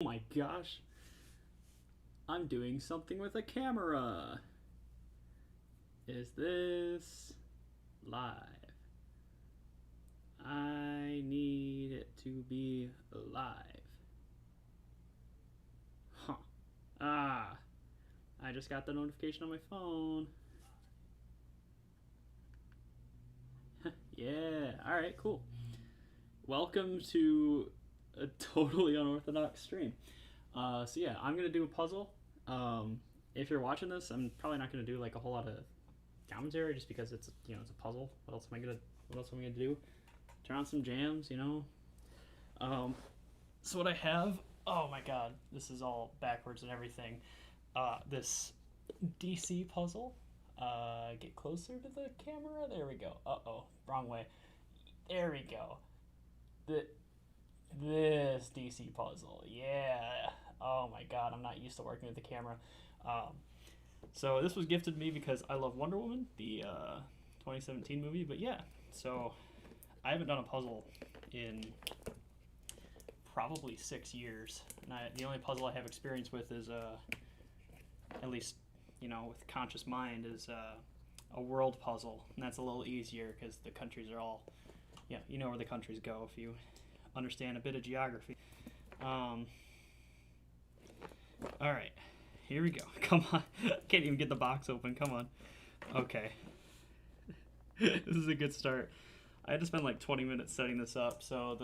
Oh my gosh. I'm doing something with a camera. Is this live? I need it to be live. Huh. Ah. I just got the notification on my phone. Yeah. Alright, cool. Welcome to a totally unorthodox stream. So yeah, I'm gonna do a puzzle. If you're watching this, I'm probably not gonna do like a whole lot of commentary just because it's a puzzle. What else am I gonna do? Turn on some jams. Um, so what I have, oh my god, this is all backwards and everything. This DC puzzle. Get closer to the camera. There we go. Wrong way. There we go. The this DC puzzle. Yeah. Oh my god, I'm not used to working with the camera. Um, so this was gifted me because I love Wonder Woman, the 2017 movie. But yeah, so I haven't done a puzzle in probably 6 years, and the only puzzle I have experience with is at least with conscious mind is a world puzzle, and that's a little easier because the countries are all you know where the countries go if you understand a bit of geography. All right, here we go. Come on, can't even get the box open. Come on. Okay, this is a good start. I had to spend like 20 minutes setting this up, so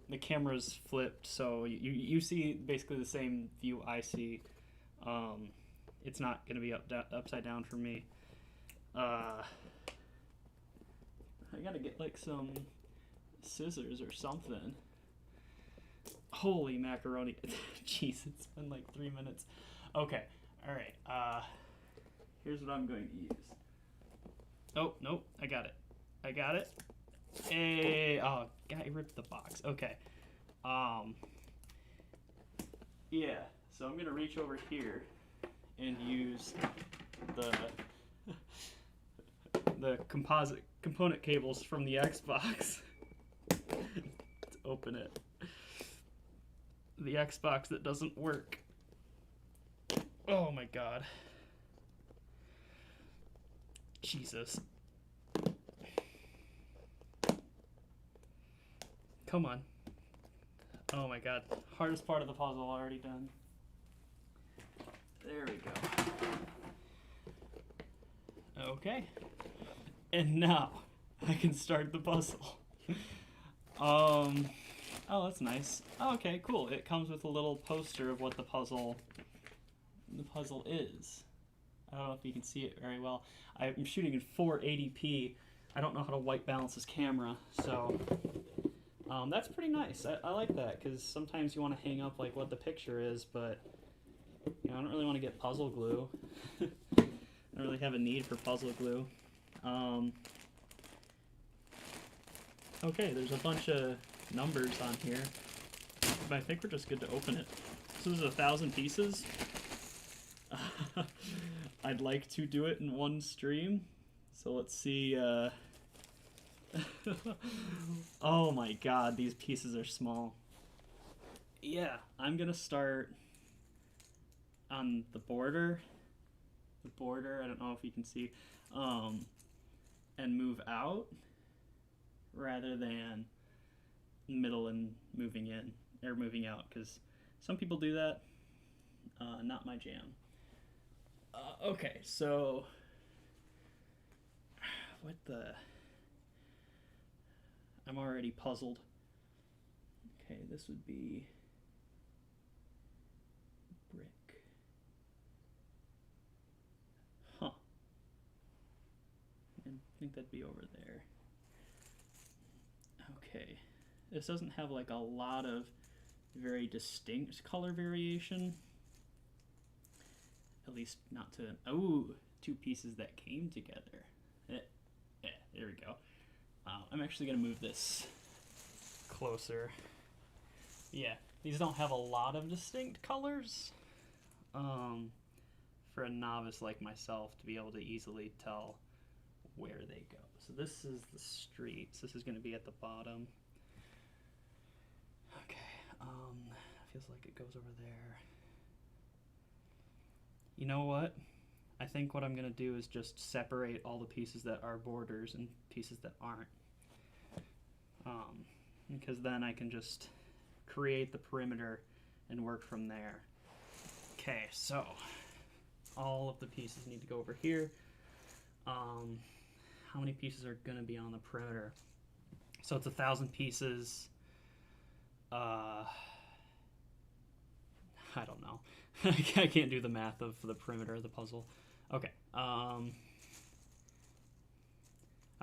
the camera's flipped, so you see basically the same view I see. It's not gonna be upside down for me. I gotta get like some scissors or something. Holy macaroni! Jeez, it's been like 3 minutes. Okay, all right. Here's what I'm going to use. Oh nope, I got it. I got it. Hey, oh, guy ripped the box. Okay. Yeah. So I'm gonna reach over here and use the the component cables from the Xbox to open it. The Xbox that doesn't work. Oh my god. Jesus. Come on. Oh my god. Hardest part of the puzzle already done. There we go. Okay. And now I can start the puzzle. Oh, that's nice. Oh, okay, cool. It comes with a little poster of what the puzzle is. I don't know if you can see it very well. I'm shooting in 480p. I don't know how to white balance this camera, so that's pretty nice. I like that because sometimes you want to hang up like what the picture is, but I don't really want to get puzzle glue. I don't really have a need for puzzle glue. Okay, there's a bunch of numbers on here, but I think we're just good to open it. So there's 1,000 pieces. I'd like to do it in one stream, so let's see. Oh my god, these pieces are small. Yeah, I'm gonna start on the border. I don't know if you can see, and move out rather than middle and moving in or moving out, because some people do that. Not my jam. Okay, so what the? I'm already puzzled. Okay, this would be brick. Huh. I think that'd be over there. Okay. This doesn't have like a lot of very distinct color variation. At least not to... Oh, two pieces that came together. There we go. I'm actually going to move this closer. Yeah, these don't have a lot of distinct colors. For a novice like myself to be able to easily tell where they go. So this is the street. So this is going to be at the bottom. Okay. I feels like it goes over there. You know what? I think what I'm going to do is just separate all the pieces that are borders and pieces that aren't. Because then I can just create the perimeter and work from there. Okay, so all of the pieces need to go over here. How many pieces are going to be on the perimeter? So it's 1,000 pieces. I don't know. I can't do the math of the perimeter of the puzzle. Okay. I'm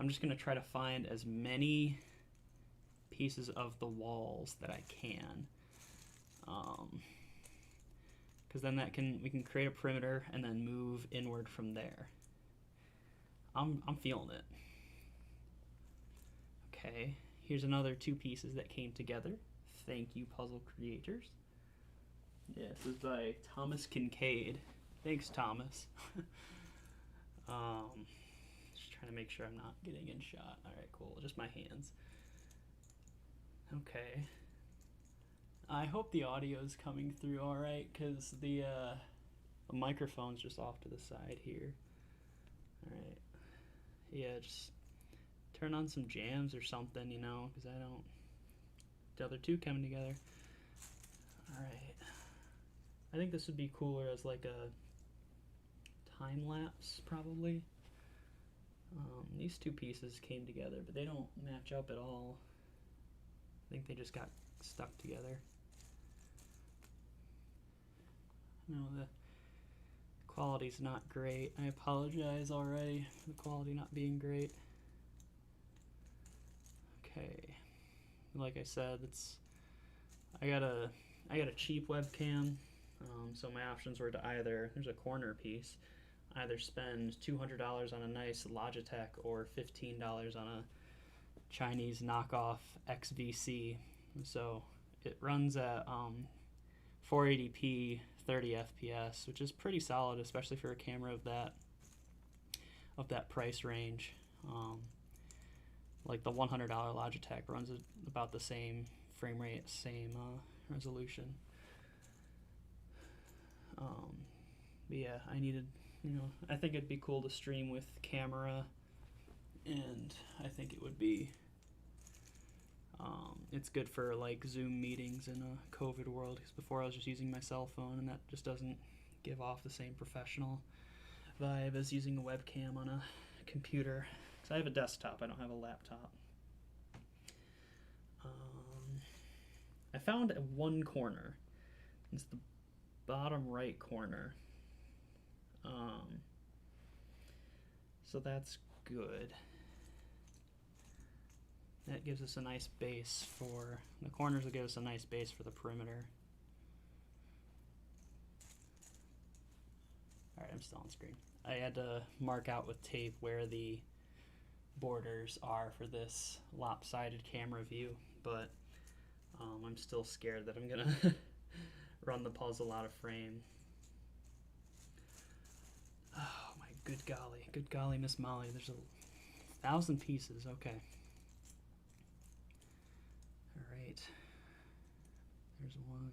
just going to try to find as many pieces of the walls that I can. Because then we can create a perimeter and then move inward from there. I'm feeling it. Okay, here's another 2 pieces that came together. Thank you, puzzle creators. Yeah, this is by Thomas Kincaid. Thanks, Thomas. Just trying to make sure I'm not getting in shot. All right, cool. Just my hands. Okay. I hope the audio is coming through all right, because the microphone's just off to the side here. All right. Yeah, just turn on some jams or something, you know, because I don't. The other 2 coming together. All right. I think this would be cooler as like a time lapse, probably. These 2 pieces came together, but they don't match up at all. I think they just got stuck together. No, the quality's not great. I apologize already for the quality not being great. Okay, like I said, I got a cheap webcam, so my options were to either, there's a corner piece, either spend $200 on a nice Logitech or $15 on a Chinese knockoff XVC. So it runs at 480p 30 FPS, which is pretty solid, especially for a camera of that price range. Like the $100 Logitech runs at about the same frame rate, same resolution. But yeah, I needed, I think it'd be cool to stream with camera, and I think it would be, it's good for like Zoom meetings in a COVID world, because before I was just using my cell phone, and that just doesn't give off the same professional vibe as using a webcam on a computer. Because I have a desktop, I don't have a laptop. I found one corner. It's the bottom right corner. So that's good. That gives us a nice base for, the corners will give us a nice base for the perimeter. Alright, I'm still on screen. I had to mark out with tape where the borders are for this lopsided camera view, but I'm still scared that I'm gonna run the puzzle out of frame. Oh my good golly, Miss Molly, there's 1,000 pieces, okay. Alright, there's one.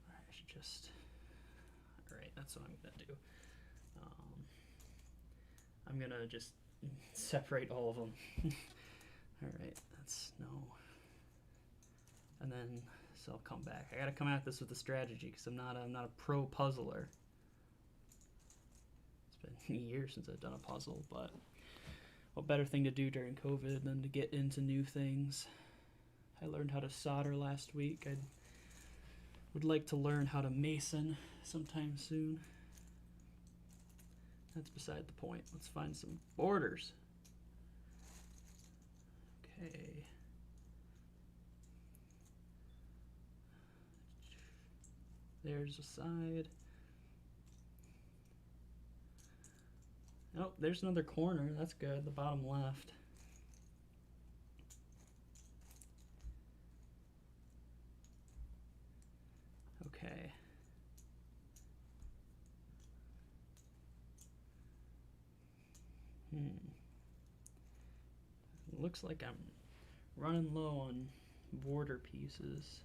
I should just, alright, that's what I'm gonna do. I'm gonna just separate all of them. Alright, that's no. And then, so I'll come back. I gotta come at this with a strategy, because I'm not a pro puzzler. It's been years since I've done a puzzle, but what better thing to do during COVID than to get into new things? I learned how to solder last week. I would like to learn how to mason sometime soon. That's beside the point. Let's find some borders. Okay. There's a side. Oh, there's another corner. That's good. The bottom left. Okay. Looks like I'm running low on border pieces.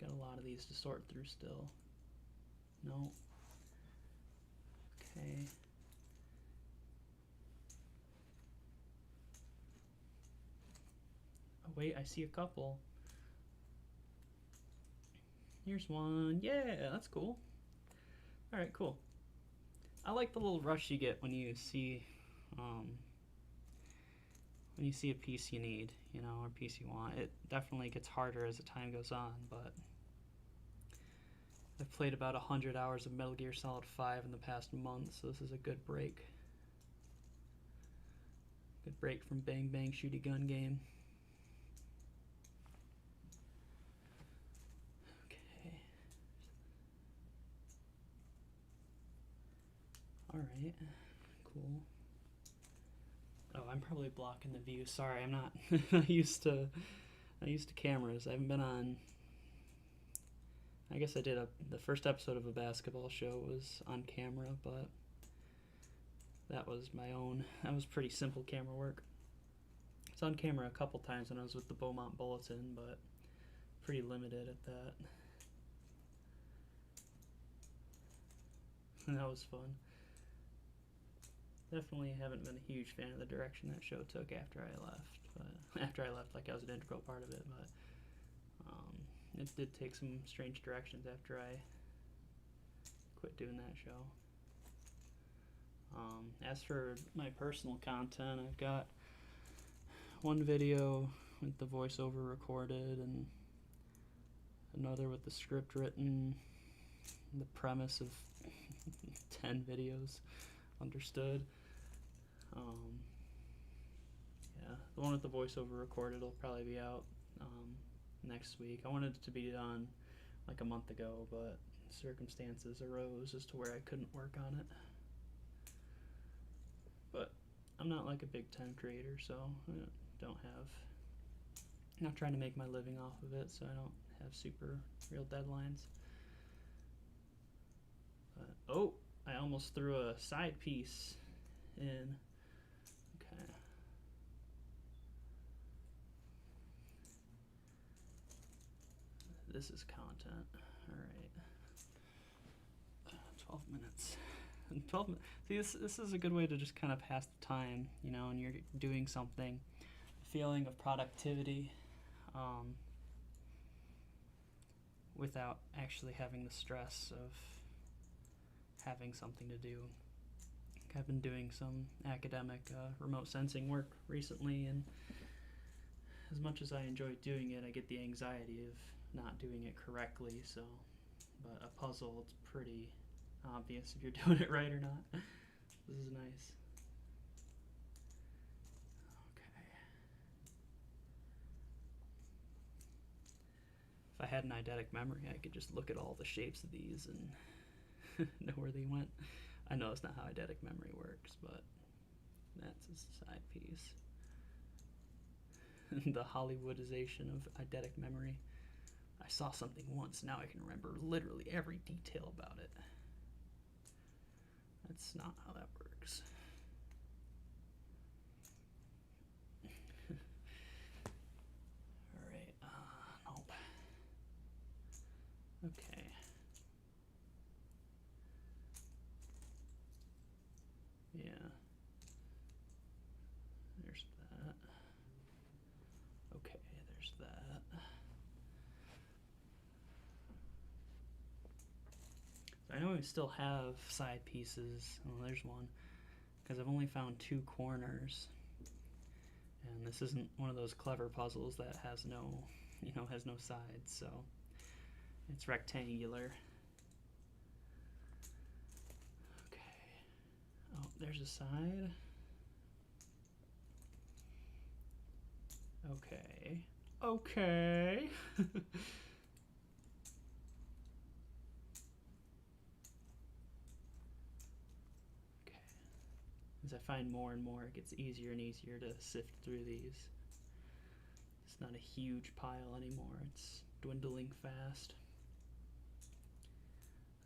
Got a lot of these to sort through still. No. Okay. Oh wait, I see a couple. Here's one. Yeah, that's cool. Alright, cool. I like the little rush you get when you see a piece you need, you know, or a piece you want. It definitely gets harder as the time goes on, but I've played about 100 hours of Metal Gear Solid 5 in the past month, so this is a good break. Good break from bang bang shooty gun game. Okay. Alright. Cool. Oh, I'm probably blocking the view. Sorry, I'm not I used to cameras. I haven't been on. I guess I did the first episode of a basketball show was on camera, but that was my own. That was pretty simple camera work. It's on camera a couple times when I was with the Beaumont Bulletin, but pretty limited at that. And that was fun. Definitely haven't been a huge fan of the direction that show took after I left. But after I left, like I was an integral part of it, but it did take some strange directions after I quit doing that show. As for my personal content, I've got one video with the voiceover recorded and another with the script written, and the premise of 10 videos understood. Yeah, the one with the voiceover recorded will probably be out next week. I wanted it to be done like a month ago, but circumstances arose as to where I couldn't work on it. But I'm not like a Big Ten creator, so I don't have. I'm not trying to make my living off of it, so I don't have super real deadlines. But, oh, I almost threw a side piece in. Okay. This is content. Alright. 12 minutes. 12 minutes. See, this is a good way to just kind of pass the time, you know, and you're doing something. A feeling of productivity without actually having the stress of having something to do. I've been doing some academic remote sensing work recently, and as much as I enjoy doing it, I get the anxiety of not doing it correctly. So, but a puzzle, it's pretty obvious if you're doing it right or not. This is nice. Okay. If I had an eidetic memory, I could just look at all the shapes of these and know where they went. I know it's not how eidetic memory works, but that's a side piece. The Hollywoodization of eidetic memory. I saw something once, now I can remember literally every detail about it. That's not how that works. Alright, nope. Okay. Yeah. There's that. Okay, there's that. I know we still have side pieces. Oh, there's one. Because I've only found 2 corners. And this isn't one of those clever puzzles that has no, has no sides, so it's rectangular. Okay. Oh, there's a side. Okay. Okay. As I find more and more, it gets easier and easier to sift through these. It's not a huge pile anymore, it's dwindling fast.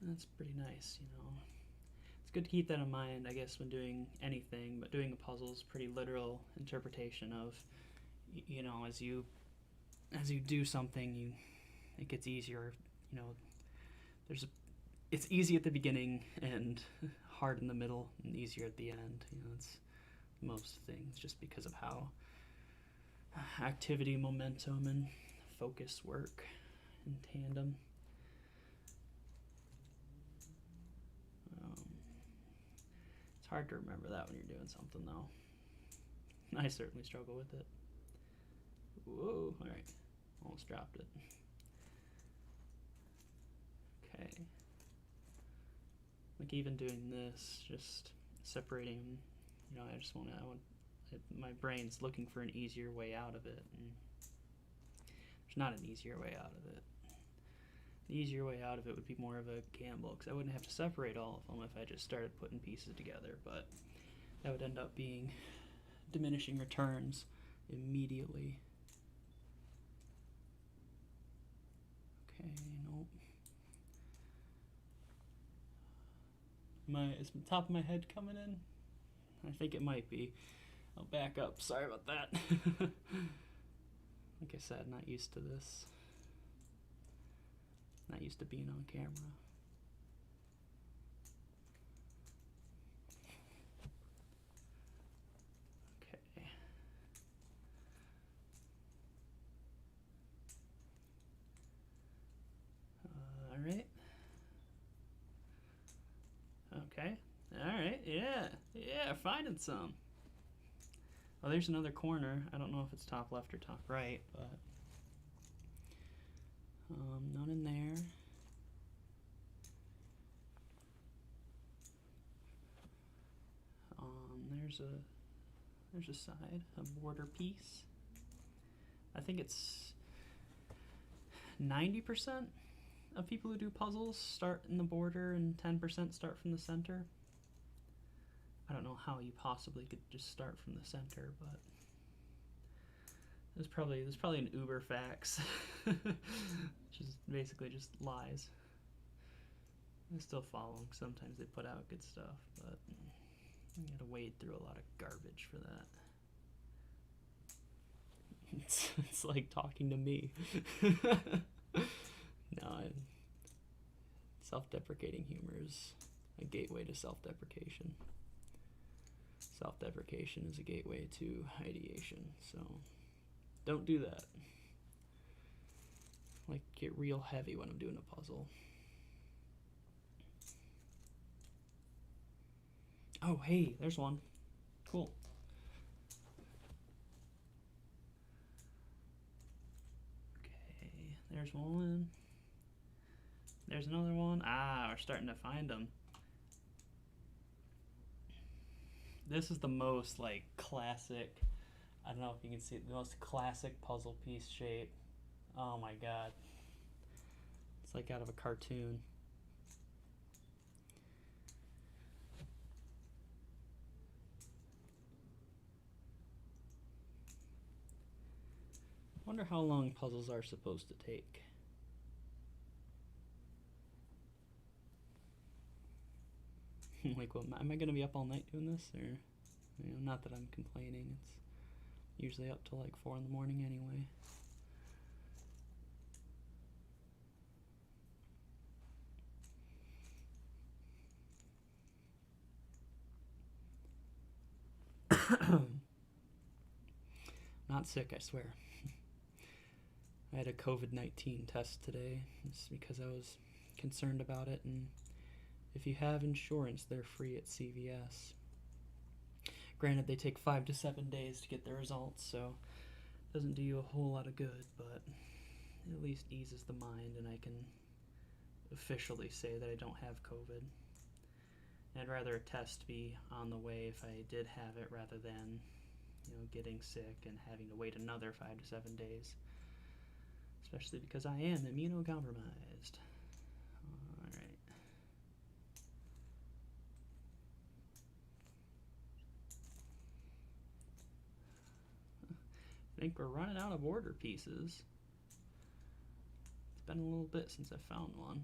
And that's pretty nice, you know. It's good to keep that in mind, I guess, when doing anything, but doing a puzzle is pretty literal interpretation of, you know, as you do something, it gets easier. You know, it's easy at the beginning and hard in the middle and easier at the end. You know, it's most things just because of how activity, momentum, and focus work in tandem. It's hard to remember that when you're doing something, though. I certainly struggle with it. Whoa, alright. Almost dropped it. Okay. Like even doing this, just separating, you know, my brain's looking for an easier way out of it, and there's not an easier way out of it. The easier way out of it would be more of a gamble, because I wouldn't have to separate all of them if I just started putting pieces together, but that would end up being diminishing returns immediately. Okay, nope. Is the top of my head coming in? I think it might be. I'll back up. Sorry about that. Like I said, not used to this. Not used to being on camera. Okay. All right. Okay. All right. Yeah. Yeah. Finding some. Oh, there's another corner. I don't know if it's top left or top right, but none in there. There's a side, a border piece. I think it's 90% of people who do puzzles start in the border and 10% start from the center. I don't know how you possibly could just start from the center, but there's probably an uber fax, which is basically just lies. I still follow them. Sometimes they put out good stuff, but you gotta wade through a lot of garbage for that. It's like talking to me. No, self-deprecating humor is a gateway to self-deprecation. Self-deprecation is a gateway to ideation, so don't do that. Like, get real heavy when I'm doing a puzzle. Oh, hey, there's one. Cool. Okay, there's one. There's another one. Ah, we're starting to find them. This is the most, like, classic, I don't know if you can see it, the most classic puzzle piece shape. Oh my god. It's like out of a cartoon. I wonder how long puzzles are supposed to take. Like, what, am I going to be up all night doing this? Or, you know, not that I'm complaining. It's usually up till like 4 in the morning anyway. Not sick, I swear. I had a COVID-19 test today. It's because I was concerned about it, and if you have insurance, they're free at CVS. Granted, they take 5 to 7 days to get the results, so it doesn't do you a whole lot of good, but it at least eases the mind, and I can officially say that I don't have COVID. And I'd rather a test be on the way if I did have it rather than, you know, getting sick and having to wait another 5 to 7 days. Especially because I am immunocompromised. Alright. I think we're running out of border pieces. It's been a little bit since I found one.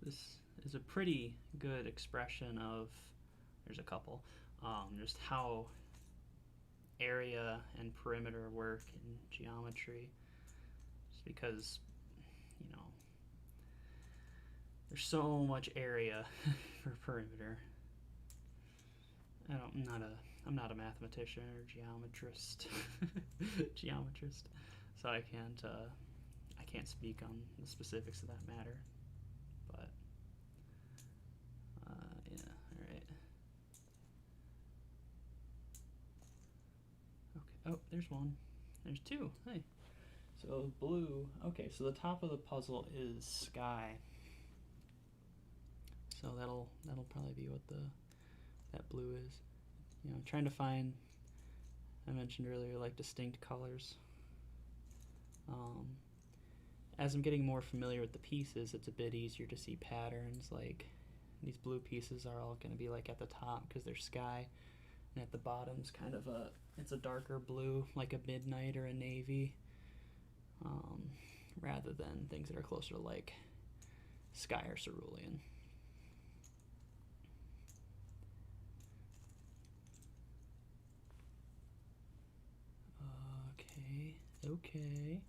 This is a pretty good expression of, there's a couple, just how area and perimeter work in geometry. because, you know, there's so much area for perimeter. I'm not a mathematician or geometrist, so I can't speak on the specifics of that matter. But yeah, all right. Okay. Oh, there's one. There's two. Hey. So blue. Okay, so the top of the puzzle is sky. So that'll probably be what that blue is. You know, I'm trying to find, I mentioned earlier, like distinct colors. As I'm getting more familiar with the pieces, it's a bit easier to see patterns. Like these blue pieces are all going to be like at the top because they're sky, and at the bottom's kind of it's a darker blue, like a midnight or a navy, rather than things that are closer to like sky or cerulean. Okay.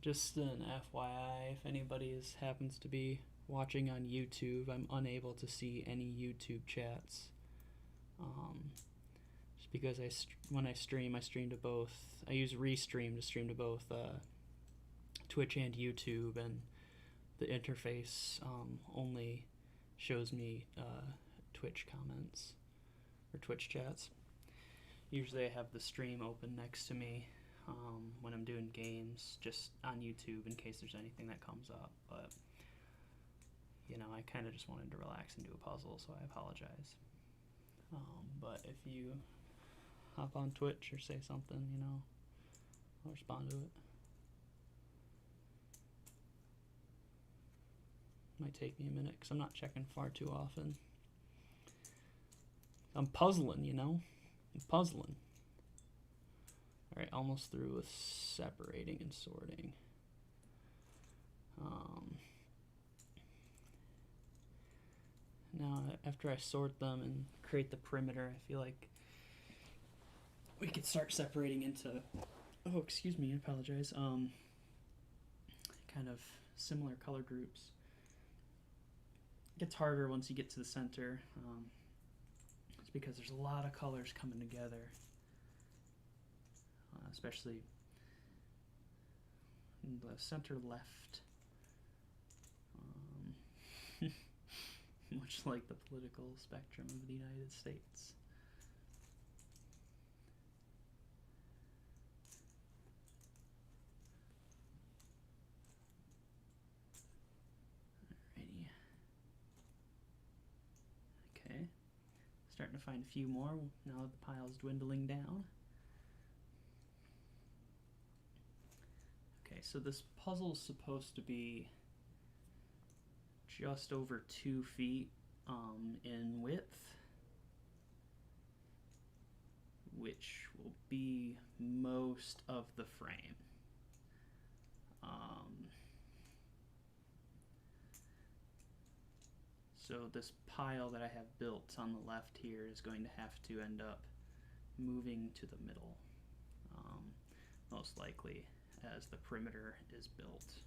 Just an FYI, if anybody happens to be watching on YouTube, I'm unable to see any YouTube chats. Just because when I stream to both. I use Restream to stream to both Twitch and YouTube, and the interface only shows me Twitch comments or Twitch chats. Usually I have the stream open next to me when I'm doing games, just on YouTube in case there's anything that comes up. But, you know, I kind of just wanted to relax and do a puzzle, so I apologize. But if you hop on Twitch or say something, you know, I'll respond to it. Might take me a minute because I'm not checking far too often. I'm puzzling, you know? I'm puzzling. Alright, almost through with separating and sorting. Now, after I sort them and create the perimeter, I feel like we could start separating into, oh, excuse me, I apologize, kind of similar color groups. It gets harder once you get to the center. It's because there's a lot of colors coming together, especially in the center left. Much like the political spectrum of the United States. Alrighty. Okay. Starting to find a few more now that the pile's dwindling down. Okay, so this puzzle's supposed to be just over 2 feet in width, which will be most of the frame. So this pile that I have built on the left here is going to have to end up moving to the middle, most likely, as the perimeter is built.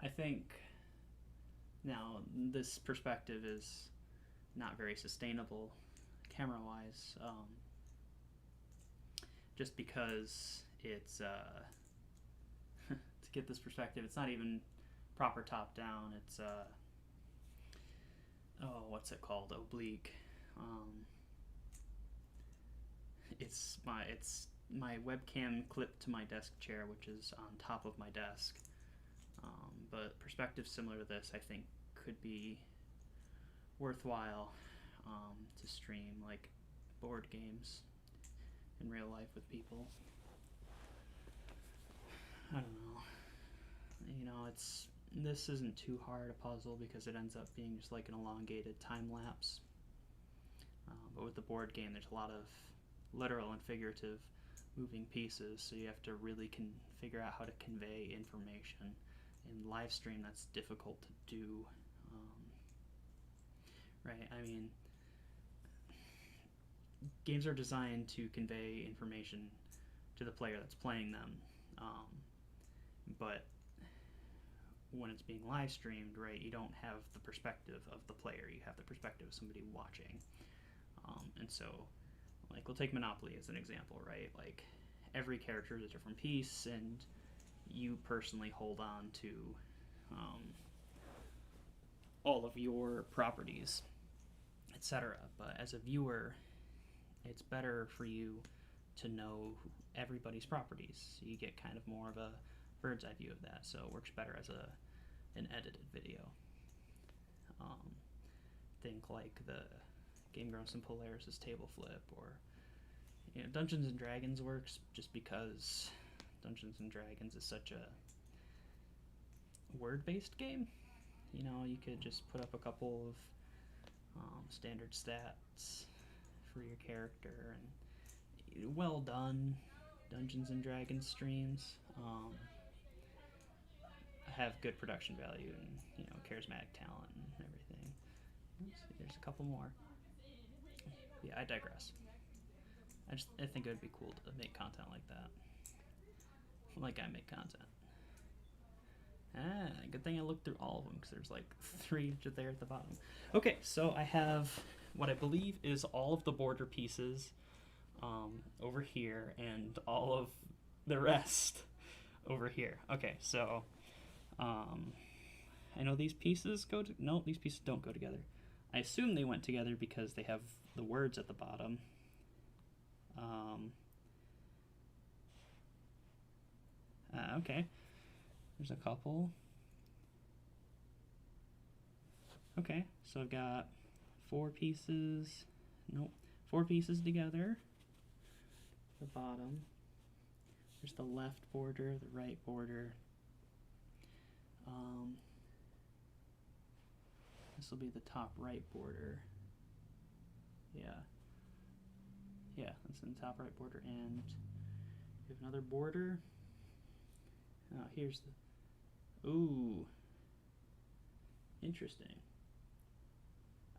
I think now this perspective is not very sustainable camera-wise, just because it's to get this perspective, it's not even proper top-down. It's oh, what's it called? Oblique. It's my webcam clipped to my desk chair, which is on top of my desk. But perspectives similar to this, I think, could be worthwhile to stream, like board games in real life with people. I don't know. You know, this isn't too hard a puzzle because it ends up being just like an elongated time lapse. But with the board game, there's a lot of literal and figurative moving pieces, so you have to really figure out how to convey information. In live stream, that's difficult to do, right? I mean, games are designed to convey information to the player that's playing them, but when it's being live streamed, right, you don't have the perspective of the player, you have the perspective of somebody watching. And so, like, we'll take Monopoly as an example, right? Like, every character is a different piece, and you personally hold on to all of your properties, etc. But as a viewer, it's better for you to know everybody's properties. You get kind of more of a bird's eye view of that, so it works better as an edited video. Think like the Game Grumps and Polaris' Table Flip, or Dungeons and Dragons works just because Dungeons and Dragons is such a word-based game. You could just put up a couple of standard stats for your character, and well done Dungeons and Dragons streams have good production value and charismatic talent and everything. Let's see, there's a couple more. Yeah, I digress. I think it would be cool to make content like that. Like I make content. Good thing I looked through all of them, because there's like 3 there at the bottom. Okay, so I have what I believe is all of the border pieces over here, and all of the rest over here. Okay, so I know these pieces no, these pieces don't go together. I assume they went together because they have the words at the bottom. Okay, there's a couple. Okay, so I've got 4 pieces. Nope, 4 pieces together. The bottom. There's the left border, the right border. This will be the top right border. Yeah, that's in the top right border, and we have another border. Oh, here's the. Ooh, interesting.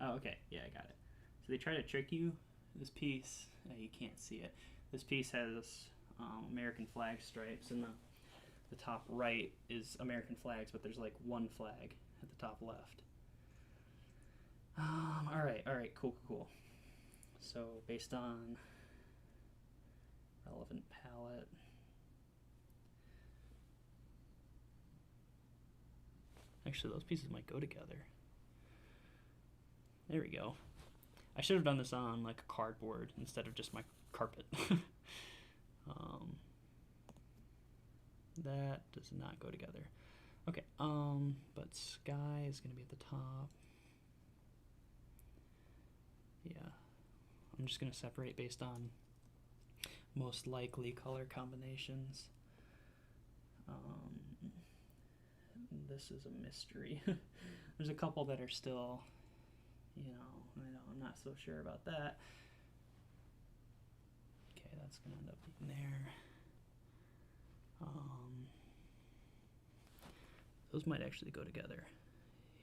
Oh, okay, yeah, I got it. So they try to trick you. This piece, you can't see it. This piece has American flag stripes, and the top right is American flags, but there's like one flag at the top left. All right, cool. So based on relevant palette. Actually, those pieces might go together. There we go. I should have done this on like a cardboard instead of just my carpet. That does not go together. Okay, but sky is going to be at the top. Yeah, I'm just going to separate based on most likely color combinations. This is a mystery. There's a couple that are still, I'm not so sure about that. Okay, that's going to end up being there. Those might actually go together.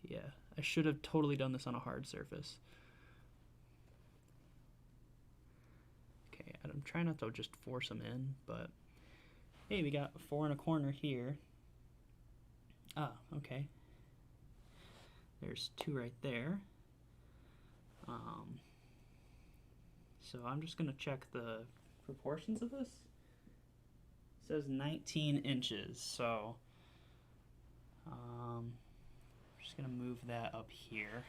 Yeah, I should have totally done this on a hard surface. Okay, I'm trying not to just force them in, but hey, we got 4 in a corner here. Ah, okay. There's 2 right there. So I'm just going to check the proportions of this. It says 19 inches, so I'm just going to move that up here.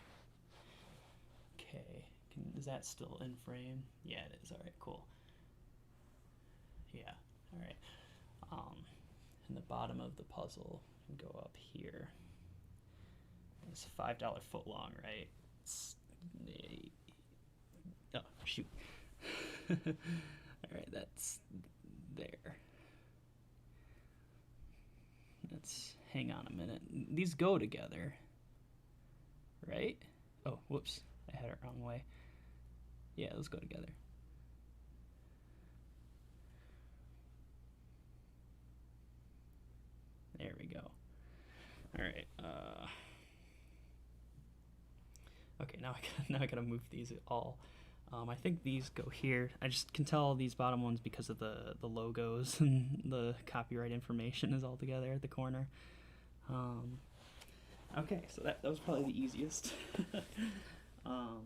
Okay, is that still in frame? Yeah, it is. All right, cool. Yeah, all right. And the bottom of the puzzle can go up here. It's $5 foot long, right? Oh, shoot. All right, that's there. Let's hang on a minute. These go together, right? Oh, whoops. I had it wrong way. Yeah, those go together. we go. All right. Okay, now I gotta move these all. I think these go here. I just can tell these bottom ones because of the logos and the copyright information is all together at the corner. Okay, so that was probably the easiest. And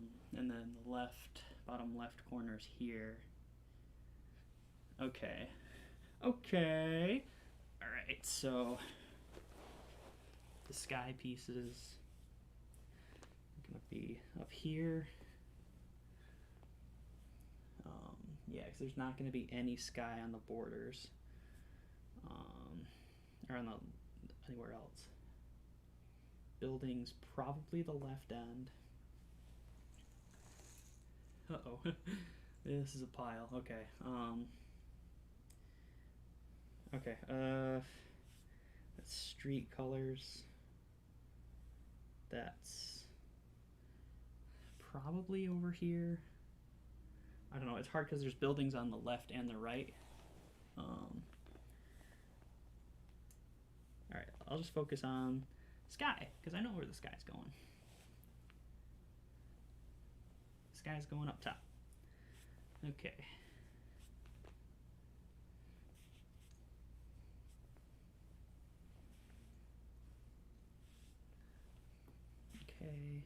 then the bottom left corner's here. Okay. Okay. All right, so the sky pieces are gonna be up here. Yeah, because there's not going to be any sky on the borders, or on anywhere else. Buildings, probably the left end. Uh-oh. This is a pile. Okay. Okay. That's street colors. That's probably over here. I don't know, it's hard because there's buildings on the left and the right. Alright, I'll just focus on sky, because I know where the sky's going. The sky's going up top. Okay. Okay.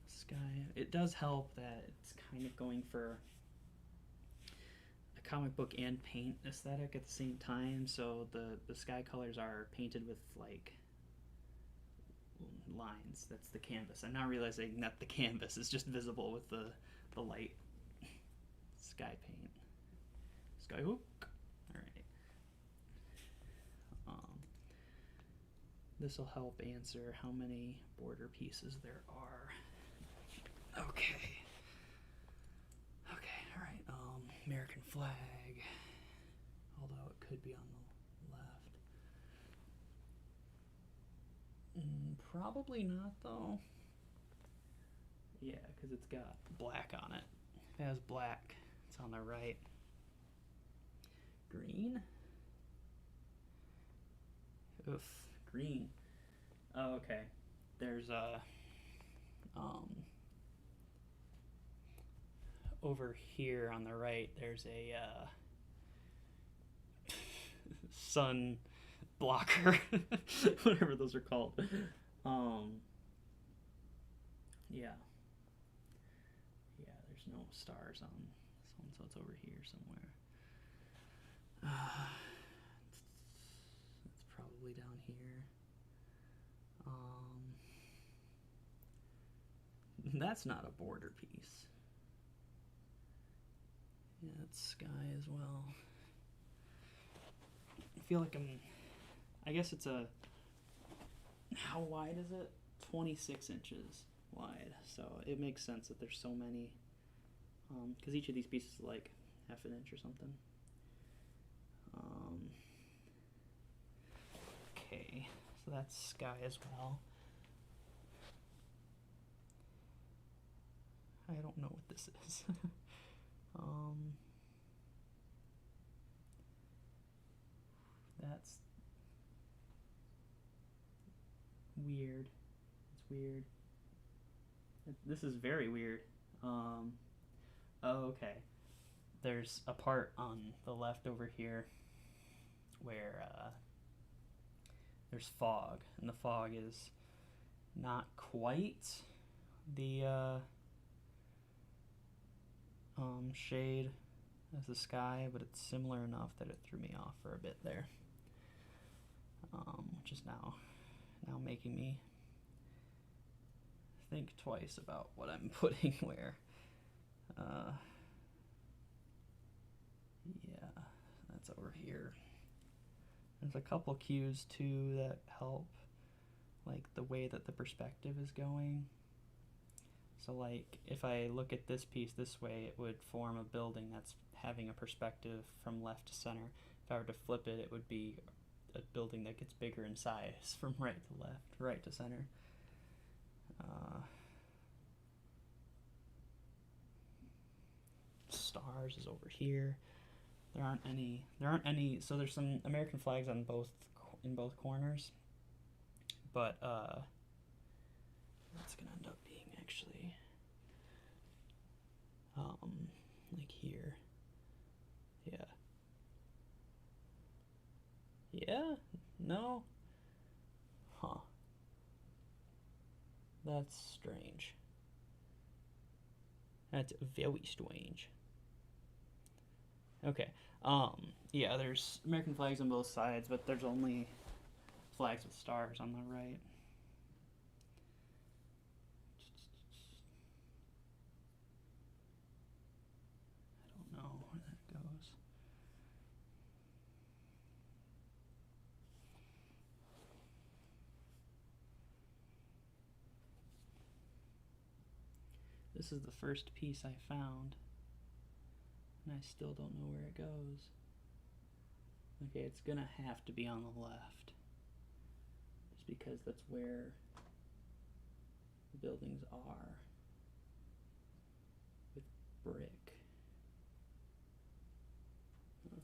Sky. It does help that it's kind of going for a comic book and paint aesthetic at the same time, so the sky colors are painted with like lines. That's the canvas. I'm now realizing that the canvas is just visible with the light sky paint. Skyhook. Alright. This will help answer how many border pieces there are. Okay. Okay, alright. American flag. Although it could be on the left. Probably not, though. Yeah, because it's got black on it. If it has black, it's on the right. Green? Oof, green. Oh, okay. There's a... over here on the right, there's a sun blocker, whatever those are called. Yeah, there's no stars on this one, so it's over here somewhere. It's probably down here. That's not a border piece. Yeah, it's sky as well. I feel like I guess it's how wide is it? 26 inches wide. So it makes sense that there's so many, because each of these pieces is like half an inch or something. Okay, so that's sky as well. I don't know what this is. That's weird. It's weird. This is very weird. Oh, okay. There's a part on the left over here where there's fog, and the fog is not quite the shade as the sky, but it's similar enough that it threw me off for a bit there, which is now making me think twice about what I'm putting where. Yeah, that's over here. There's a couple cues too that help, like the way that the perspective is going. So like if I look at this piece this way, it would form a building that's having a perspective from left to center. If I were to flip it, it would be a building that gets bigger in size from right to left, right to center. Stars is over here. There aren't any. So there's some American flags on both in both corners. But it's gonna end up being actually like here. Yeah. Yeah? No? Huh. That's strange. That's very strange. Okay. Yeah, there's American flags on both sides, but there's only flags with stars on the right. I don't know where that goes. This is the first piece I found, and I still don't know where it goes. Okay, it's gonna have to be on the left, just because that's where the buildings are with brick. Huh.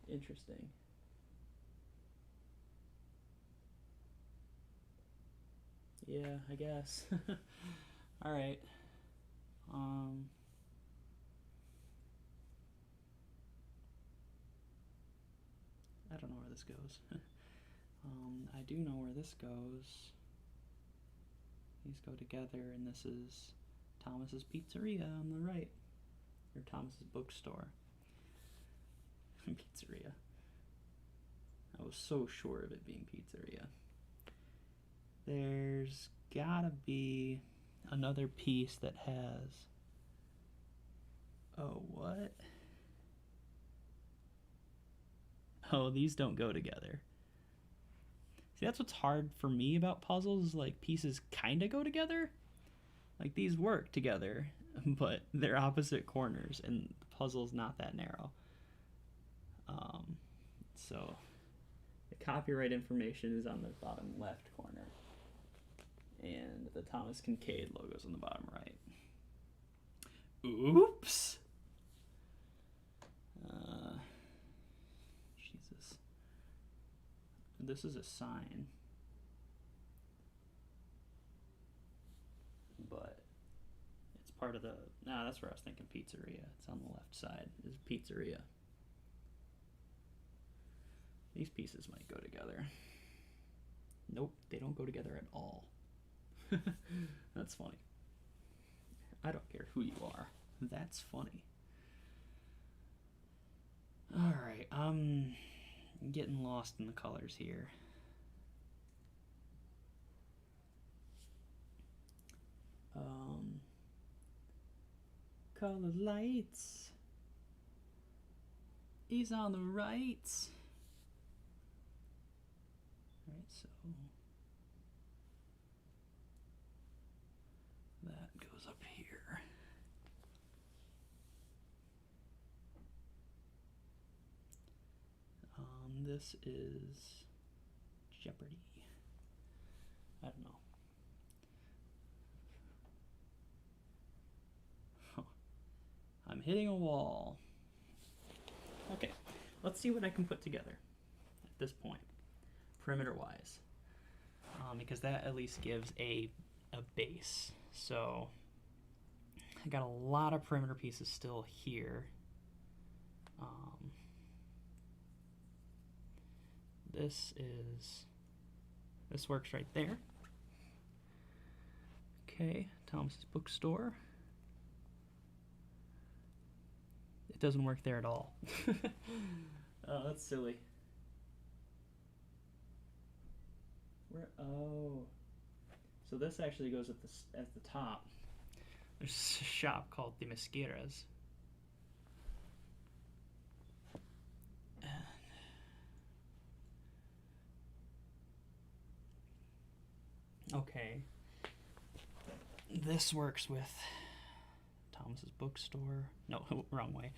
Interesting. Yeah, I guess. All right. I don't know where this goes. I do know where this goes. These go together, and this is Thomas's Pizzeria on the right, or Thomas's bookstore. Pizzeria. I was so sure of it being pizzeria. There's gotta be another piece that has. Oh, what? Oh, these don't go together. See, that's what's hard for me about puzzles. Like, pieces kind of go together. Like, these work together, but they're opposite corners, and the puzzle's not that narrow. So, the copyright information is on the bottom left corner, and the Thomas Kinkade logo's on the bottom right. Oops! Jesus. This is a sign. But it's part of the... Nah, that's where I was thinking pizzeria. It's on the left side. Is pizzeria. These pieces might go together. Nope, they don't go together at all. That's funny. I don't care who you are. That's funny. Alright, I'm getting lost in the colors here. Color lights is on the right. Alright, so that goes up here. This is Jeopardy. I don't know. I'm hitting a wall. Okay, let's see what I can put together at this point, perimeter-wise, because that at least gives a base. So I got a lot of perimeter pieces still here. This works right there. Okay, Thomas's bookstore. It doesn't work there at all. Oh, that's silly. Where? Oh, so this actually goes at the top. There's a shop called the Mesqueras. Okay. This works with Thomas's bookstore. No, wrong way.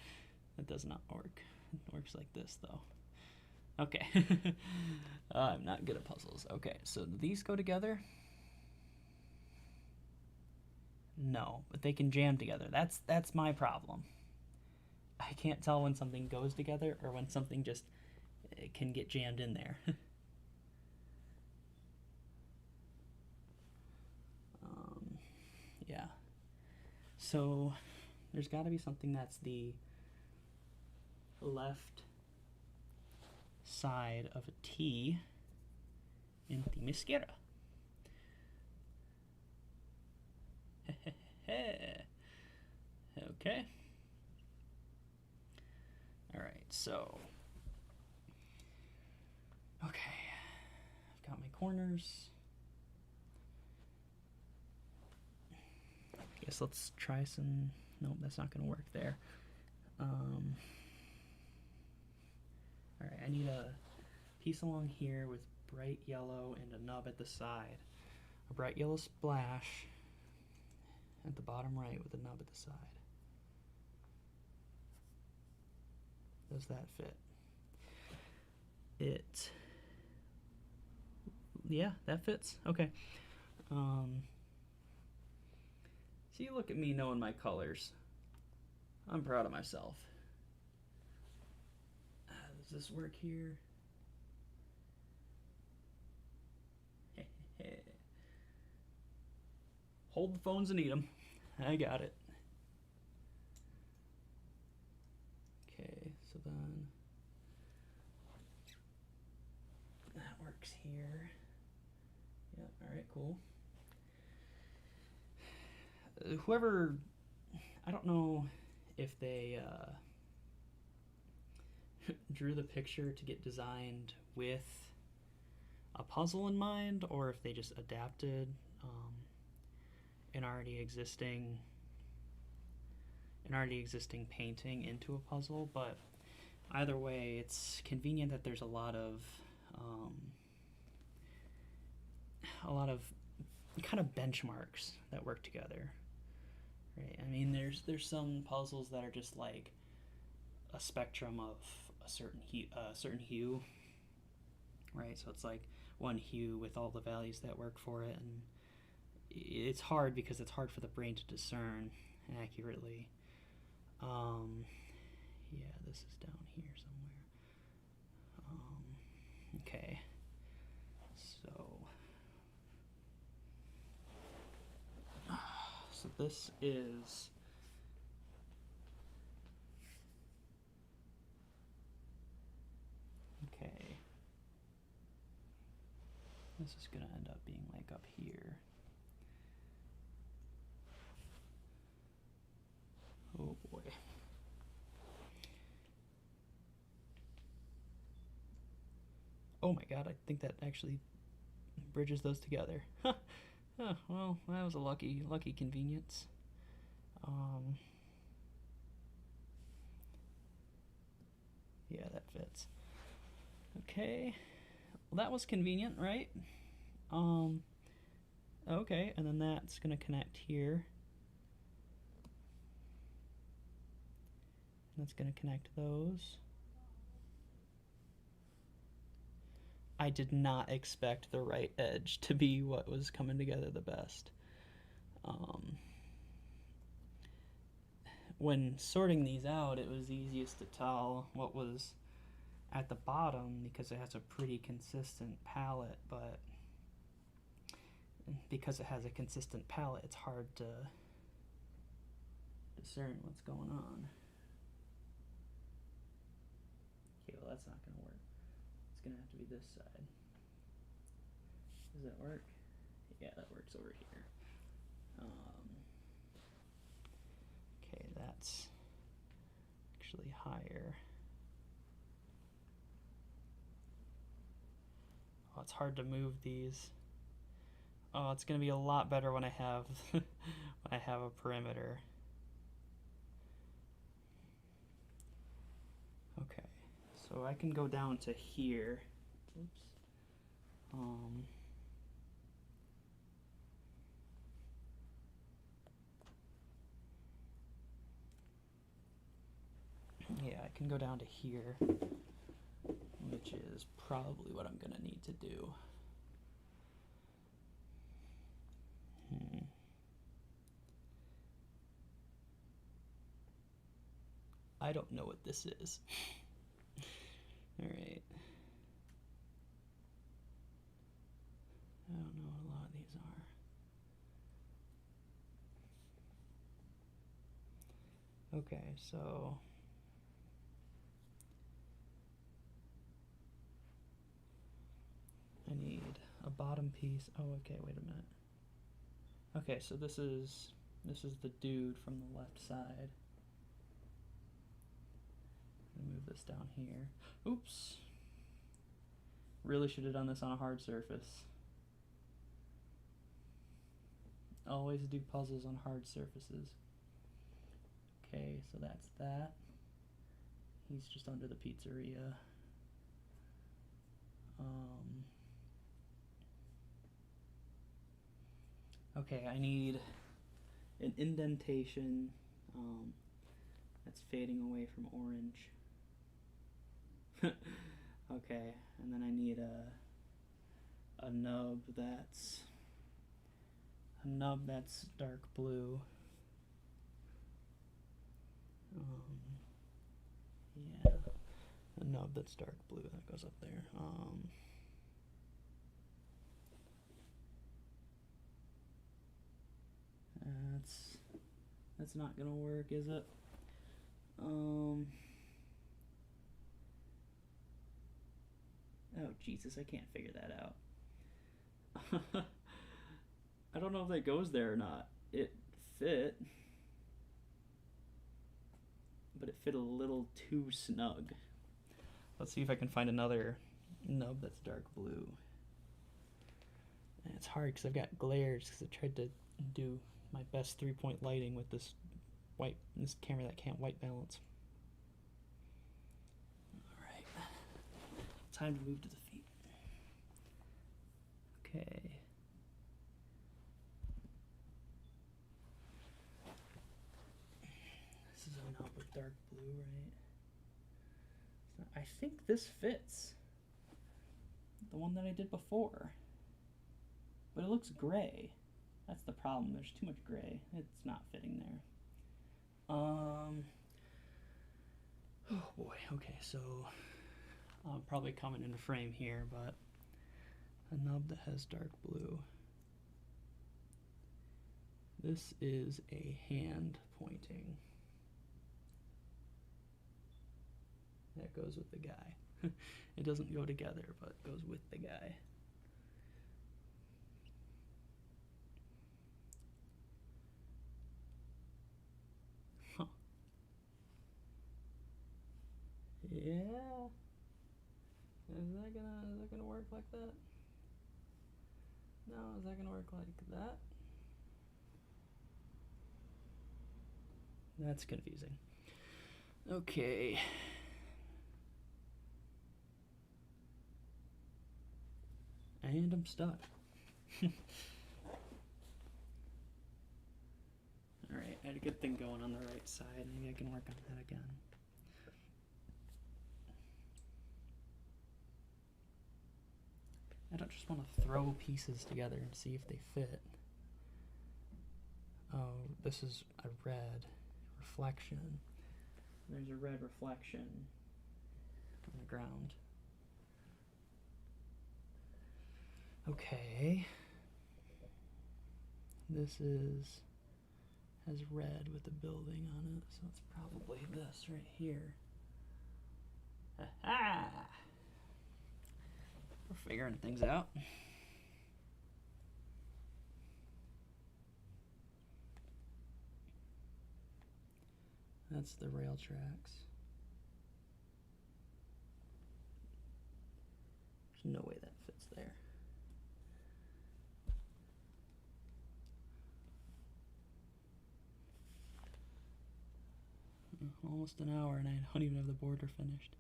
That does not work. It works like this, though. Okay. I'm not good at puzzles. Okay, so do these go together? No, but they can jam together. That's my problem. I can't tell when something goes together or when something just it can get jammed in there. Yeah. So there's got to be something that's the left side of a T in Themyscira. Okay. Alright, so. Okay. I've got my corners. I guess let's try some. Nope, that's not going to work there. Alright, I need a piece along here with bright yellow and a nub at the side. A bright yellow splash at the bottom right with a nub at the side. Does that fit? Yeah, that fits. Okay. See, look at me knowing my colors. I'm proud of myself. Does this work here? Hold the phones and eat them. I got it. Okay, so then that works here. Yeah, alright, cool. Whoever, I don't know if they drew the picture to get designed with a puzzle in mind, or if they just adapted an already existing painting into a puzzle. But either way, it's convenient that there's a lot of kind of benchmarks that work together, right? I mean, there's some puzzles that are just like a spectrum of a certain hue, right? So it's like one hue with all the values that work for it, and it's hard because it's hard for the brain to discern accurately. Yeah, this is down here somewhere. Okay, so this is okay. This is gonna end up being like up here. Oh boy. Oh my god, I think that actually bridges those together. Huh. Well, that was a lucky convenience. Yeah, that fits. Okay. Well, that was convenient, right? Okay, and then that's gonna connect here. That's gonna connect those. I did not expect the right edge to be what was coming together the best. When sorting these out, it was easiest to tell what was at the bottom because it has a pretty consistent palette, but because it has a consistent palette, it's hard to discern what's going on. Okay, well that's not going to work. It's going to have to be this side. Does that work? Yeah, that works over here. Okay, that's actually higher. Oh, it's hard to move these. Oh, it's going to be a lot better when I have when I have a perimeter. Okay, so I can go down to here. Oops. Yeah, I can go down to here, which is probably what I'm going to need to do. I don't know what this is. Alright. Okay, so I need a bottom piece. Oh, okay, wait a minute. Okay, so this is the dude from the left side. Move this down here. Oops. Really should have done this on a hard surface. Always do puzzles on hard surfaces. Okay, so that's that. He's just under the pizzeria. Okay, I need an indentation that's fading away from orange. Okay, and then I need a nub that's dark blue. Yeah, a nub that's dark blue that goes up there. That's not gonna work, is it? Oh Jesus, I can't figure that out. I don't know if that goes there or not. It fit, but it fit a little too snug. Let's see if I can find another nub that's dark blue. And it's hard because I've got glares because I tried to do my best 3-point lighting with this camera that can't white balance. Alright. Time to move to the feet. Okay. This is a nub with dark blue, right? So I think this fits. The one that I did before. But it looks gray. That's the problem. There's too much gray. It's not fitting there. Oh boy. Okay, so I'm probably coming into frame here, but a nub that has dark blue. This is a hand pointing. That goes with the guy. It doesn't go together, but goes with the guy. Huh. Yeah. Is that gonna work like that? No, is that gonna work like that? That's confusing. Okay. And I'm stuck. Alright, I had a good thing going on the right side. Maybe I can work on that again. I don't just want to throw pieces together and see if they fit. Oh, this is a red reflection. There's a red reflection on the ground. Okay. This has red with a building on it, so it's probably this right here. Ha-ha! We're figuring things out. That's the rail tracks. There's no way that fits there. Almost an hour and I don't even have the border finished.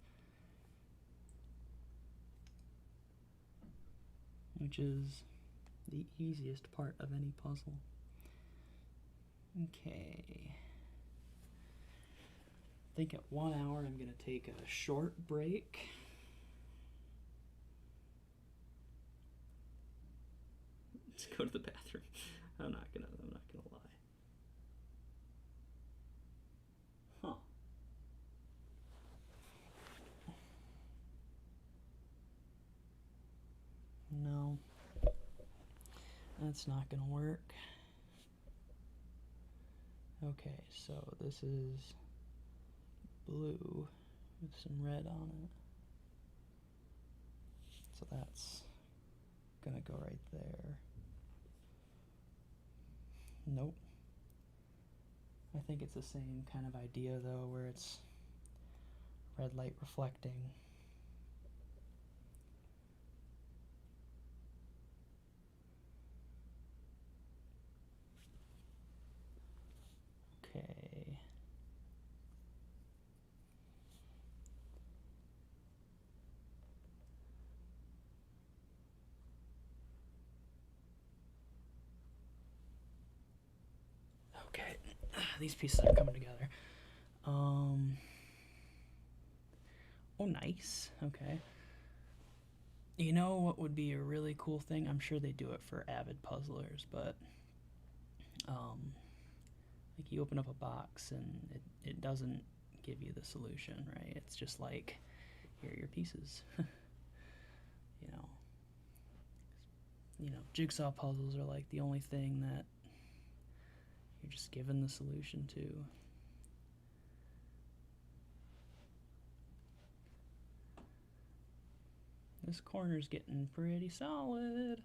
Which is the easiest part of any puzzle. Okay. I think at 1 hour I'm going to take a short break. Let's go to the bathroom. I'm not gonna lie. Huh. No. That's not gonna work. Okay, so this is blue with some red on it. So that's gonna go right there. Nope. I think it's the same kind of idea though, where it's red light reflecting. Okay. Okay, these pieces are coming together. Oh, nice. Okay. You know what would be a really cool thing? I'm sure they do it for avid puzzlers, but like you open up a box and it doesn't give you the solution, right? It's just like, here are your pieces. You know, jigsaw puzzles are like the only thing that you're just given the solution to. This corner's getting pretty solid.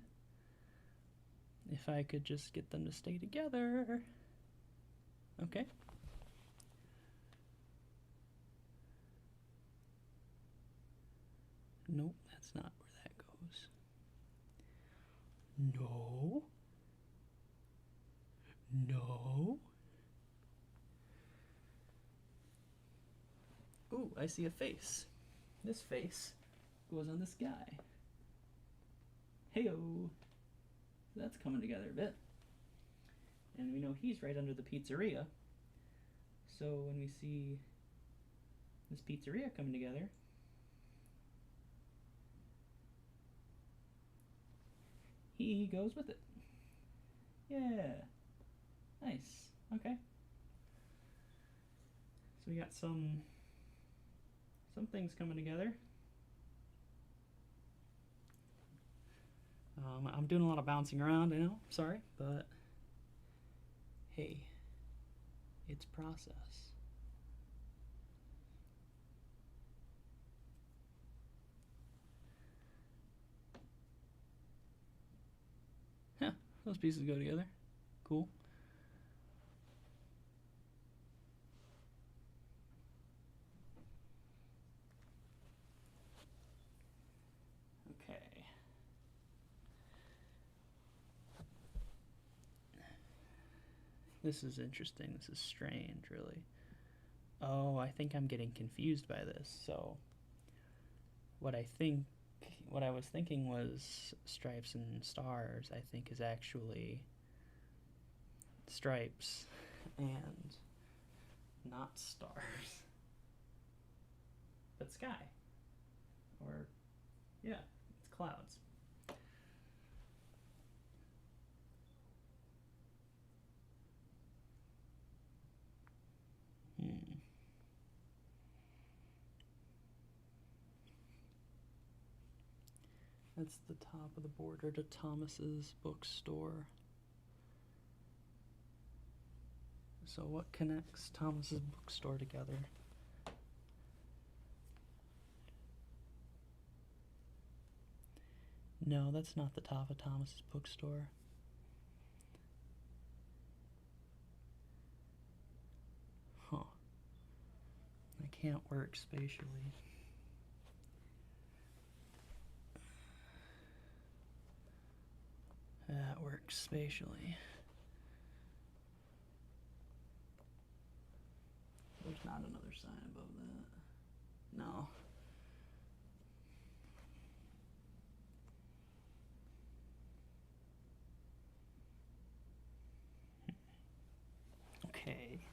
If I could just get them to stay together. Okay. Nope, that's not where that goes. No. No. Ooh, I see a face. This face goes on this guy. Heyo. That's coming together a bit. And we know he's right under the pizzeria. So when we see this pizzeria coming together, he goes with it. Yeah. Nice. Okay. So we got some things coming together. I'm doing a lot of bouncing around, I know, sorry, but hey, it's process. Huh, those pieces go together. Cool. Okay. This is interesting. This is strange, really. Oh, I think I'm getting confused by this. So, what I was thinking was stripes and stars, I think is actually stripes and not stars, but sky. Or, yeah, it's clouds. That's the top of the border to Thomas's bookstore. So what connects Thomas's bookstore together? No, that's not the top of Thomas's bookstore. Huh. I can't work spatially. That works spatially. There's not another sign above that. No. Okay.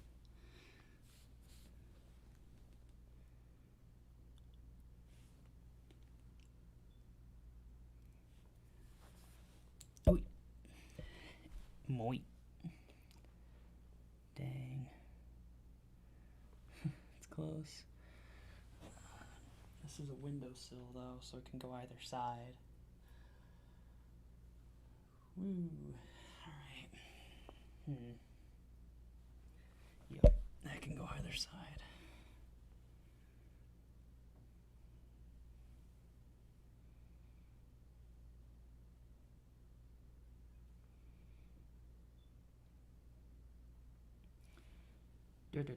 Oh. Moit. Dang. It's close. This is a windowsill though, so it can go either side. Woo. Alright. Yep, that can go either side. Okay,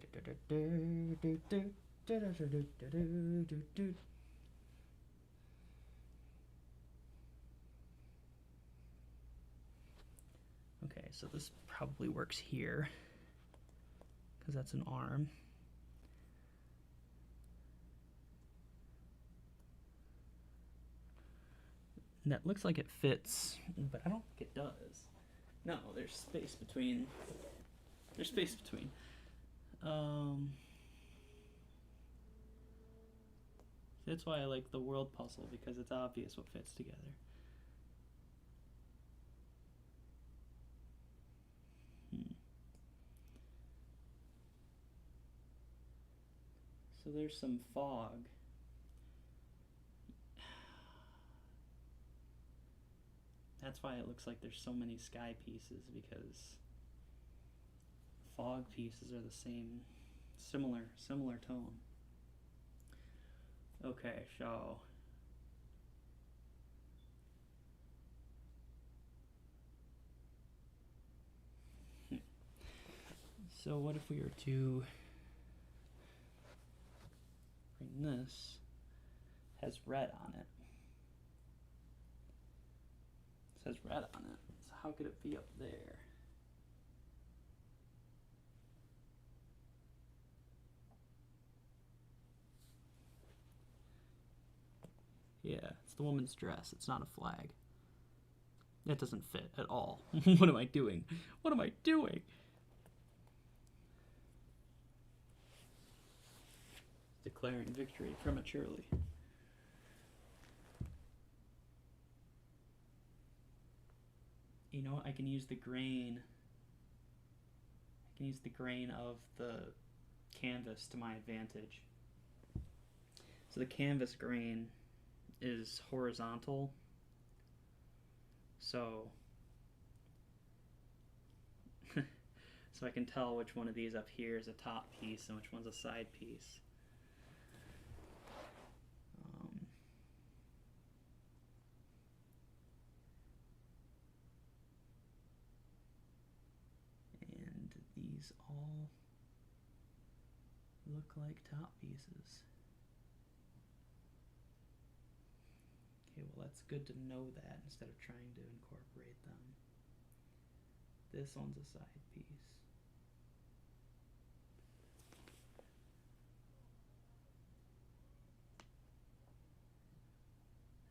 so this probably works here because that's an arm. And that looks like it fits, but I don't think it does. No, there's space between. There's space between. That's why I like the world puzzle, because it's obvious what fits together. So there's some fog. That's why it looks like there's so many sky pieces, because fog pieces are the same, similar tone. Okay, so so what if we were to bring this, has red on it. It says red on it. So how could it be up there? Yeah, it's the woman's dress. It's not a flag. That doesn't fit at all. What am I doing? What am I doing? Declaring victory prematurely. You know, I can use the grain. I can use the grain of the canvas to my advantage. So the canvas grain is horizontal. So I can tell which one of these up here is a top piece and which one's a side piece. And these all look like top pieces. Okay, well that's good to know that instead of trying to incorporate them. This one's a side piece.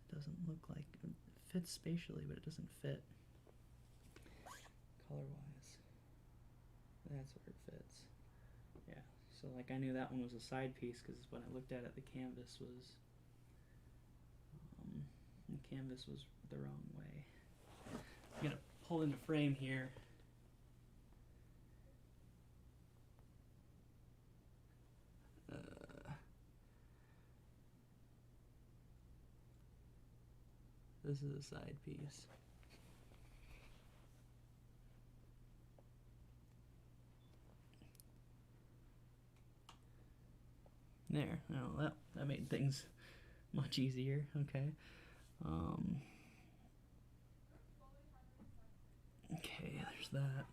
It doesn't look like it fits spatially, but it doesn't fit color-wise. That's where it fits. Yeah, so like I knew that one was a side piece because when I looked at it, the canvas was the wrong way. I'm gonna pull in the frame here. This is a side piece. There. Oh, that made things much easier. Okay. Okay, there's that.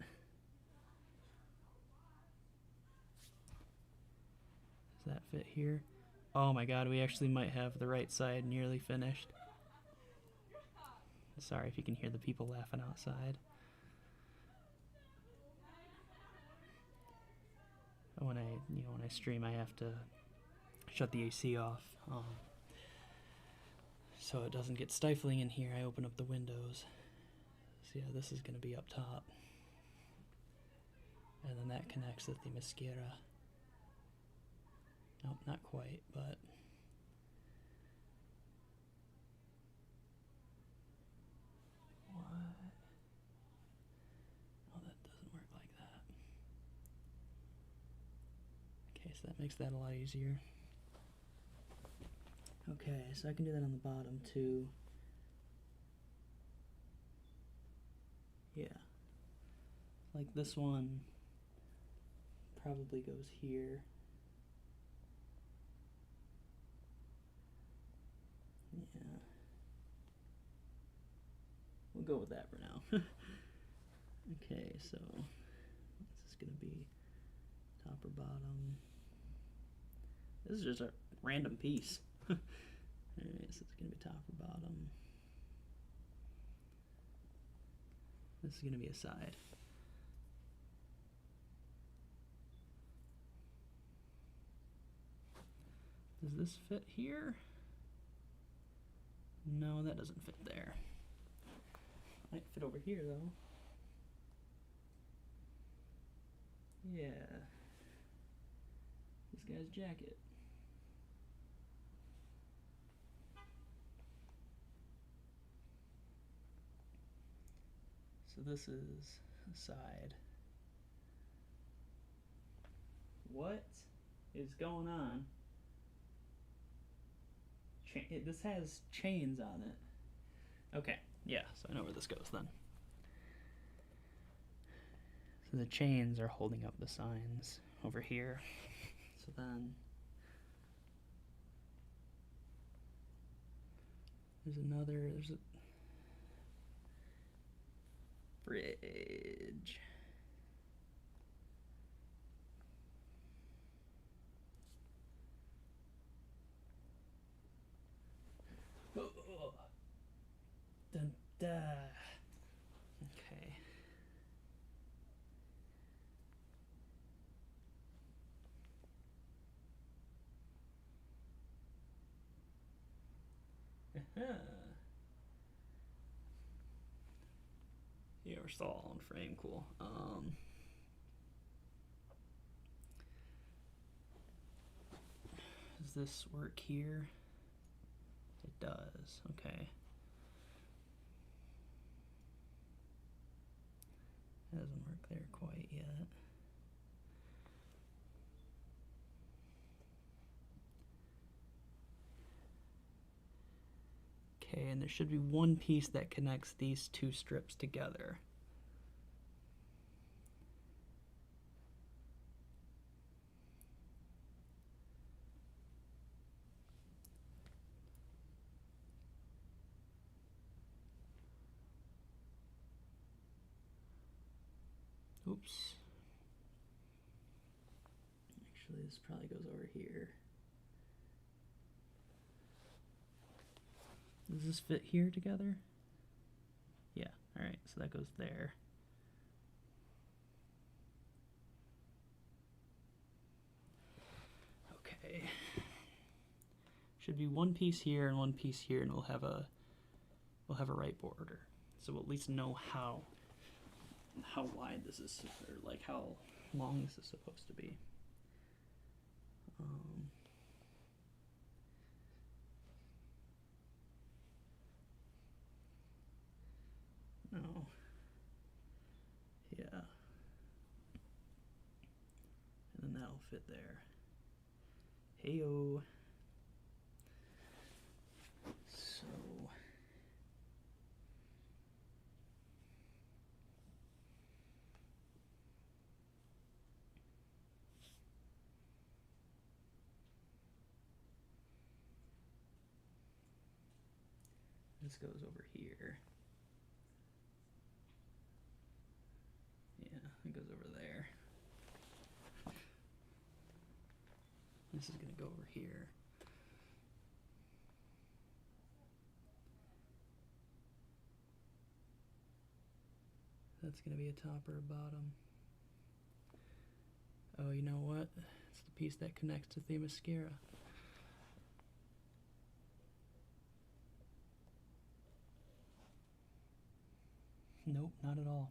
Does that fit here? Oh my god, we actually might have the right side nearly finished. Sorry if you can hear the people laughing outside. When I stream, I have to shut the AC off, so it doesn't get stifling in here. I open up the windows. So yeah, this is going to be up top, and then that connects with the mascara. Nope, not quite, but what? Oh, that doesn't work like that. Okay, so that makes that a lot easier. Okay, so I can do that on the bottom too. Yeah. Like this one probably goes here. Yeah. We'll go with that for now. Okay, so this is going to be Top or bottom? This is just a random piece. Alright, so it's gonna be top or bottom. This is gonna be a side. Does this fit here? No, that doesn't fit there. Might fit over here though. Yeah. This guy's jacket. So this is a side. What is going on? This has chains on it. Okay, yeah, so I know where this goes then. So the chains are holding up the signs over here. So then there's a bridge. Oh. Dun, dun. Okay. Yeah, we're still all in frame. Cool. Does this work here? It does. Okay. It doesn't work there quite yet. Okay, and there should be one piece that connects these two strips together. Oops. Actually, this probably goes over here. Does this fit here together? Yeah, alright, so that goes there. Okay. Should be one piece here and one piece here, and we'll have a right border. So we'll at least know how wide this is, or like how long this is supposed to be. No. Yeah. And then that'll fit there. Heyo. So. This goes over here. Yeah, it goes over there. This is gonna go over here. That's gonna be a top or a bottom. Oh, you know what? It's the piece that connects to Themyscira. Nope, not at all.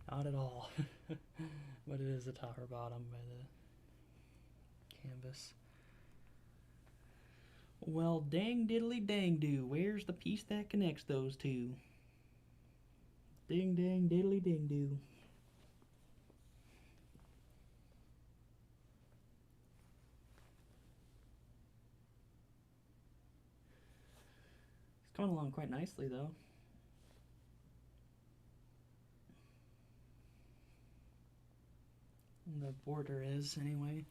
Not at all. But it is the top or bottom by the canvas. Well, dang diddly dang do. Where's the piece that connects those two? Ding dang diddly ding do. It's coming along quite nicely though. The border is, anyway.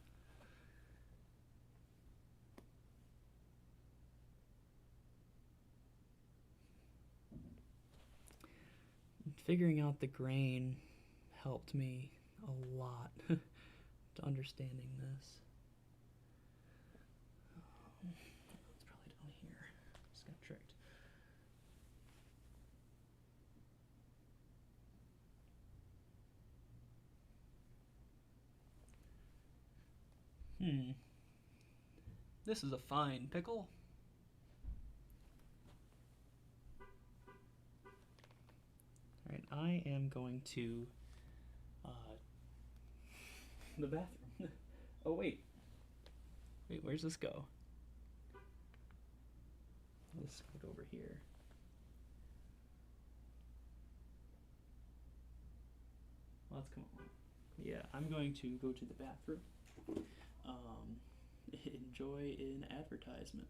Figuring out the grain helped me a lot to understanding this. It's probably down here. Just got tricked. This is a fine pickle. Alright, I am going to the bathroom. Oh, wait. Wait, where's this go? Let's go over here. Let's come on. Yeah, I'm going to go to the bathroom. Enjoy an advertisement.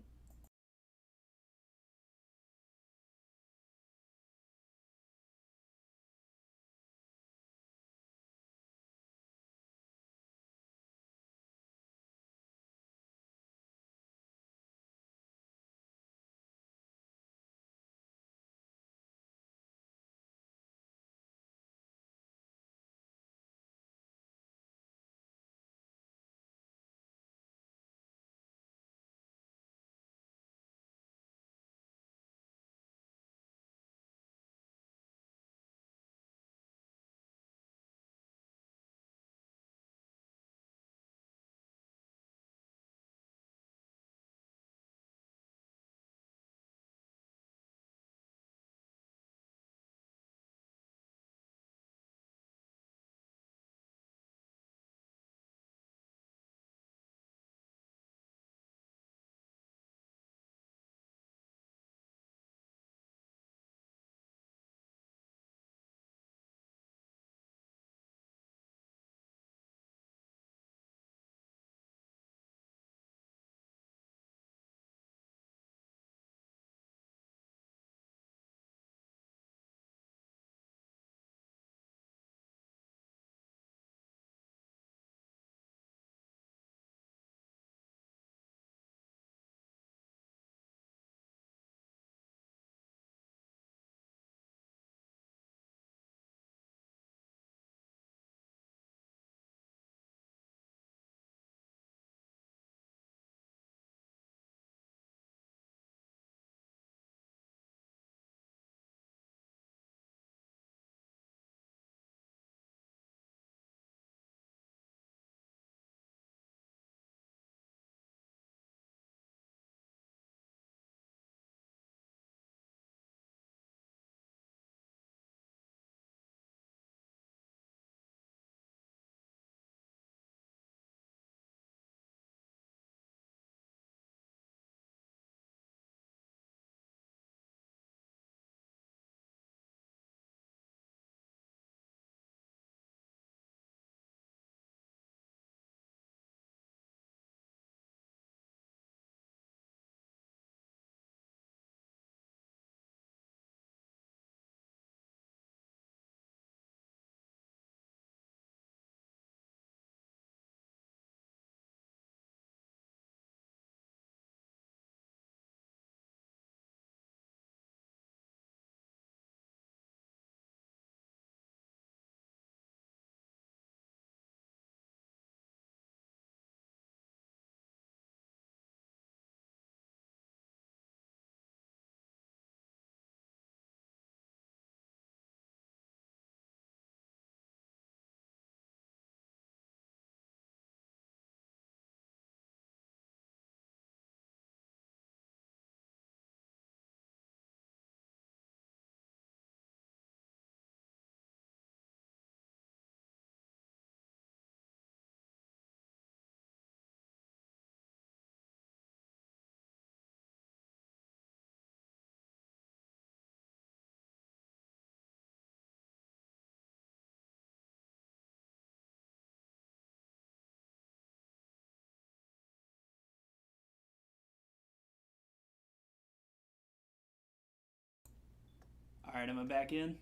All right, am I back in?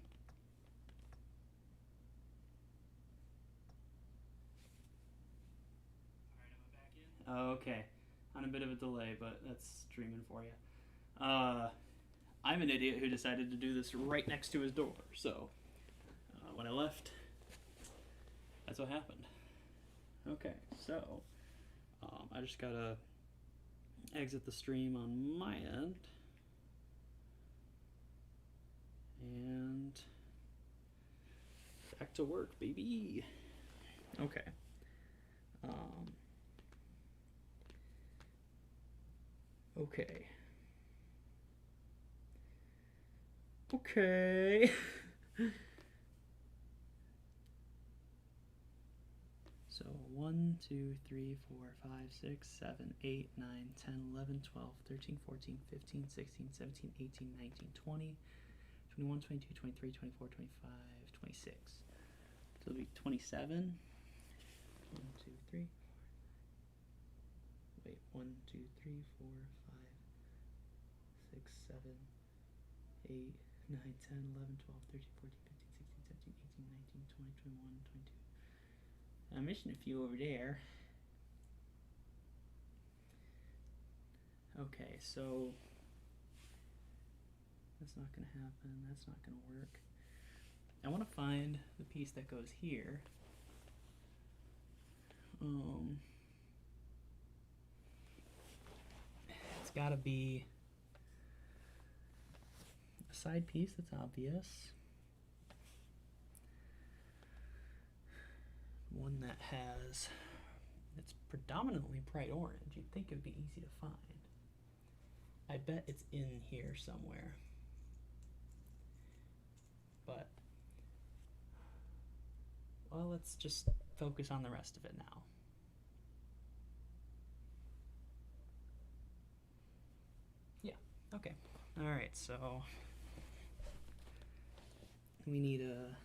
Okay, on a bit of a delay, but that's streaming for you. I'm an idiot who decided to do this right next to his door. So when I left, That's what happened. Okay, so I just gotta exit the stream on my end. And back to work, baby. Okay. Okay. Okay. So 1, 2, 3, 4, 5, 6, 7, 8, 9, 10, 11, 12, 13, 14, 15, 16, 17, 18, 19, 20, 21, 22, 23, 24, 25, 26. So it'll be 27. 1, 2, 3. Wait, 1, 2, 3, 4, 5, 6, 7, 8, 9, 10, 11, 12, 13, 14, 15, 16, 17, 18, 19, 20, 21, 22. I'm missing a few over there. Okay, so that's not going to happen. That's not going to work. I want to find the piece that goes here. It's got to be a side piece that's obvious. One that has, it's predominantly bright orange. You'd think it would be easy to find. I bet it's in here somewhere. But, well, let's just focus on the rest of it now. Yeah, okay. All right, so we need a,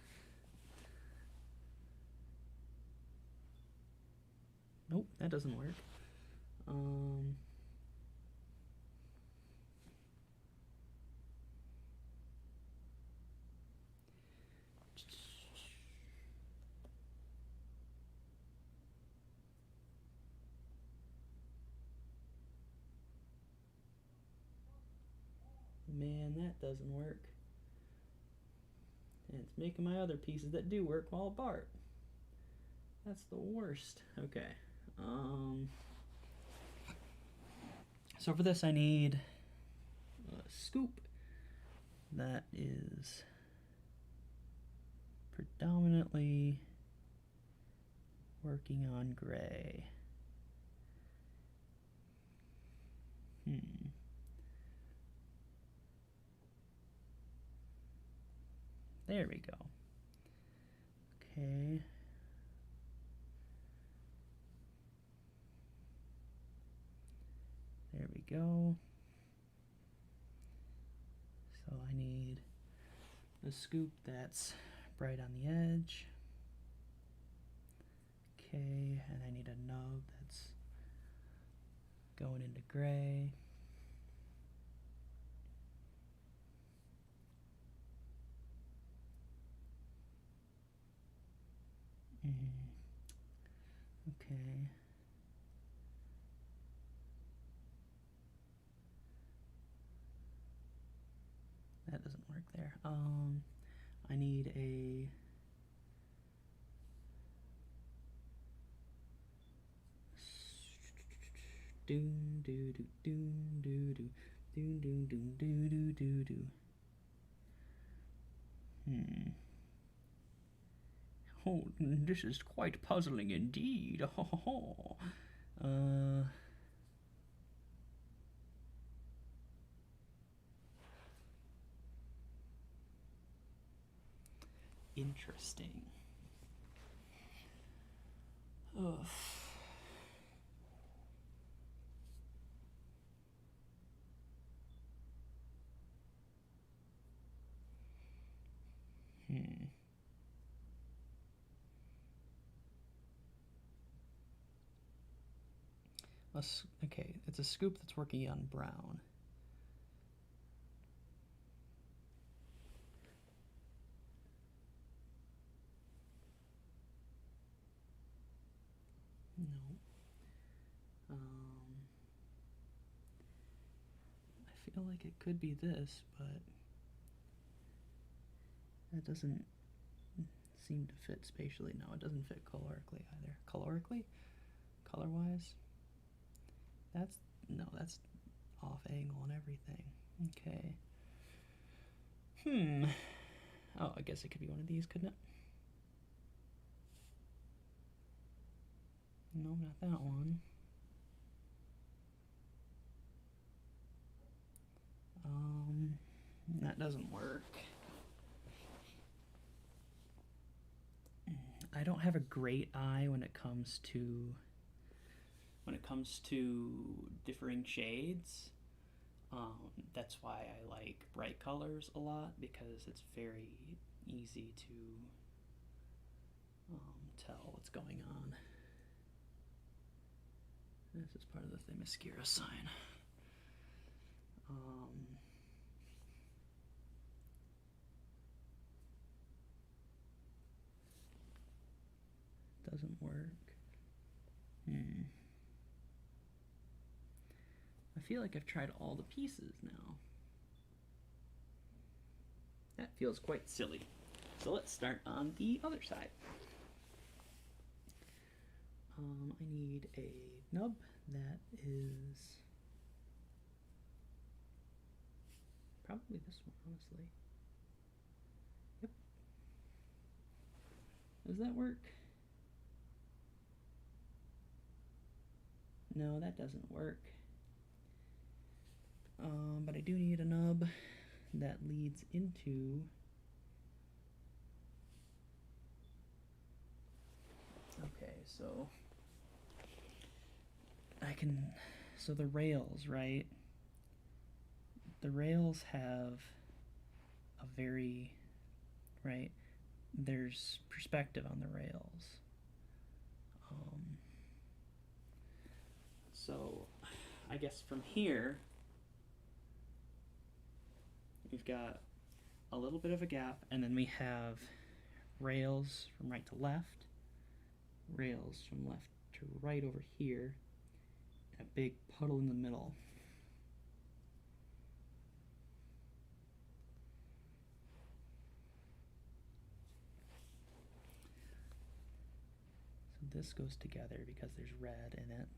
nope, that doesn't work. Man, that doesn't work. And it's making my other pieces that do work fall apart. That's the worst. Okay. So for this I need a scoop that is predominantly working on gray. There we go. Okay. There we go. So I need a scoop that's bright on the edge. Okay, and I need a nub that's going into gray. Okay. That doesn't work there. I need a doom doo doo doom doo doo doom doom doom doo doo doo doo. Oh, this is quite puzzling indeed. Interesting. Ugh. Okay, it's a scoop that's working on brown. No. I feel like it could be this, but that doesn't seem to fit spatially. No, it doesn't fit calorically either. Calorically? Color-wise? That's off angle and everything. Okay. Oh, I guess it could be one of these, couldn't it? No, not that one. That doesn't work. I don't have a great eye when it comes to differing shades. That's why I like bright colors a lot, because it's very easy to tell what's going on. This is part of the Themyscira sign. Doesn't work. I feel like I've tried all the pieces now. That feels quite silly. So let's start on the other side. I need a nub that is probably this one, honestly. Yep. Does that work? No, that doesn't work. But I do need a nub that leads into so the rails, right? The rails have a very, right? There's perspective on the rails. So I guess from here, we've got a little bit of a gap, and then we have rails from right to left, rails from left to right over here, and a big puddle in the middle. So this goes together because there's red in it.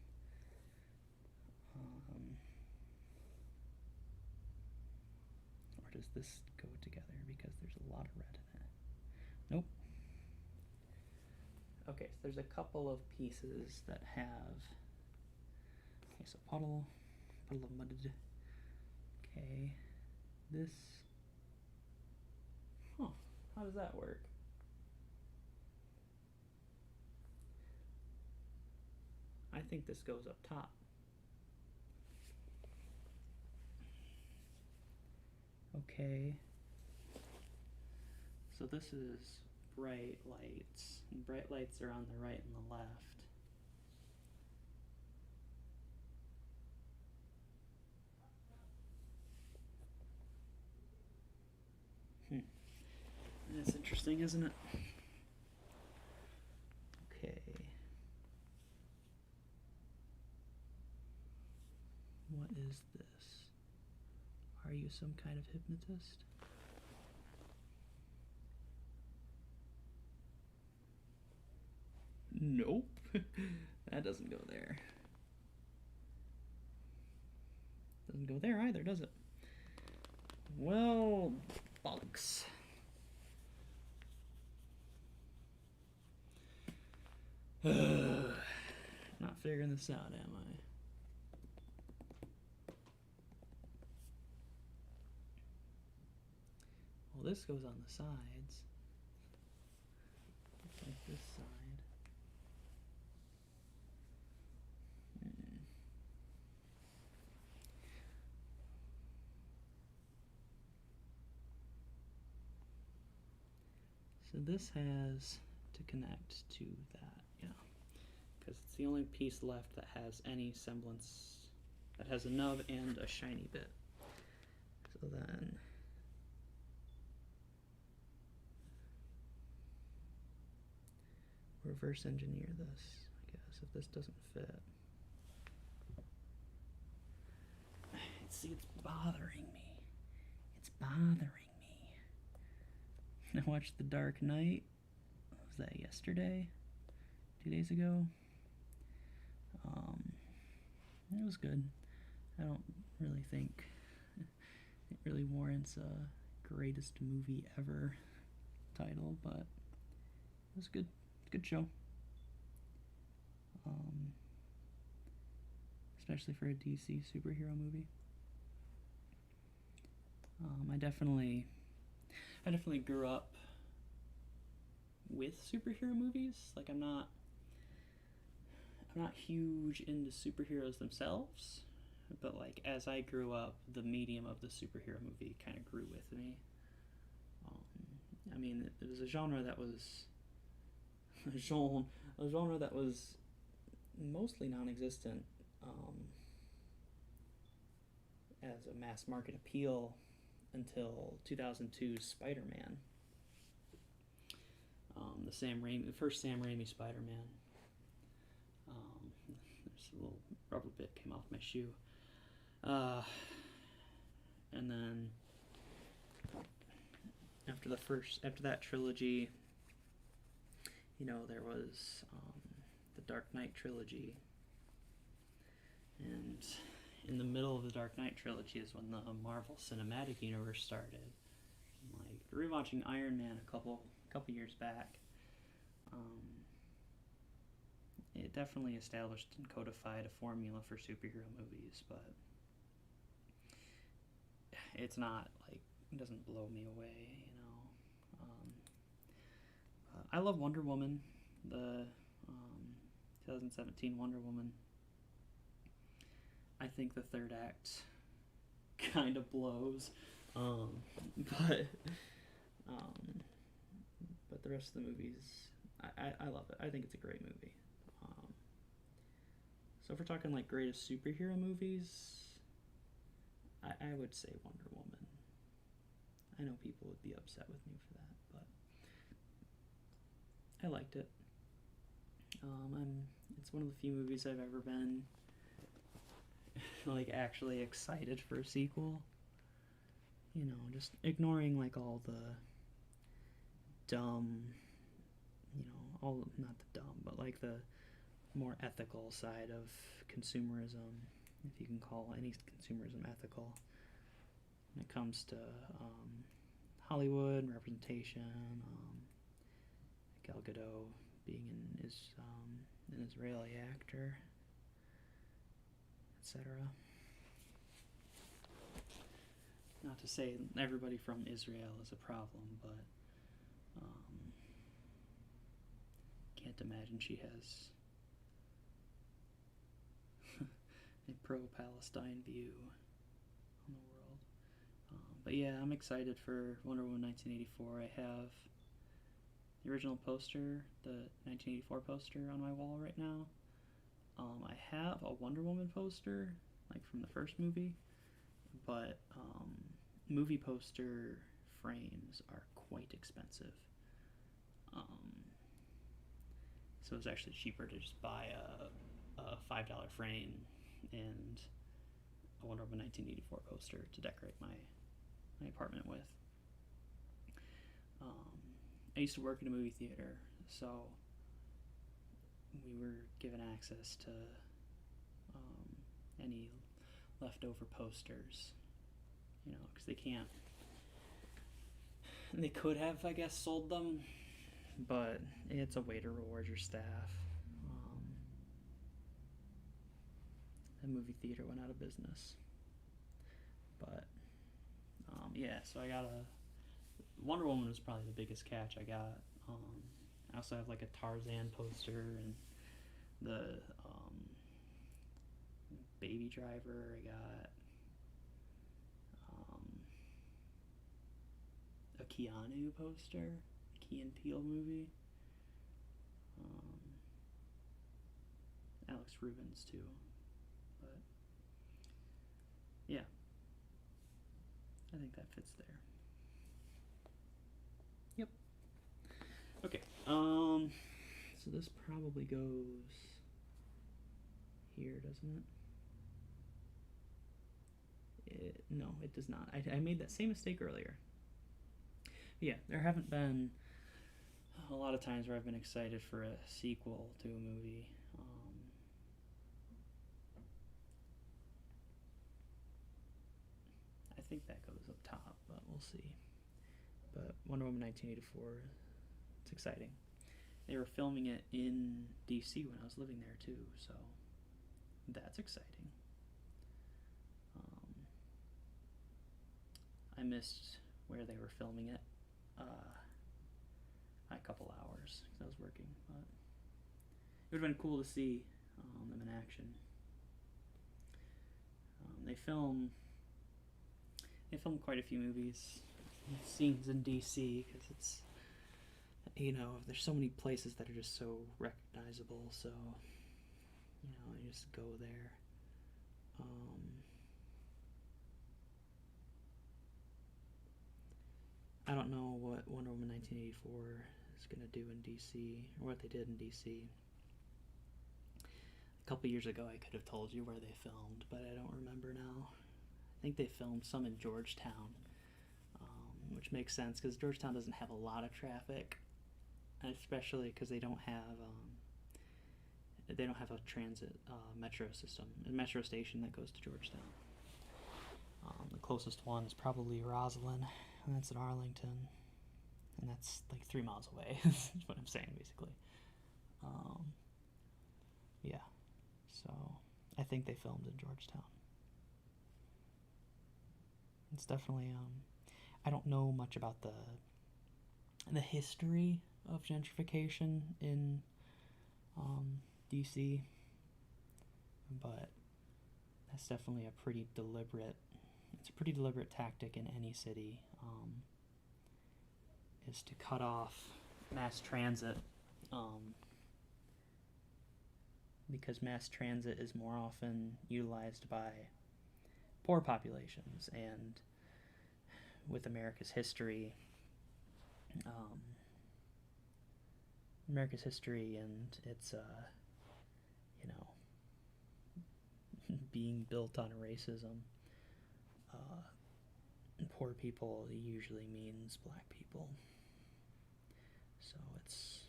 Or does this go together because there's a lot of red in it? Nope. Okay, so there's a couple of pieces that have, okay, so puddle of mudded. Okay, this, how does that work? I think this goes up top. Okay, so this is bright lights, and bright lights are on the right and the left. That's interesting, isn't it? Okay. What is this? Are you some kind of hypnotist? Nope. That doesn't go there. Doesn't go there either, does it? Well, bollocks. Not figuring this out, am I? Well, this goes on the sides. Like this side. So this has to connect to that, yeah. Because it's the only piece left that has any semblance, that has a nub and a shiny bit. So then reverse engineer this, I guess, if this doesn't fit. See, it's bothering me. It's bothering me. I watched The Dark Knight. that, yesterday? 2 days ago? It was good. I don't really think it really warrants a greatest movie ever title, but it was good. Good show. Especially for a DC superhero movie. I definitely grew up with superhero movies. Like, I'm not huge into superheroes themselves, but like as I grew up, the medium of the superhero movie kind of grew with me. I mean, it was a genre that was mostly non-existent as a mass market appeal until 2002's Spider-Man. The first Sam Raimi Spider-Man. There's a little rubber bit came off my shoe. And then after that trilogy, there was the Dark Knight trilogy, and in the middle of the Dark Knight trilogy is when the Marvel Cinematic Universe started. Like, rewatching Iron Man a couple years back, it definitely established and codified a formula for superhero movies, but it's not like, it doesn't blow me away, I love Wonder Woman, the 2017 Wonder Woman. I think the third act kind of blows, but the rest of the movies, I love it. I think it's a great movie. So if we're talking like greatest superhero movies, I would say Wonder Woman. I know people would be upset with me for that, but I liked it. It's one of the few movies I've ever been like actually excited for a sequel. Just ignoring like all the dumb, not the dumb, but like the more ethical side of consumerism, if you can call any consumerism ethical, when it comes to Hollywood representation, Gal Gadot being an Israeli actor, etc. Not to say everybody from Israel is a problem, but can't imagine she has a pro-Palestine view on the world. But yeah, I'm excited for Wonder Woman 1984. I have the original poster, the 1984 poster on my wall right now. I have a Wonder Woman poster, like from the first movie, but movie poster frames are quite expensive. So it's actually cheaper to just buy a $5 frame and a Wonder Woman 1984 poster to decorate my apartment with. I used to work in a movie theater, so we were given access to any leftover posters, because they could have, I guess, sold them, but it's a way to reward your staff. The movie theater went out of business, but yeah, so I got Wonder Woman was probably the biggest catch I got. I also have like a Tarzan poster and the Baby Driver. I got a Keanu poster, Key and Peele movie. Alex Rubens too, but yeah, I think that fits there. Yep. Okay. So this probably goes here, doesn't it? No, it does not. I made that same mistake earlier. Yeah, there haven't been a lot of times where I've been excited for a sequel to a movie. I think that goes up top, but we'll see. But Wonder Woman 1984, it's exciting. They were filming it in DC when I was living there too, so that's exciting. I missed where they were filming it a couple hours because I was working, but it would have been cool to see them in action. They filmed quite a few movies, scenes in DC, because it's, there's so many places that are just so recognizable, so you just go there. I don't know what Wonder Woman 1984 is going to do in DC, or what they did in DC. A couple years ago I could have told you where they filmed, but I don't remember now. I think they filmed some in Georgetown, which makes sense because Georgetown doesn't have a lot of traffic, especially because they don't have a transit metro system, a metro station that goes to Georgetown. The closest one is probably Roslyn, and that's in Arlington, and that's like 3 miles away. That's what I'm saying, basically. Yeah, so I think they filmed in Georgetown. It's definitely I don't know much about the history of gentrification in DC, but that's definitely a pretty deliberate tactic in any city, is to cut off mass transit, because mass transit is more often utilized by poor populations, and with America's history and its being built on racism, poor people usually means black people. So it's,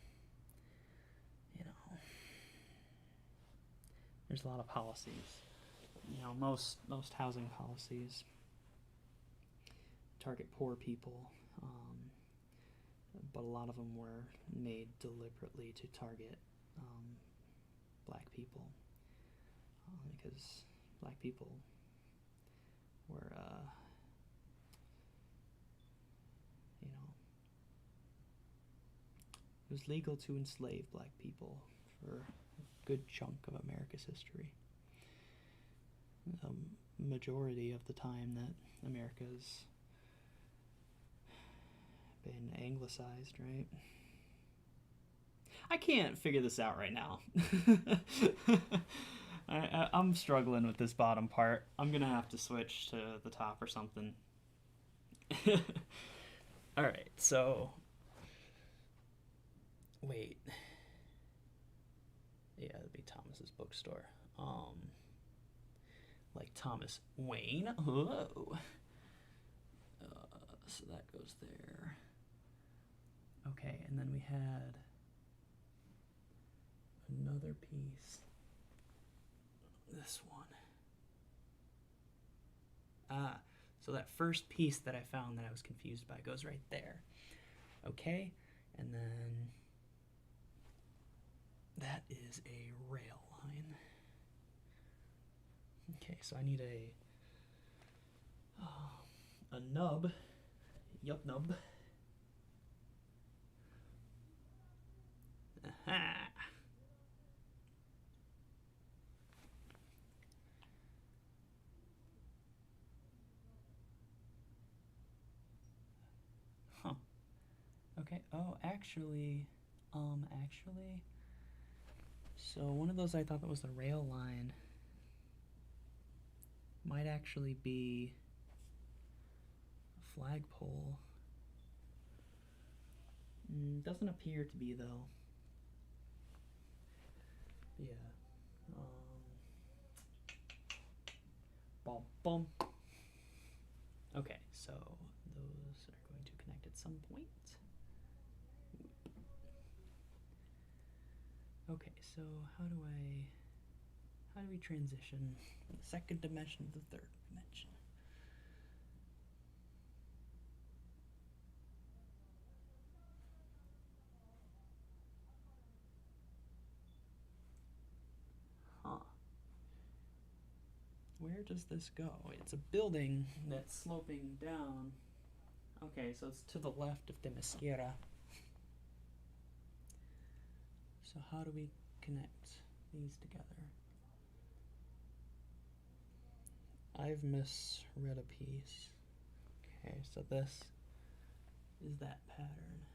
there's a lot of policies. Most housing policies target poor people, but a lot of them were made deliberately to target black people, because black people were, it was legal to enslave black people for a good chunk of America's history. The majority of the time that America's been anglicized, right? I can't figure this out right now. I'm struggling with this bottom part. I'm gonna have to switch to the top or something. Alright, so wait. Yeah, that'd be Thomas's bookstore. Like Thomas Wayne. Oh. So that goes there. Okay, and then we had another piece. This one. So that first piece that I found that I was confused by goes right there. Okay, and then that is a rail line. Okay, so I need a nub. Yup, nub. Aha. Huh. Okay. Oh, actually. So one of those I thought that was the rail line might actually be a flagpole. Doesn't appear to be, though. Yeah. Bum bum. Okay, so those are going to connect at some point. Okay, so how do we transition from the second dimension to the third dimension? Huh. Where does this go? It's a building that's sloping down. Okay, so it's to the left of Themyscira. So how do we connect these together? I've misread a piece. Okay, so this is that pattern.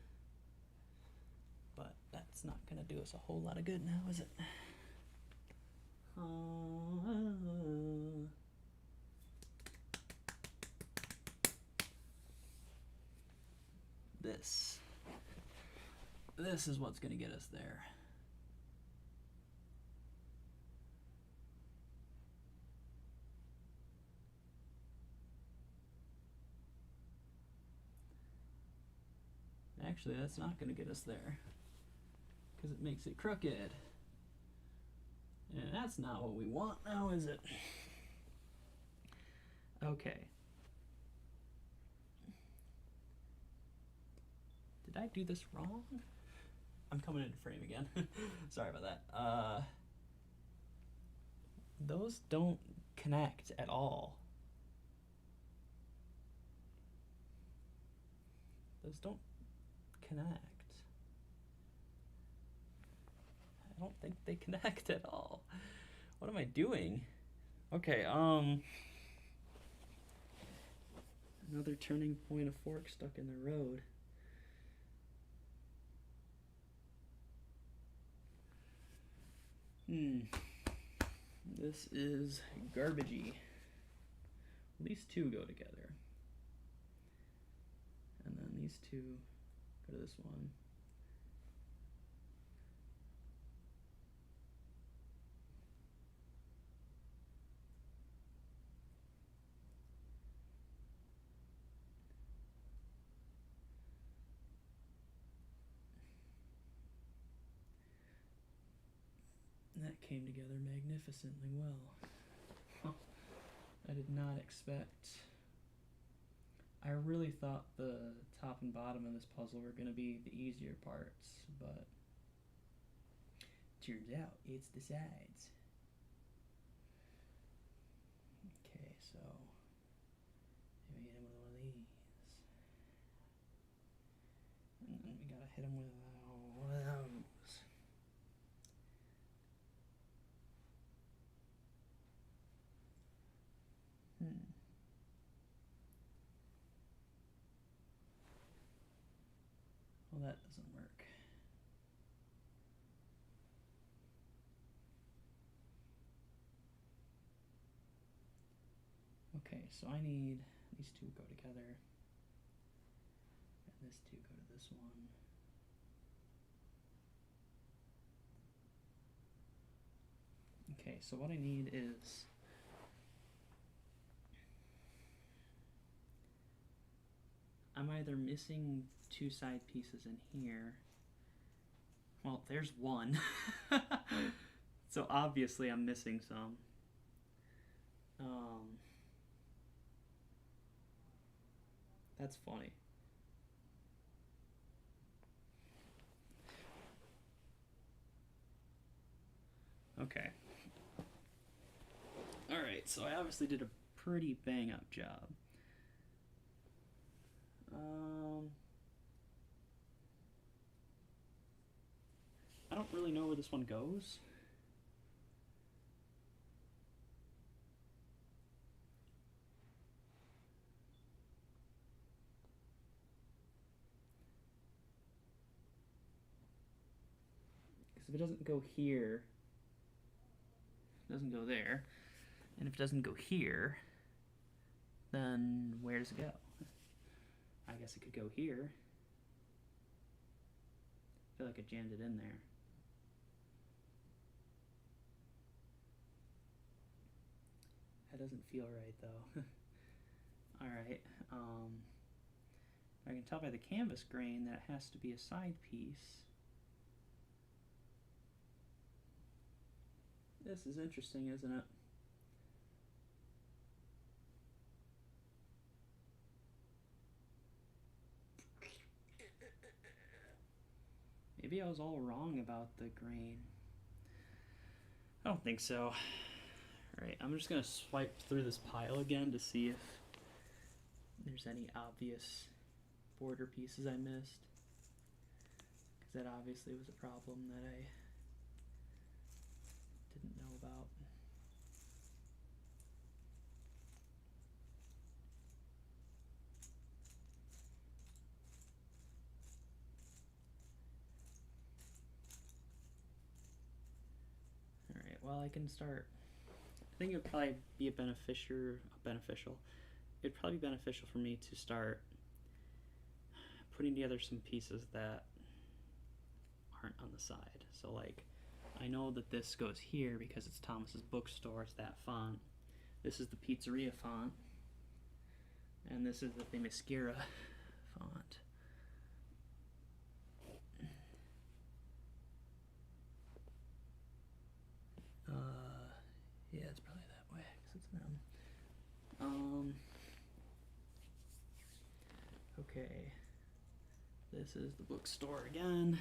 But that's not going to do us a whole lot of good now, is it? This is what's going to get us there. Actually, that's not going to get us there, because it makes it crooked. And that's not what we want now, is it? Okay. Did I do this wrong? I'm coming into frame again. Sorry about that. Those don't connect at all. Those don't connect. I don't think they connect at all. What am I doing? Okay, another turning point, a fork stuck in the road. This is garbagey. These two go together. And then these two go to this one. That came together magnificently well. I did not expect. I really thought the top and bottom of this puzzle were going to be the easier parts, but turns out it's the sides. Okay, so maybe hit him with one of these. And then we gotta hit him with one of those. Well, that doesn't work. Okay, so I need these two go together, and this two go to this one. Okay, so what I need is I'm either missing two side pieces in here. Well, there's one. So obviously I'm missing some. That's funny. Okay. Alright, so I obviously did a pretty bang up job. I don't really know where this one goes. Because if it doesn't go here, it doesn't go there. And if it doesn't go here, then where does it go? I guess it could go here. I feel like I jammed it in there. That doesn't feel right though. Alright, I can tell by the canvas grain that it has to be a side piece. This is interesting, isn't it? Maybe I was all wrong about the grain. I don't think so. Alright, I'm just gonna swipe through this pile again to see if there's any obvious border pieces I missed. Because that obviously was a problem that I didn't know about. Alright, well I can start. I think it would probably be beneficial. It'd probably be beneficial for me to start putting together some pieces that aren't on the side. So like, I know that this goes here because it's Thomas's Bookstore, it's that font. This is the Pizzeria font. And this is the Themyscira font. Yeah, it's probably that way because it's them. Okay. This is the Bookstore again.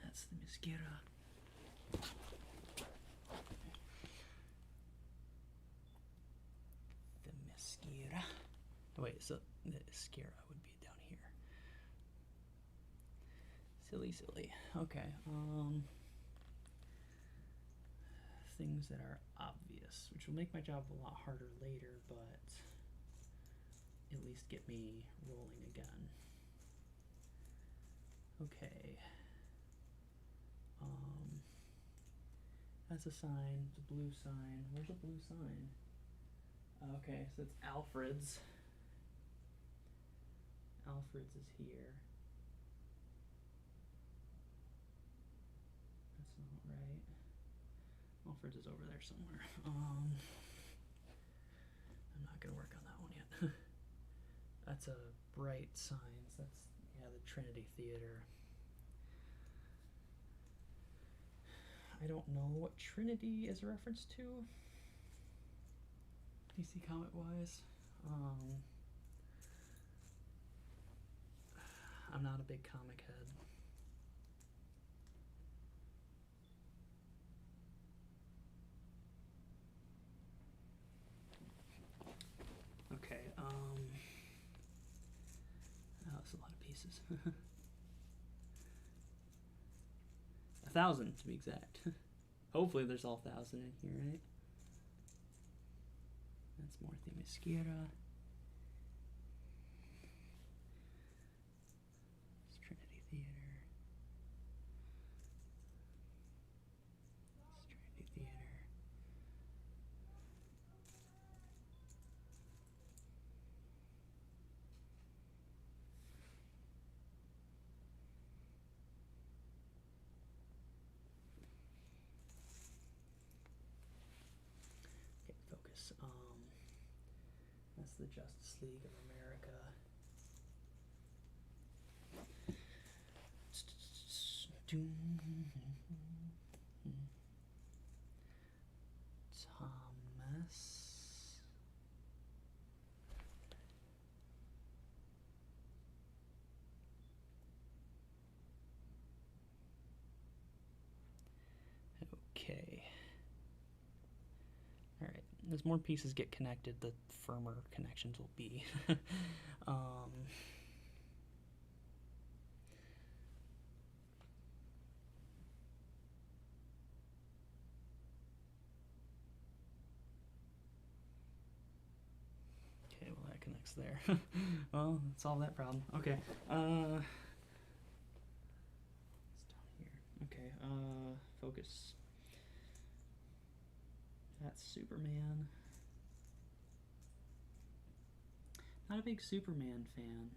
That's the Themyscira. Themyscira. Oh, wait, so the Themyscira would be down here. Silly. Okay. Things that are obvious, which will make my job a lot harder later, but at least get me rolling again. Okay. That's a sign. It's a blue sign. Where's the blue sign? Okay, so it's Alfred's. Alfred's is here. That's not right. Alfred's is over there somewhere. I'm not gonna work on that one yet. That's a Bright Signs. That's, yeah, the Trinity Theater. I don't know what Trinity is a reference to, DC comic wise. I'm not a big comic head. Okay, that's a lot of pieces. 1,000 to be exact. Hopefully there's all 1,000 in here, right? That's more Themyscira. It's Trinity Theater. It's Trinity Theater. Okay, focus. That's the Justice League of America. Thomas. Okay. Alright, as more pieces get connected, the firmer connections will be. Okay, well that connects there. Well, solve that problem. Okay, it's down here. Okay, focus. That's Superman. Not a big Superman fan.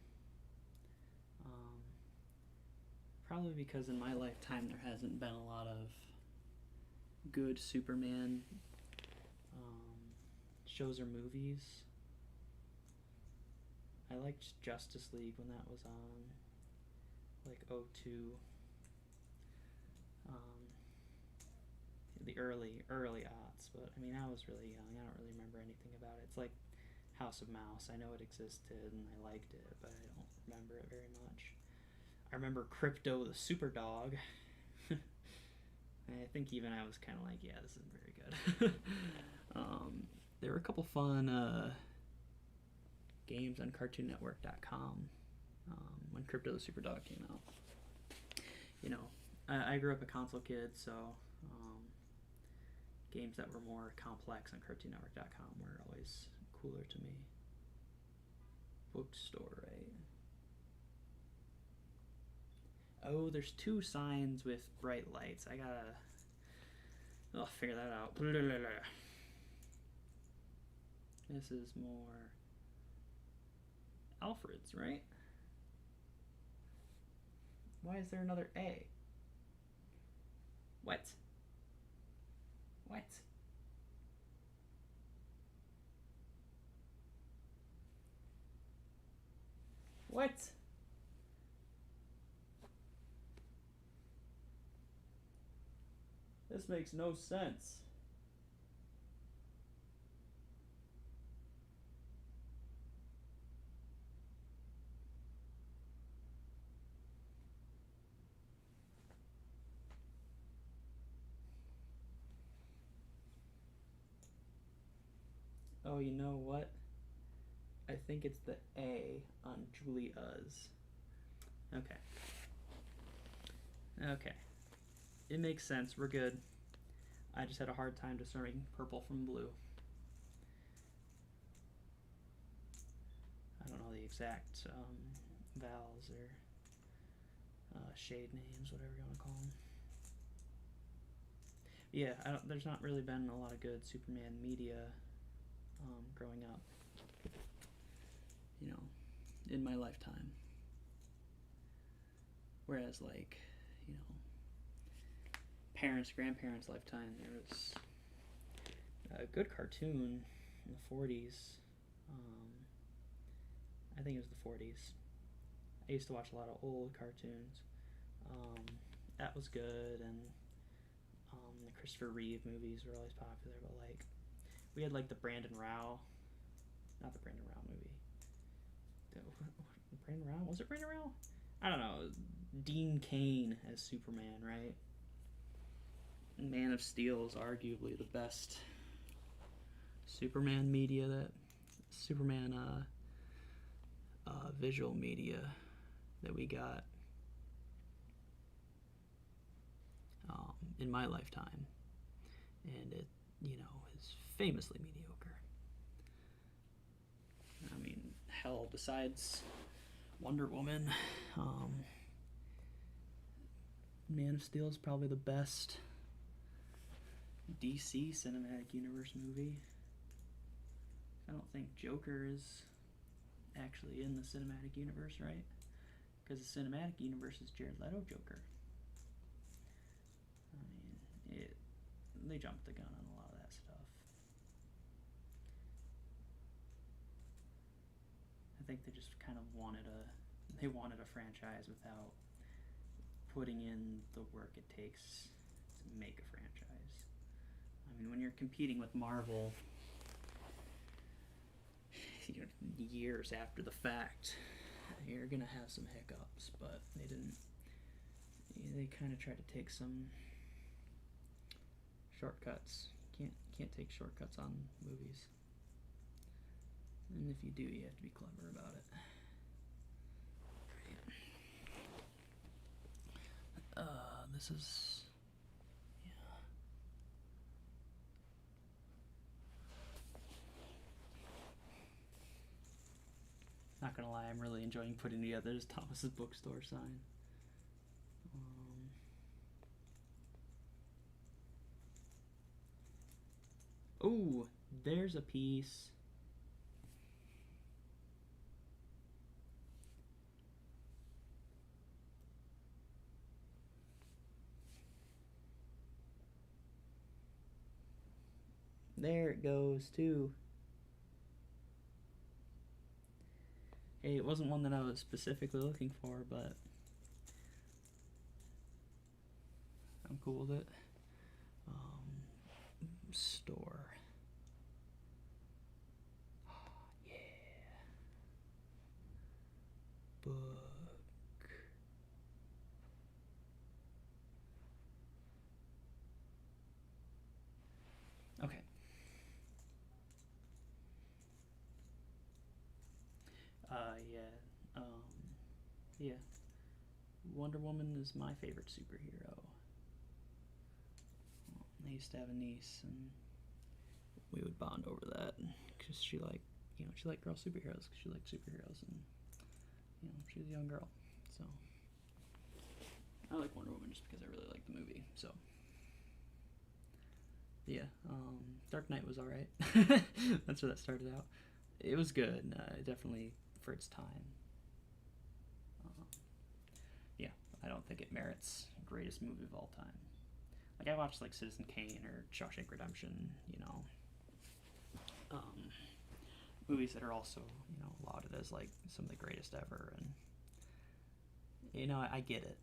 Probably because in my lifetime there hasn't been a lot of good Superman shows or movies. I liked Justice League when that was on, like '02. The early aughts, but I mean I was really young. I don't really remember anything about it. It's like House of Mouse. I know it existed and I liked it, but I don't remember it very much. I remember Crypto the Super Dog. I think even I was kind of like, yeah, this isn't very good. There were a couple fun games on CartoonNetwork.com when Crypto the Super Dog came out. You know, I grew up a console kid, so games that were more complex on CartoonNetwork.com were always cooler to me. Bookstore, right? Oh, there's 2 signs with bright lights. I gotta... I'll figure that out. This is more... Alfred's, right? Why is there another A? What? What? What? This makes no sense. Oh, you know what? I think it's the A on Julie Uz. Okay. Okay. It makes sense. We're good. I just had a hard time discerning purple from blue. I don't know the exact vowels or shade names, whatever you want to call them. Yeah, there's not really been a lot of good Superman media growing up, you know, in my lifetime. Whereas, like, you know, parents, grandparents' lifetime, there was a good cartoon in the 40s. I think it was the 40s. I used to watch a lot of old cartoons. That was good, and the Christopher Reeve movies were always popular, but like we had like the Brandon Rao, not the Brandon Rao movie. Brandon Rao? Was it Brandon Rao? I don't know. Dean Cain as Superman, right? Man of Steel is arguably the best Superman media visual media that we got in my lifetime, and it, you know, is famously mediocre. I mean, hell, besides Wonder Woman, Man of Steel is probably the best DC Cinematic Universe movie. I don't think Joker is actually in the Cinematic Universe, right? Because the Cinematic Universe is Jared Leto Joker. I mean, they jumped the gun on a lot of that stuff. I think they just kind of wanted a franchise without putting in the work it takes to make a franchise. I mean, when you're competing with Marvel years after the fact, you're gonna have some hiccups, but they didn't. They kind of tried to take some shortcuts. Can't take shortcuts on movies, and if you do, you have to be clever about it. This is, yeah. Not gonna lie, I'm really enjoying putting together this Thomas's Bookstore sign. Oh, there's a piece. There it goes too. It wasn't one that I was specifically looking for, but I'm cool with it. Store. Yeah. Book. Okay. Yeah. Yeah. Wonder Woman is my favorite superhero. I used to have a niece, and we would bond over that because she liked girl superheroes because she liked superheroes, and she was a young girl, so I like Wonder Woman just because I really like the movie. So yeah, Dark Knight was all right. That's where that started out. It was good, definitely for its time. Yeah, I don't think it merits greatest movie of all time. Like, I watched like Citizen Kane or Shawshank Redemption, movies that are also lauded as like some of the greatest ever, and I get it,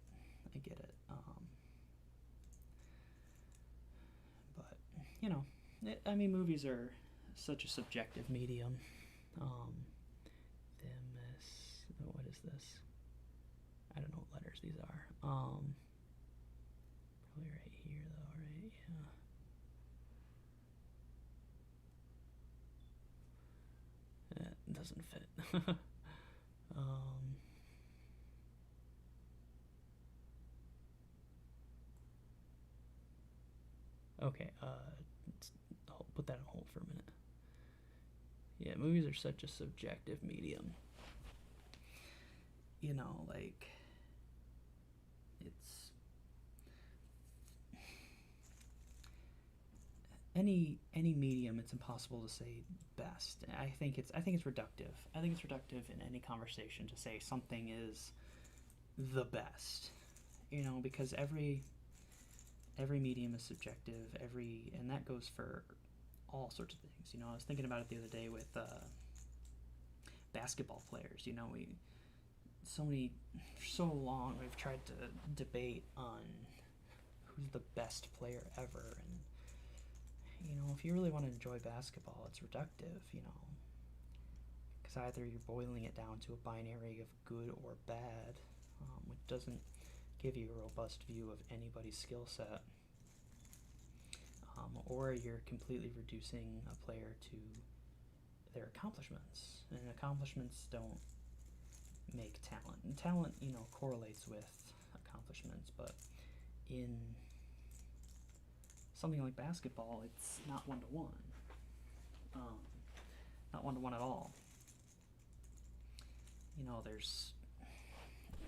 but movies are such a subjective medium. What is this? I don't know what letters these are. Probably right here though, right? Yeah. It doesn't fit. Okay, put that on hold for a minute. Yeah, movies are such a subjective medium. Like, it's any medium. It's impossible to say best. I think it's reductive. I think it's reductive in any conversation to say something is the best. Because every medium is subjective. And that goes for all sorts of things. I was thinking about it the other day with basketball players. For so long we've tried to debate on who's the best player ever, and if you really want to enjoy basketball, it's reductive, because either you're boiling it down to a binary of good or bad, which doesn't give you a robust view of anybody's skill set, or you're completely reducing a player to their accomplishments, and accomplishments don't make talent. And talent, correlates with accomplishments, but in something like basketball, it's not one-to-one. Not one-to-one at all. There's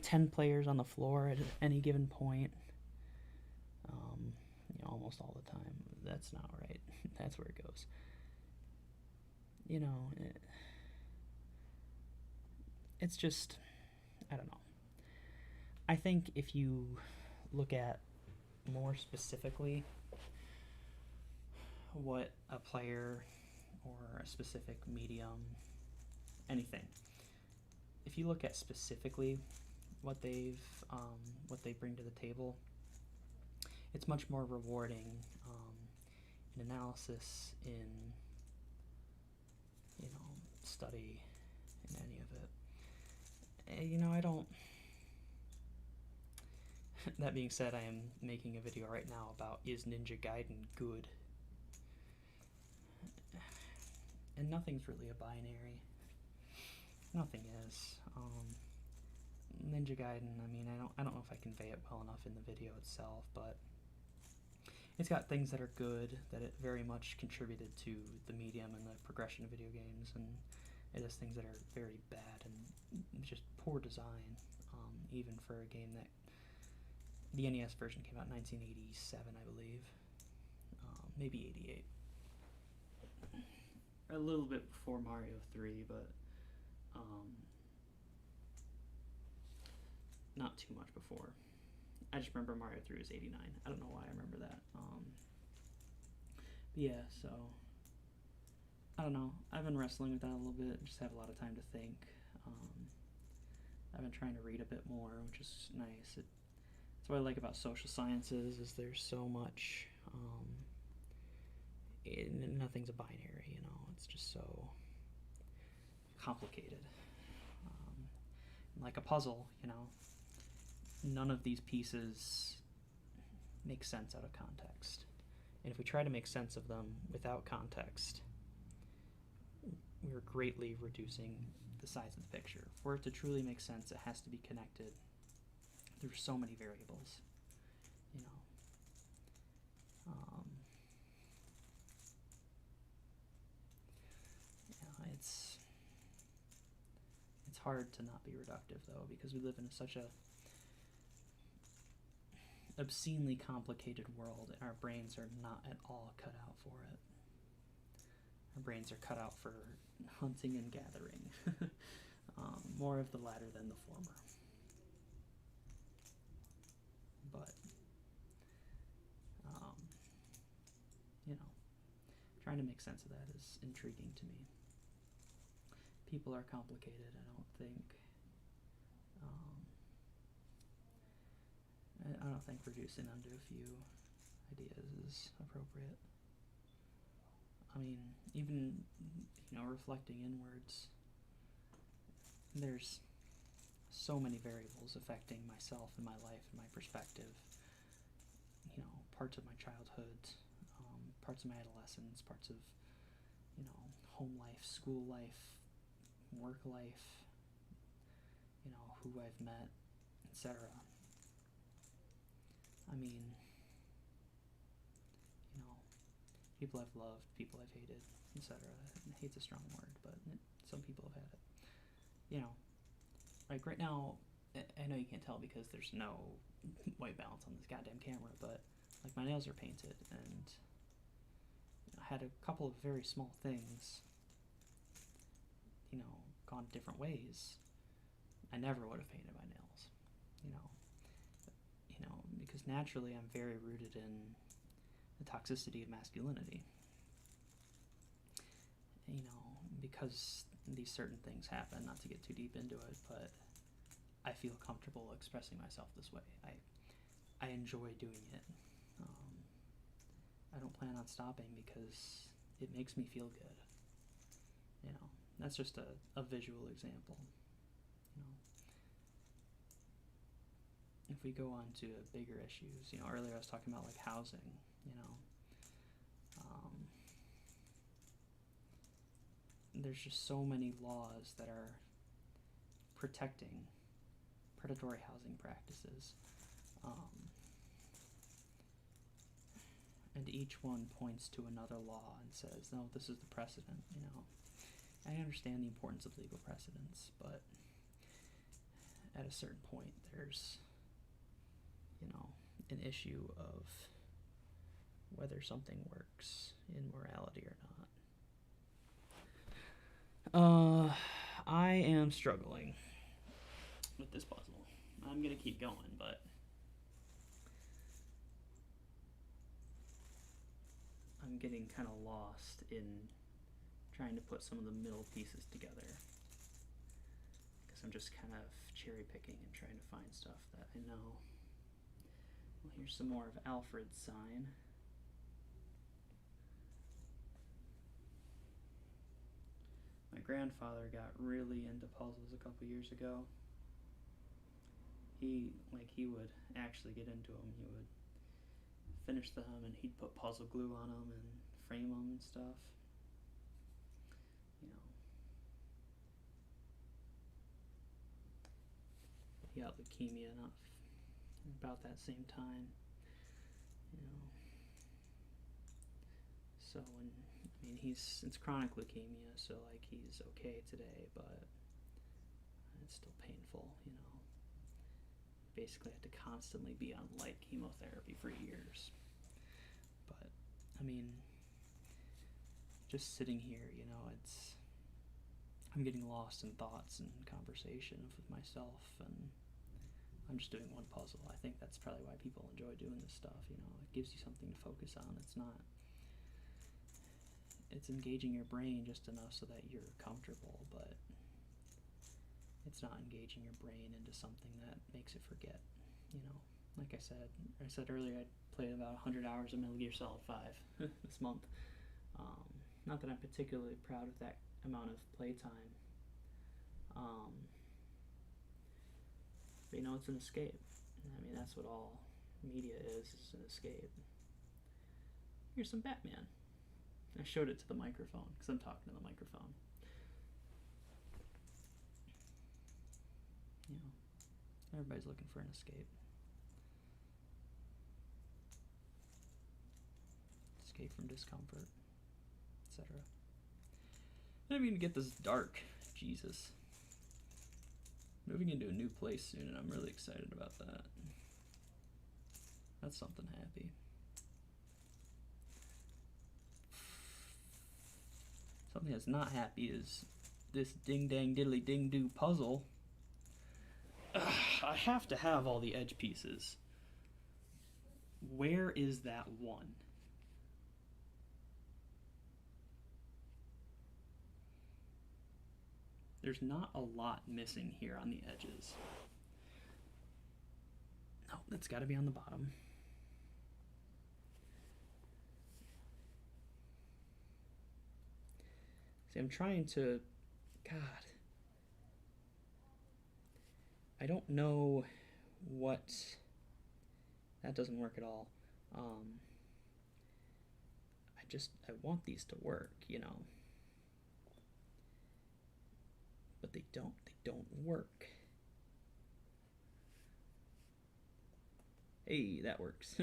10 players on the floor at any given point. Almost all the time. That's not right. That's where it goes. It's just, I don't know. I think if you look at more specifically what a player or a specific medium, anything, if you look at specifically what they bring to the table, it's much more rewarding in analysis, in study, in any of it. I don't. That being said, I am making a video right now about, is Ninja Gaiden good? And nothing's really a binary. Nothing is. Ninja Gaiden, I don't know if I convey it well enough in the video itself, but it's got things that are good, that it very much contributed to the medium and the progression of video games, and it has things that are very bad and just poor design, even for a game that the NES version came out in 1987, I believe, maybe 88. A little bit before Mario 3, but not too much before. I just remember Mario 3 was 89. I don't know why I remember that. Yeah, so I don't know. I've been wrestling with that a little bit. Just have a lot of time to think. I've been trying to read a bit more, which is nice. That's what I like about social sciences, is there's so much, nothing's a binary, you know, it's just so complicated. Like a puzzle, you know, none of these pieces make sense out of context. And if we try to make sense of them without context, we're greatly reducing the size of the picture. For it to truly make sense, it has to be connected through so many variables, you know. Yeah, it's hard to not be reductive, though, because we live in such a obscenely complicated world, and our brains are not at all cut out for it. Our brains are cut out for hunting and gathering. More of the latter than the former. But, you know, trying to make sense of that is intriguing to me. People are complicated, I don't think. I don't think reducing them to a few ideas is appropriate. I mean, even, you know, reflecting inwards, there's so many variables affecting myself and my life and my perspective. You know, parts of my childhood, parts of my adolescence, parts of, you know, home life, school life, work life, you know, who I've met, etc. I mean, you know, people I've loved, people I've hated, etc. Hate's a strong word, but some people have had it. You know, like right now, I know you can't tell because there's no white balance on this goddamn camera, but like my nails are painted, and I had a couple of very small things, you know, gone different ways. I never would have painted my nails, you know, because naturally I'm very rooted in the toxicity of masculinity. You know, because these certain things happen, not to get too deep into it, but I feel comfortable expressing myself this way. I enjoy doing it. I don't plan on stopping because it makes me feel good. You know, that's just a visual example. You know, if we go on to bigger issues, you know, earlier I was talking about like housing, you know, there's just so many laws that are protecting predatory housing practices, and each one points to another law and says, no, this is the precedent, you know. I understand the importance of legal precedents, but at a certain point there's, you know, an issue of whether something works in morality or not. I am struggling with this puzzle. I'm gonna keep going, but I'm getting kind of lost in trying to put some of the middle pieces together, because I'm just kind of cherry picking and trying to find stuff that I know. Well, here's some more of Alfred's sign. My grandfather got really into puzzles a couple years ago. He would actually get into them. He would finish them and he'd put puzzle glue on them and frame them and stuff. You know, he got leukemia about that same time. You know, so when it's chronic leukemia, so like he's okay today, but it's still painful. You know, basically had to constantly be on light chemotherapy for years. But I mean, just sitting here, you know, I'm getting lost in thoughts and conversation with myself, and I'm just doing one puzzle. I think that's probably why people enjoy doing this stuff, you know. It gives you something to focus on. It's engaging your brain just enough so that you're comfortable, but it's not engaging your brain into something that makes it forget. You know, like I said earlier, I played about 100 hours of Metal Gear Solid 5 this month. Not that I'm particularly proud of that amount of playtime. But you know, it's an escape. I mean, that's what all media is an escape. Here's some Batman. I showed it to the microphone because I'm talking to the microphone. You know, everybody's looking for an escape. Escape from discomfort, etc. I didn't even get this dark. Jesus. Moving into a new place soon, and I'm really excited about that. That's something happy. Something that's not happy is this ding dang diddly ding doo puzzle. I have to have all the edge pieces. Where is that one? There's not a lot missing here on the edges. No, that's got to be on the bottom. See, I'm trying to... God. I don't know what... That doesn't work at all. I want these to work, you know. But they don't work. Hey, that works.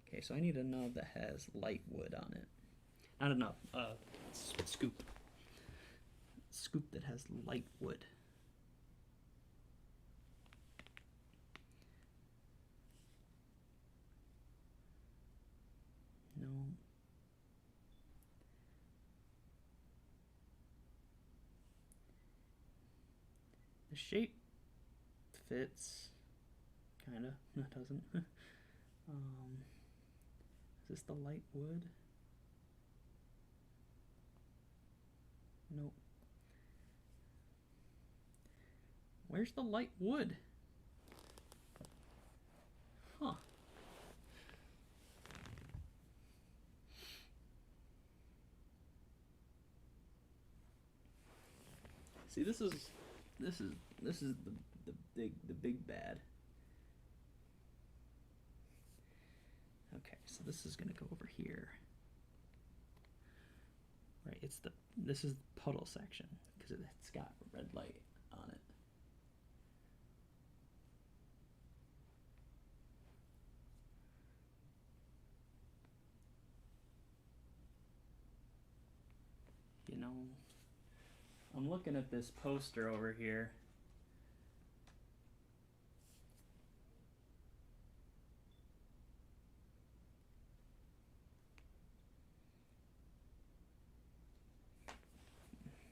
Okay, so I need a nub that has light wood on it. Not a nub, scoop. Scoop that has light wood. No. The shape fits, kinda. No, it doesn't. Is this the light wood? Nope. Where's the light wood? Huh. See, this is the big bad. Okay, so this is gonna go over here. Right, this is the puddle section because it's got red light on it. You know, I'm looking at this poster over here.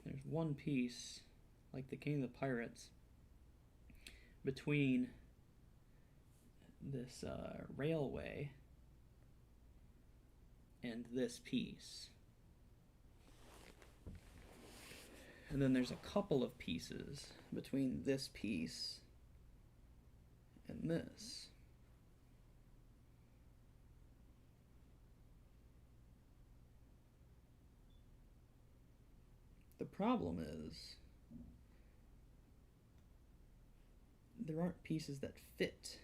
There's one piece, like the King of the Pirates, between this railway and this piece. And then there's a couple of pieces between this piece and this. The problem is there aren't pieces that fit.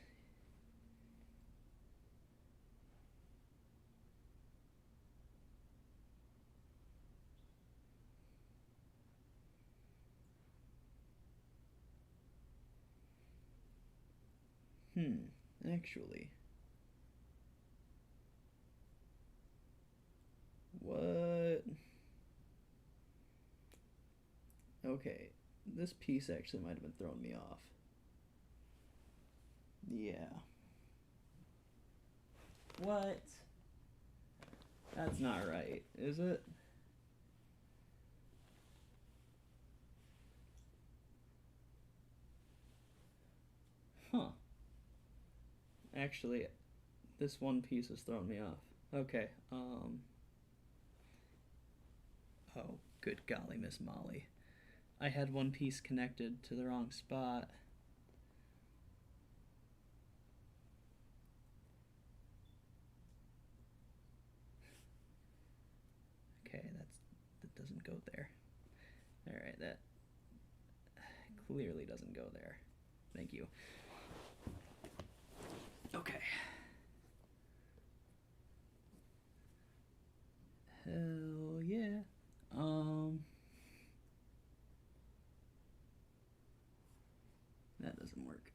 Actually. What? Okay, this piece actually might have been throwing me off. Yeah. What? That's not right, is it? Huh. Actually, this one piece is throwing me off. Okay. Oh, good golly, Miss Molly. I had one piece connected to the wrong spot. Okay, that doesn't go there. All right, that clearly doesn't go there. Thank you. Okay. Hell yeah. That doesn't work.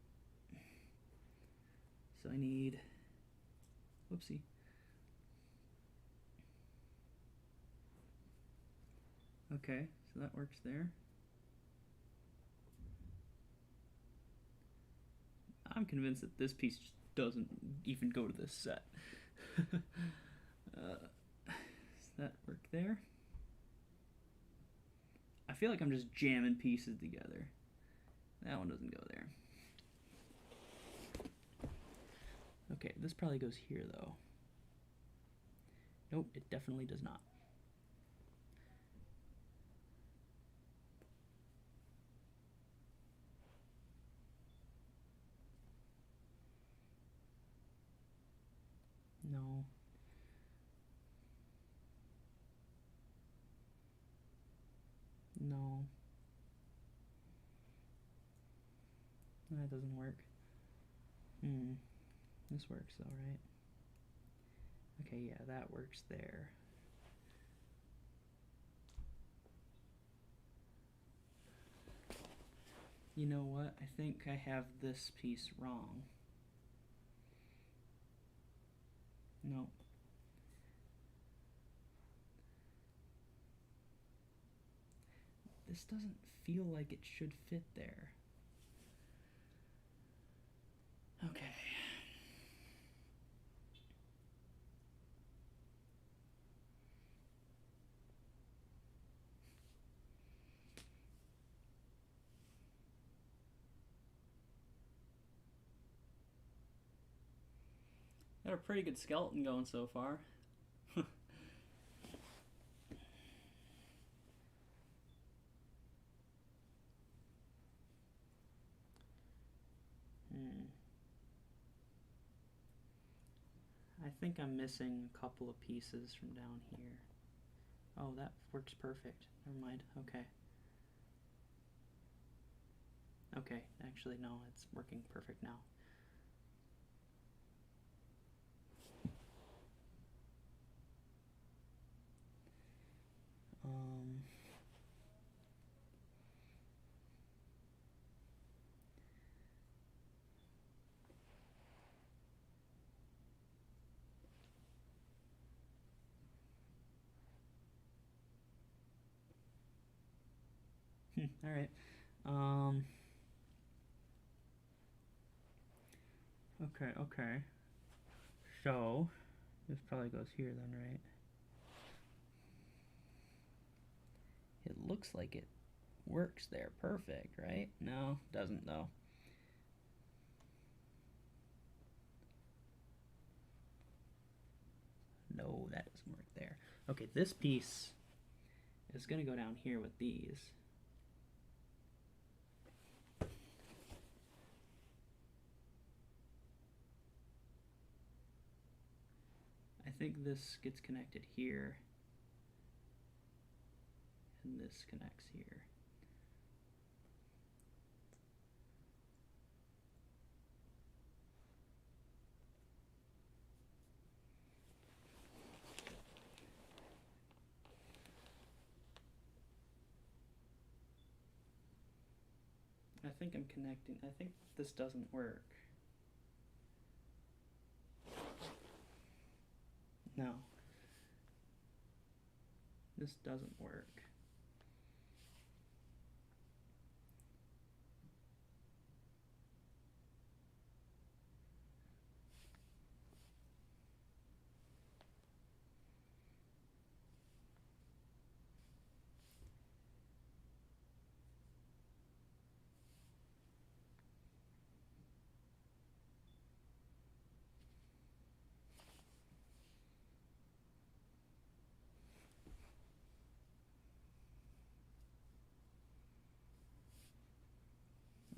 So I need. Whoopsie. Okay, so that works there. I'm convinced that this piece just doesn't even go to this set. Does that work there? I feel like I'm just jamming pieces together. That one doesn't go there. Okay, this probably goes here though. Nope, it definitely does not. No. No. That doesn't work. This works though, right? Okay, yeah, that works there. You know what? I think I have this piece wrong. No. This doesn't feel like it should fit there. Okay. Got a pretty good skeleton going so far. I think I'm missing a couple of pieces from down here. Oh, that works perfect. Never mind. Okay. Okay, actually, no, it's working perfect now. All right. Okay. So, this probably goes here then, right? It looks like it works there. Perfect, right? No, doesn't though. No, that doesn't work there. Okay, this piece is going to go down here with these. I think this gets connected here, and this connects here. I think I'm connecting. I think this doesn't work. No. This doesn't work.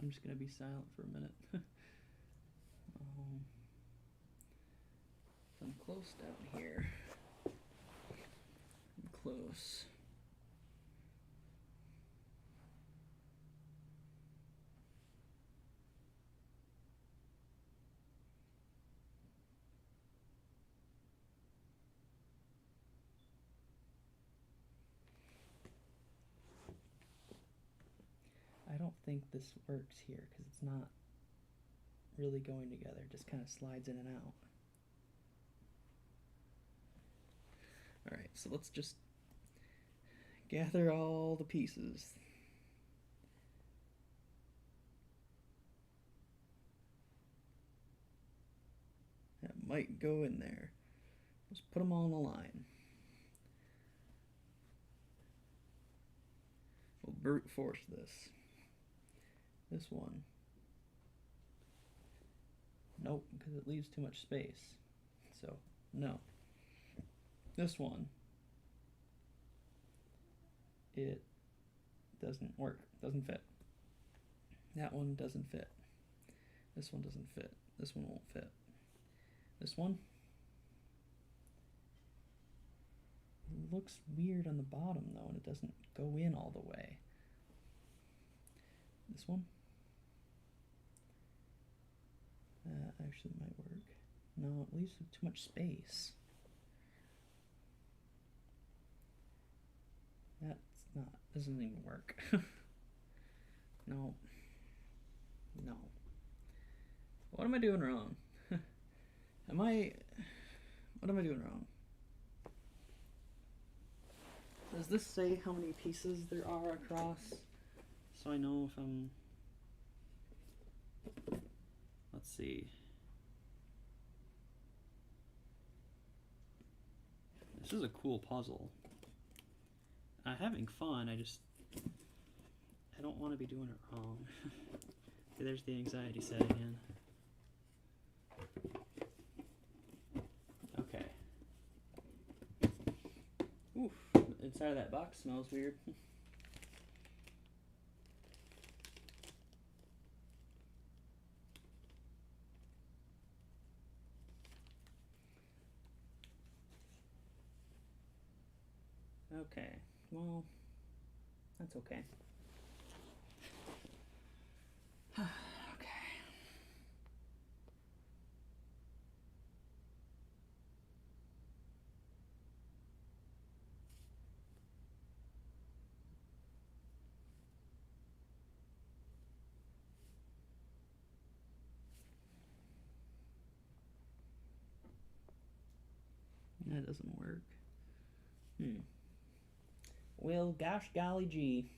I'm just gonna be silent for a minute. I'm close down here. I'm close. I don't think this works here because it's not really going together. It just kind of slides in and out. Alright, so let's just gather all the pieces. That might go in there. Let's put them all in a line. We'll brute force this. This one. Nope, because it leaves too much space. So, no. This one. It doesn't work. Doesn't fit. That one doesn't fit. This one doesn't fit. This one won't fit. This one looks weird on the bottom though, and it doesn't go in all the way. This one actually might work. No, it leaves too much space. That's not, doesn't even work. No. No. What am I doing wrong? What am I doing wrong? Does this say how many pieces there are across? So I know if I'm... Let's see. This is a cool puzzle. I'm having fun, I don't want to be doing it wrong. There's the anxiety setting in. Okay. Oof, inside of that box smells weird. Okay, well, that's okay. Okay. That doesn't work. Well, gosh golly gee.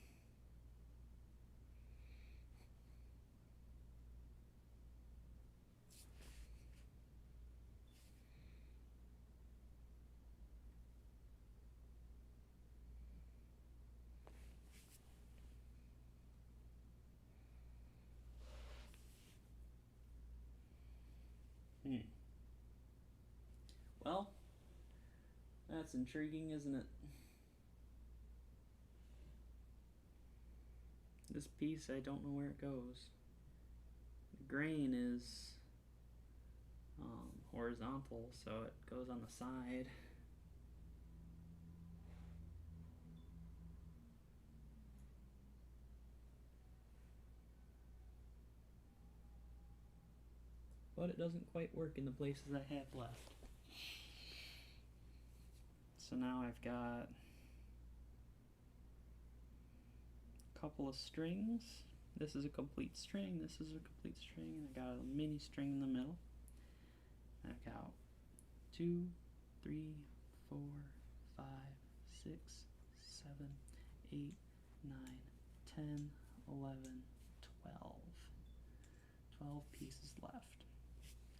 Well, that's intriguing, isn't it? This piece, I don't know where it goes. The grain is horizontal, so it goes on the side. But it doesn't quite work in the places I have left. So now I've got a couple of strings. This is a complete string, this is a complete string, and I got a mini string in the middle. I've got 2, 3, 4, 5, 6, 7, 8, 9, 10, 11, 12. 12 pieces left.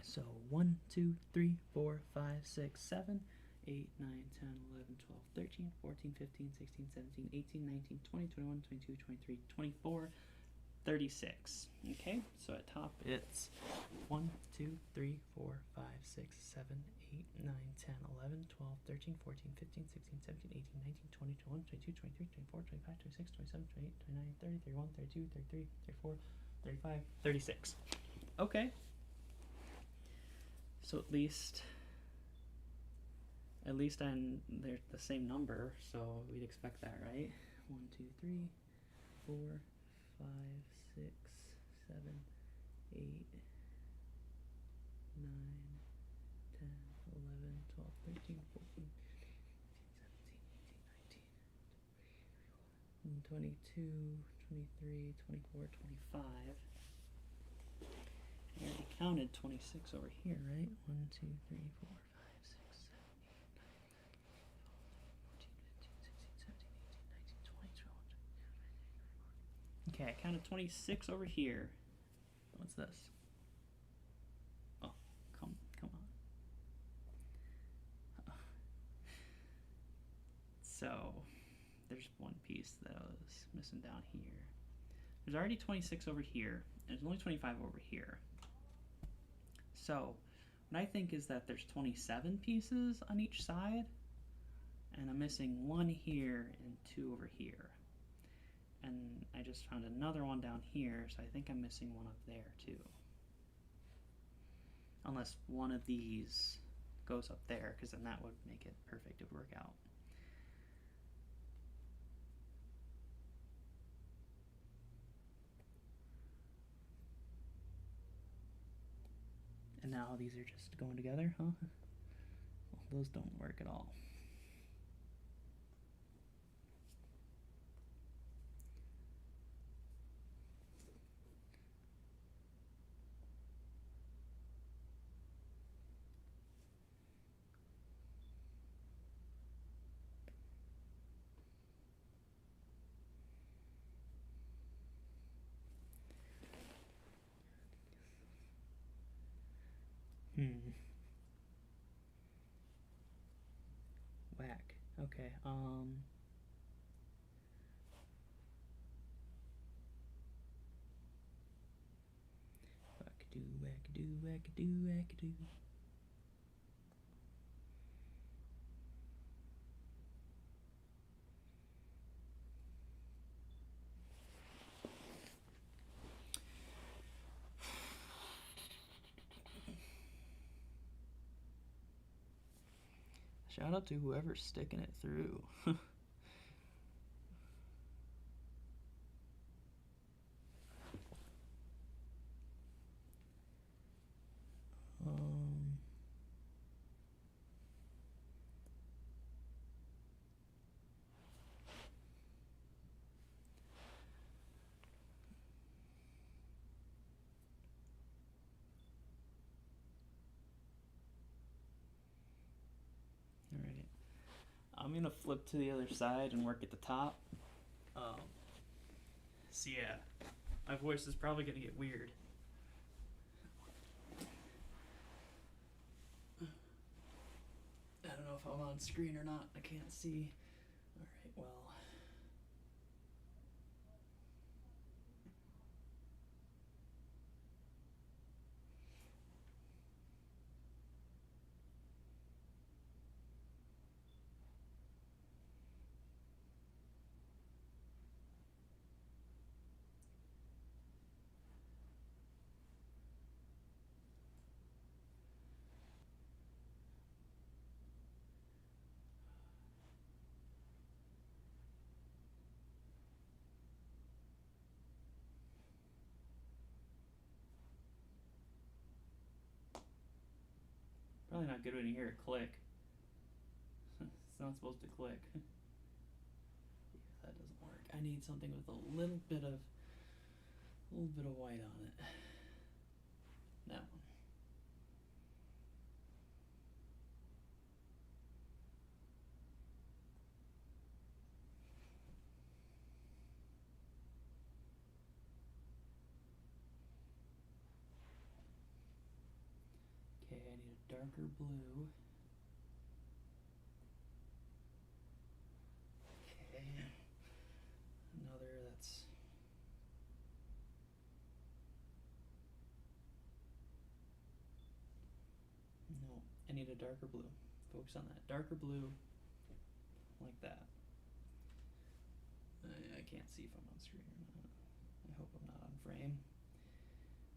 So 1, 2, 3, 4, 5, 6, 7, 8, 9, 10, 11, 12, 13, 14, 15, 16, 17, 18, 19, 20, 21, 22, 23, 24, 36. Okay, so at top it's 1, 2, 3, 4, 5, 6, 7, 8, 9, 10, 11, 12, 13, 14, 15, 16, 17, 18, 19, 20, 21, 22, 23, 24, 25, 26, 27, 28, 29, 30, 31, 32, 33, 34, 35, 36. Okay. So at least they're the same number, so we'd expect that, right? 1, 2, 3, 4, 5, 6, 7, 8, 9, 10, 11, 12, 13, 14, 15, 16, 17, 18, 19, 20, 22, 23, 24, 25. I already counted 26 over here, right? 1, 2, 3, 4, 5, 6, 7, 8, 9, 10, 11, 12, 13, 14, 15, 16, 17, 18, 19, 20, 21. Okay, I counted 26 over here. What's this? Oh, come on. So, there's one piece that I was missing down here. There's already 26 over here, and there's only 25 over here. So, what I think is that there's 27 pieces on each side, and I'm missing one here and two over here. And I just found another one down here, so I think I'm missing one up there too. Unless one of these goes up there, because then that would make it perfect to work out. And now these are just going together, huh? Well, those don't work at all. Whack. Okay, wackadoo, wackadoo, wackadoo, wackadoo. Shout out to whoever's sticking it through. Alright. I'm gonna flip to the other side and work at the top. So yeah, my voice is probably gonna get weird. I don't know if I'm on screen or not. I can't see. Alright, well. Probably not good when you hear it click. It's not supposed to click. Yeah, that doesn't work. I need something with a little bit of white on it. That one. Okay, I need a darker blue. Okay, another that's no, I need a darker blue. Focus on that. Darker blue, like that. I can't see if I'm on screen or not. I hope I'm not on frame.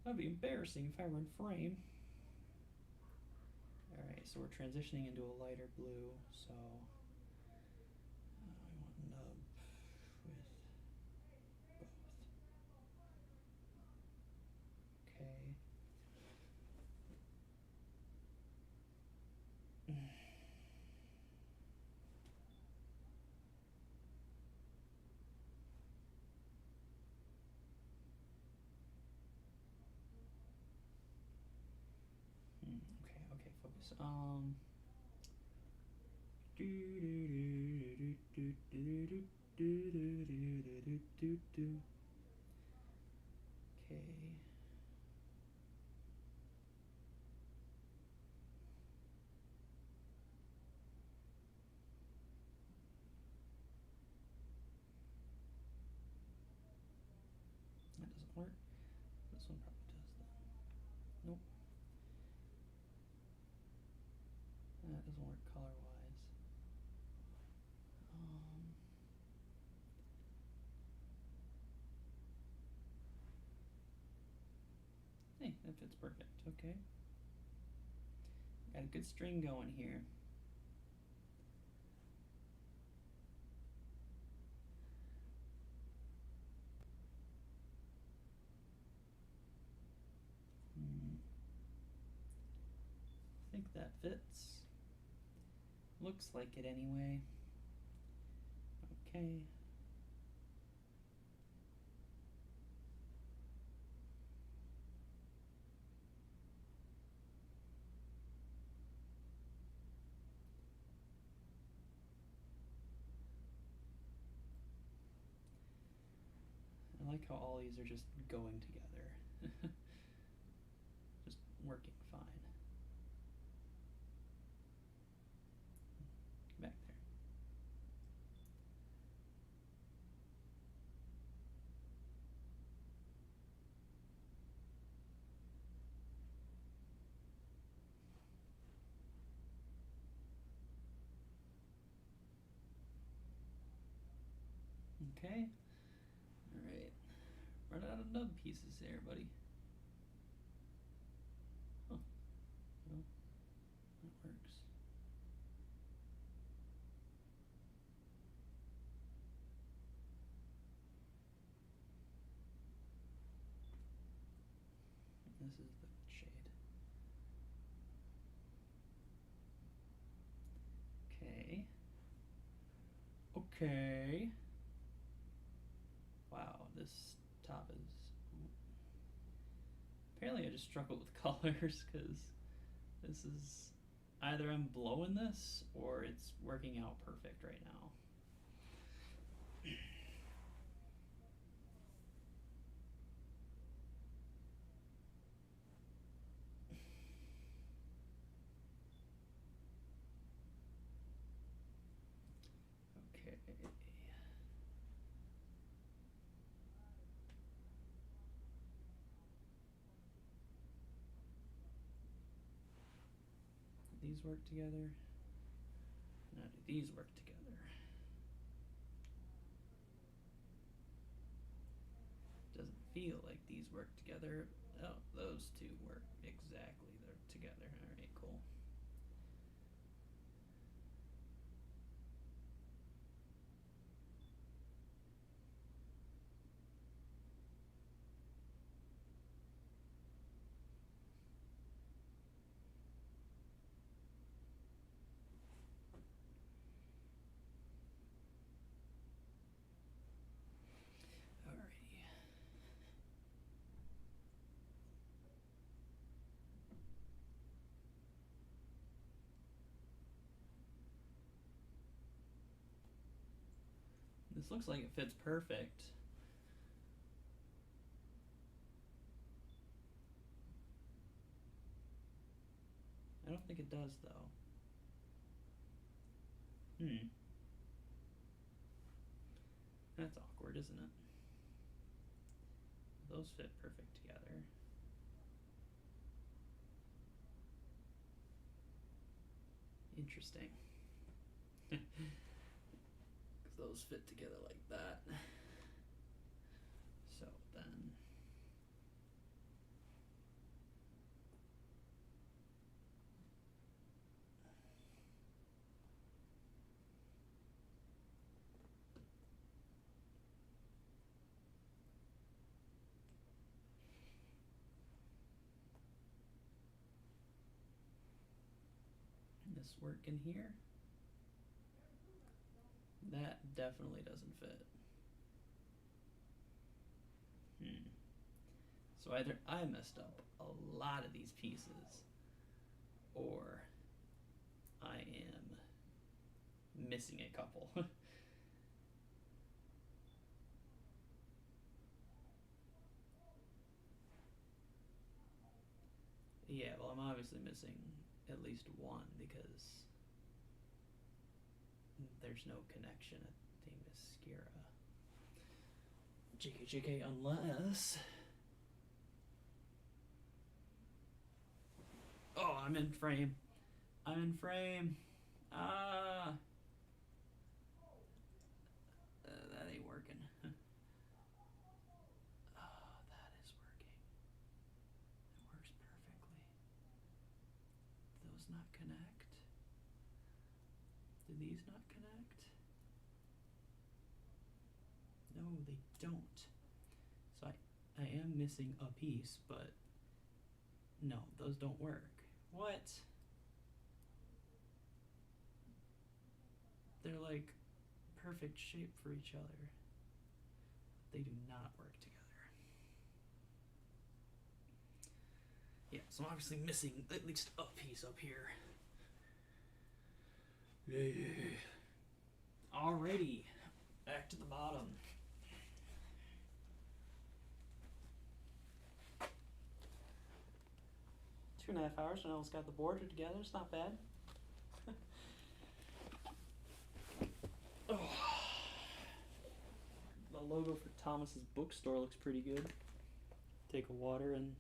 That'd be embarrassing if I were in frame. Alright, so we're transitioning into a lighter blue, so I want nub with both. Okay. Okay, focus. Okay. That doesn't work. This one probably does that. Nope. That doesn't work color-wise. Hey, that fits perfect. Okay. Got a good string going here. I think that fits. Looks like it anyway. Okay. I like how all these are just going together. Just working fine. Back there. Okay. Alright. Run out of nub pieces there, buddy. Huh. No. That works. This is the shade. Okay. Okay. Wow, this top is... Apparently I just struggle with colors because this is... Either I'm blowing this or it's working out perfect right now. Okay. These work together. Now do these work together? Doesn't feel like these work together. Oh, those two work exactly. They're together. Alright, cool. Alrighty. This looks like it fits perfect. I don't think it does though. That's awkward, isn't it? Those fit perfect together. Interesting. Because those fit together like that. So then... this work in here? That definitely doesn't fit. So either I messed up a lot of these pieces, or I am missing a couple. Yeah, well, I'm obviously missing at least one because there's no connection at Themyscira. JK, unless... Oh, I'm in frame. I'm in frame. Ah. That ain't working. Oh, that is working. It works perfectly. Do those not connect? Do these not connect? No, they don't. So I am missing a piece, but no, those don't work. What? They're like perfect shape for each other. They do not work together. Yeah, so I'm obviously missing at least a piece up here. Yeah. Alrighty, back to the bottom. Two and a half hours and I almost got the border together. It's not bad. Oh. The logo for Thomas's bookstore looks pretty good. Take a water and...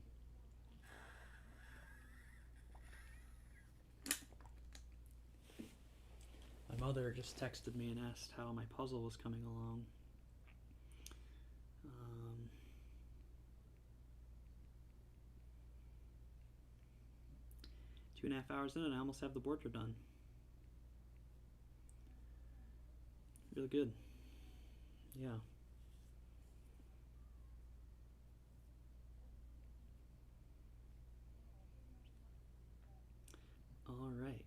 My mother just texted me and asked how my puzzle was coming along. 2.5 hours in and I almost have the border done. Really good. Yeah. All right.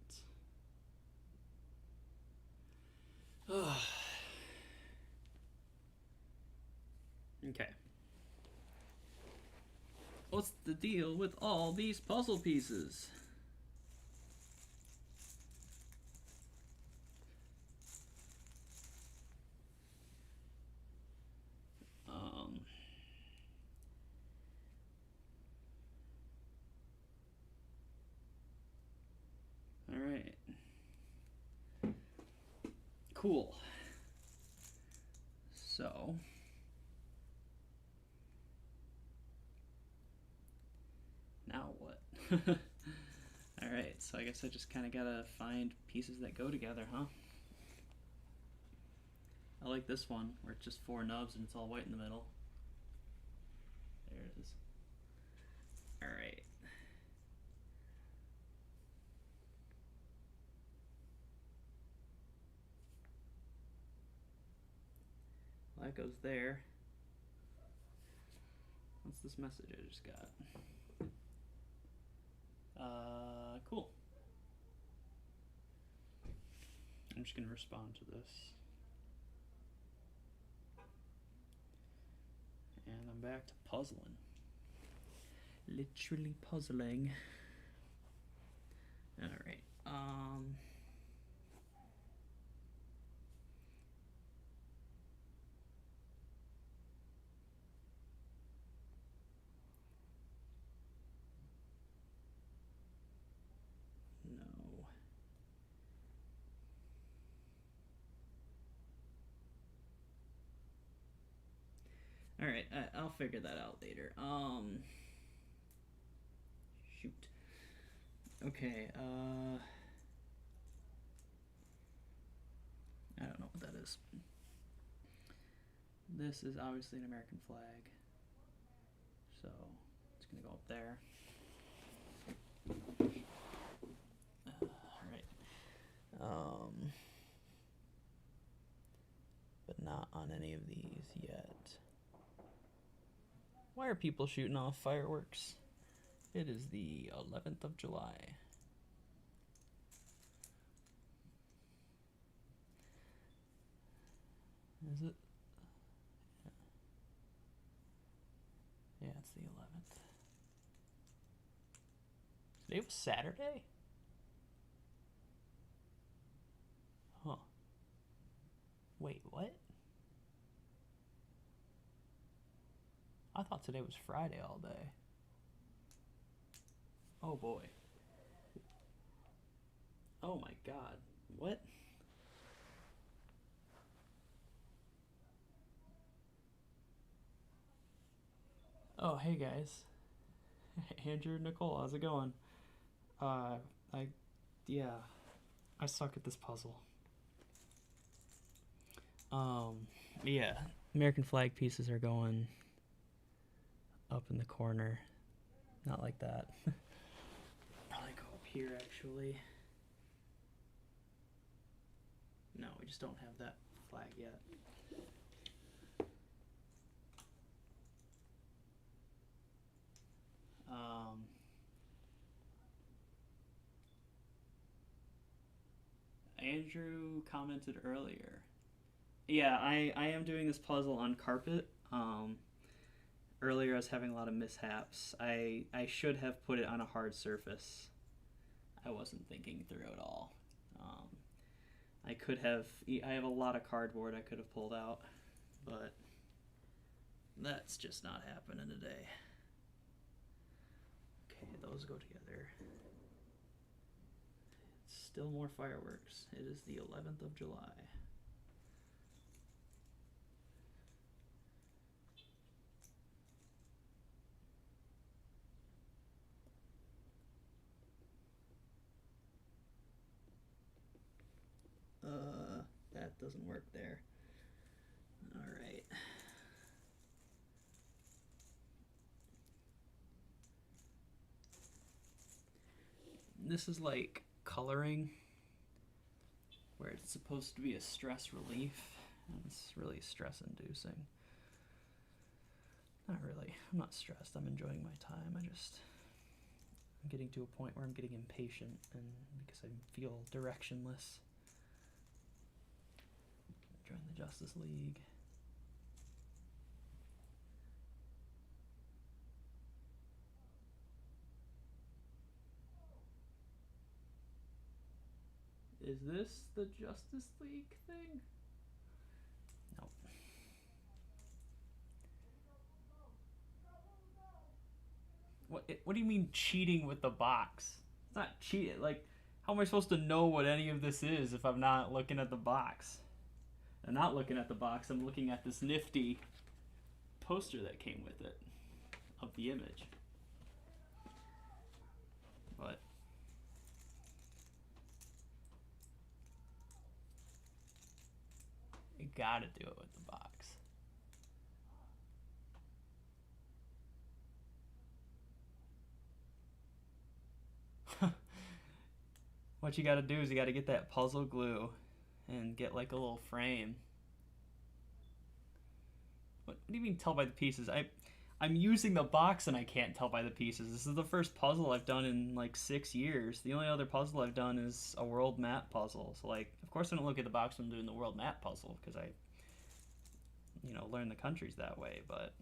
Okay. What's the deal with all these puzzle pieces? All right. Cool. So, now what? Alright, so I guess I just kind of gotta find pieces that go together, huh? I like this one, where it's just 4 nubs and it's all white in the middle. There it is. Alright. Well, that goes there. What's this message I just got? Cool. I'm just gonna respond to this. And I'm back to puzzling. Literally puzzling. Alright, no. Alright, I'll figure that out later. Shoot. Okay, I don't know what that is. This is obviously an American flag. So, it's gonna go up there. Alright. But not on any of these yet. Why are people shooting off fireworks? It is the 11th of July. Is it? Yeah, it's the 11th. Today was Saturday? Huh. Wait, what? I thought today was Friday all day. Oh boy. Oh my god. What? Oh, hey guys. Andrew, Nicole, how's it going? Uh, I, yeah, I suck at this puzzle. Yeah, American flag pieces are going up in the corner. Not like that. Probably go up here, actually. No, we just don't have that flag yet. Andrew commented earlier. Yeah, I am doing this puzzle on carpet. Earlier I was having a lot of mishaps. I should have put it on a hard surface. I wasn't thinking through it all. I could have. I have a lot of cardboard I could have pulled out, but that's just not happening today. Okay, those go together. Still more fireworks. It is the 11th of July. That doesn't work there. All right. This is like coloring, where it's supposed to be a stress relief, and it's really stress inducing. Not really. I'm not stressed. I'm enjoying my time. I'm getting to a point where I'm getting impatient, and because I feel directionless. Join the Justice League. Is this the Justice League thing? Nope. What do you mean cheating with the box? It's not cheating. Like, how am I supposed to know what any of this is if I'm not looking at the box? I'm not looking at the box. I'm looking at this nifty poster that came with it of the image. But you gotta do it with the box. What you gotta do is you gotta get that puzzle glue and get like a little frame. What do you mean tell by the pieces? I'm using the box and I can't tell by the pieces. This is the first puzzle I've done in like 6 years. The only other puzzle I've done is a world map puzzle. So like, of course I don't look at the box when I'm doing the world map puzzle because I, learn the countries that way. But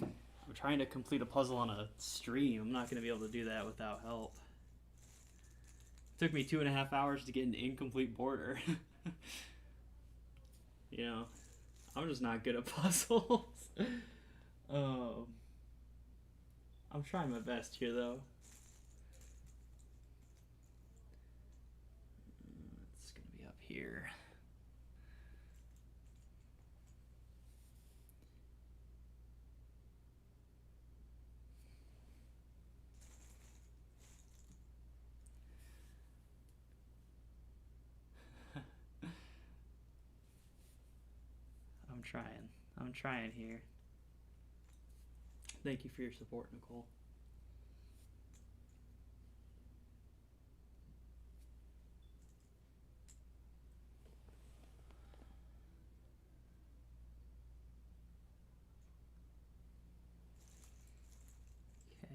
I'm trying to complete a puzzle on a stream. I'm not going to be able to do that without help. It took me 2.5 hours to get an incomplete border. I'm just not good at puzzles. I'm trying my best here, though. It's gonna be up here. I'm trying here. Thank you for your support, Nicole. Okay.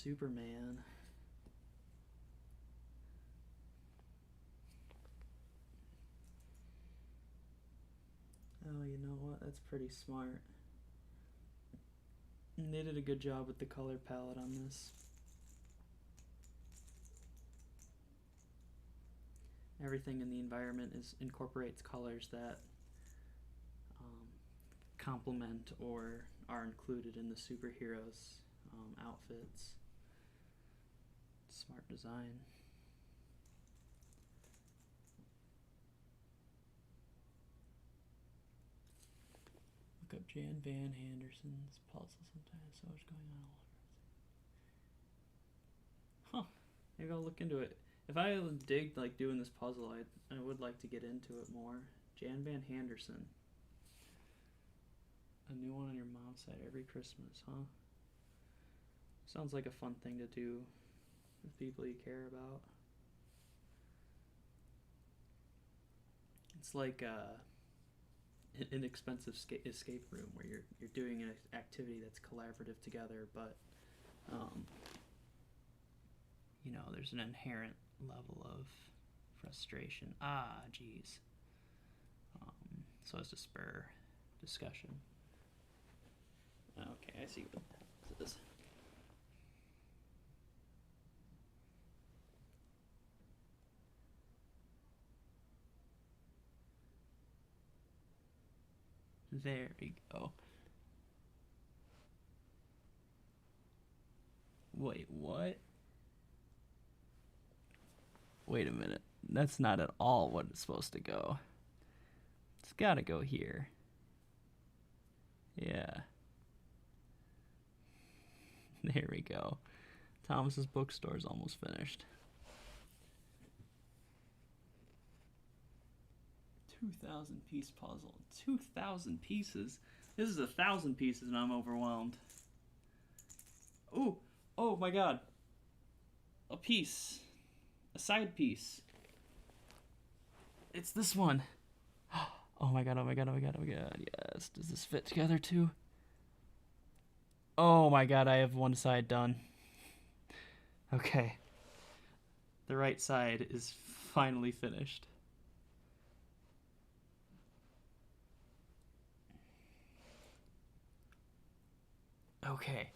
Superman. Oh, you know what? That's pretty smart. And they did a good job with the color palette on this. Everything in the environment incorporates colors that complement or are included in the superheroes' outfits. Smart design. Look up Jan Van Henderson's puzzle sometimes. So much going on all over. Huh. Maybe I'll look into it. If I dig like doing this puzzle, I would like to get into it more. Jan Van Henderson. A new one on your mom's side every Christmas, huh? Sounds like a fun thing to do with people you care about. It's like an inexpensive escape room where you're doing an activity that's collaborative together, but you know, there's an inherent level of frustration. Geez. So as to spur discussion. Okay, I see what this is. There we go. Wait, what? Wait a minute. That's not at all what it's supposed to go. It's gotta go here. Yeah. There we go. Thomas's bookstore is almost finished. 2,000 piece puzzle. 2,000 pieces? This is 1,000 pieces and I'm overwhelmed. Ooh! Oh my god. A piece. A side piece. It's this one. Oh my god, oh my god, oh my god, oh my god. Yes. Does this fit together too? Oh my god, I have one side done. Okay. The right side is finally finished. Okay.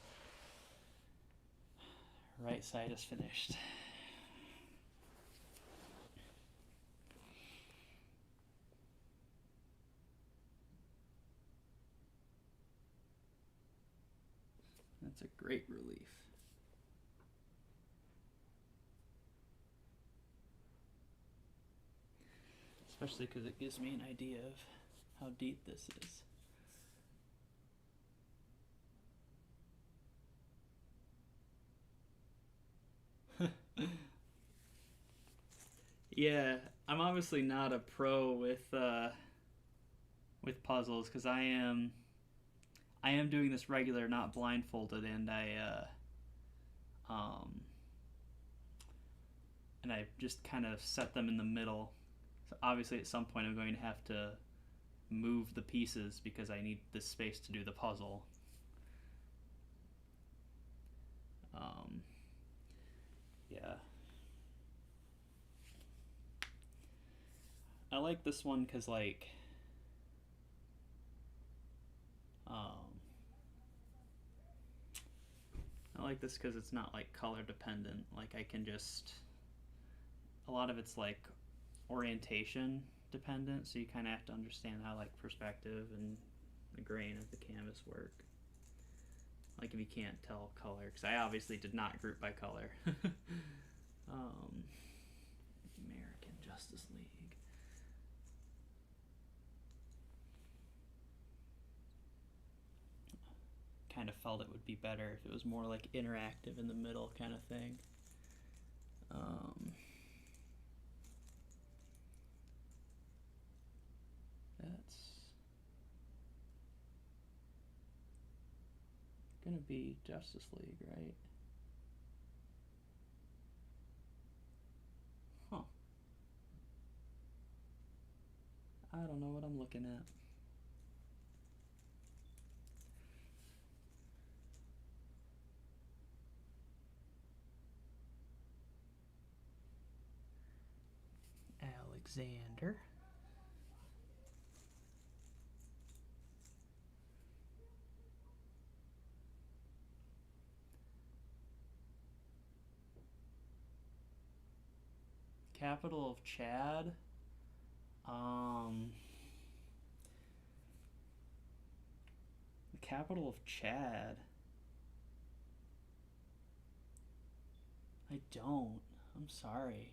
Right side is finished. That's a great relief. Especially because it gives me an idea of how deep this is. Yeah, I'm obviously not a pro with puzzles because I am doing this regular, not blindfolded, and I just kind of set them in the middle. So obviously, at some point, I'm going to have to move the pieces because I need this space to do the puzzle. Yeah. I like this one because, like, I like this because it's not, like, color dependent. Like, I can just... A lot of it's, like, orientation dependent, so you kind of have to understand how, like, perspective and the grain of the canvas work. Like, if you can't tell color, because I obviously did not group by color. American Justice League. Kind of felt it would be better if it was more like interactive in the middle kind of thing. That's gonna be Justice League, right? Huh. I don't know what I'm looking at. Alexander. Capital of Chad. The capital of Chad. I don't. I'm sorry.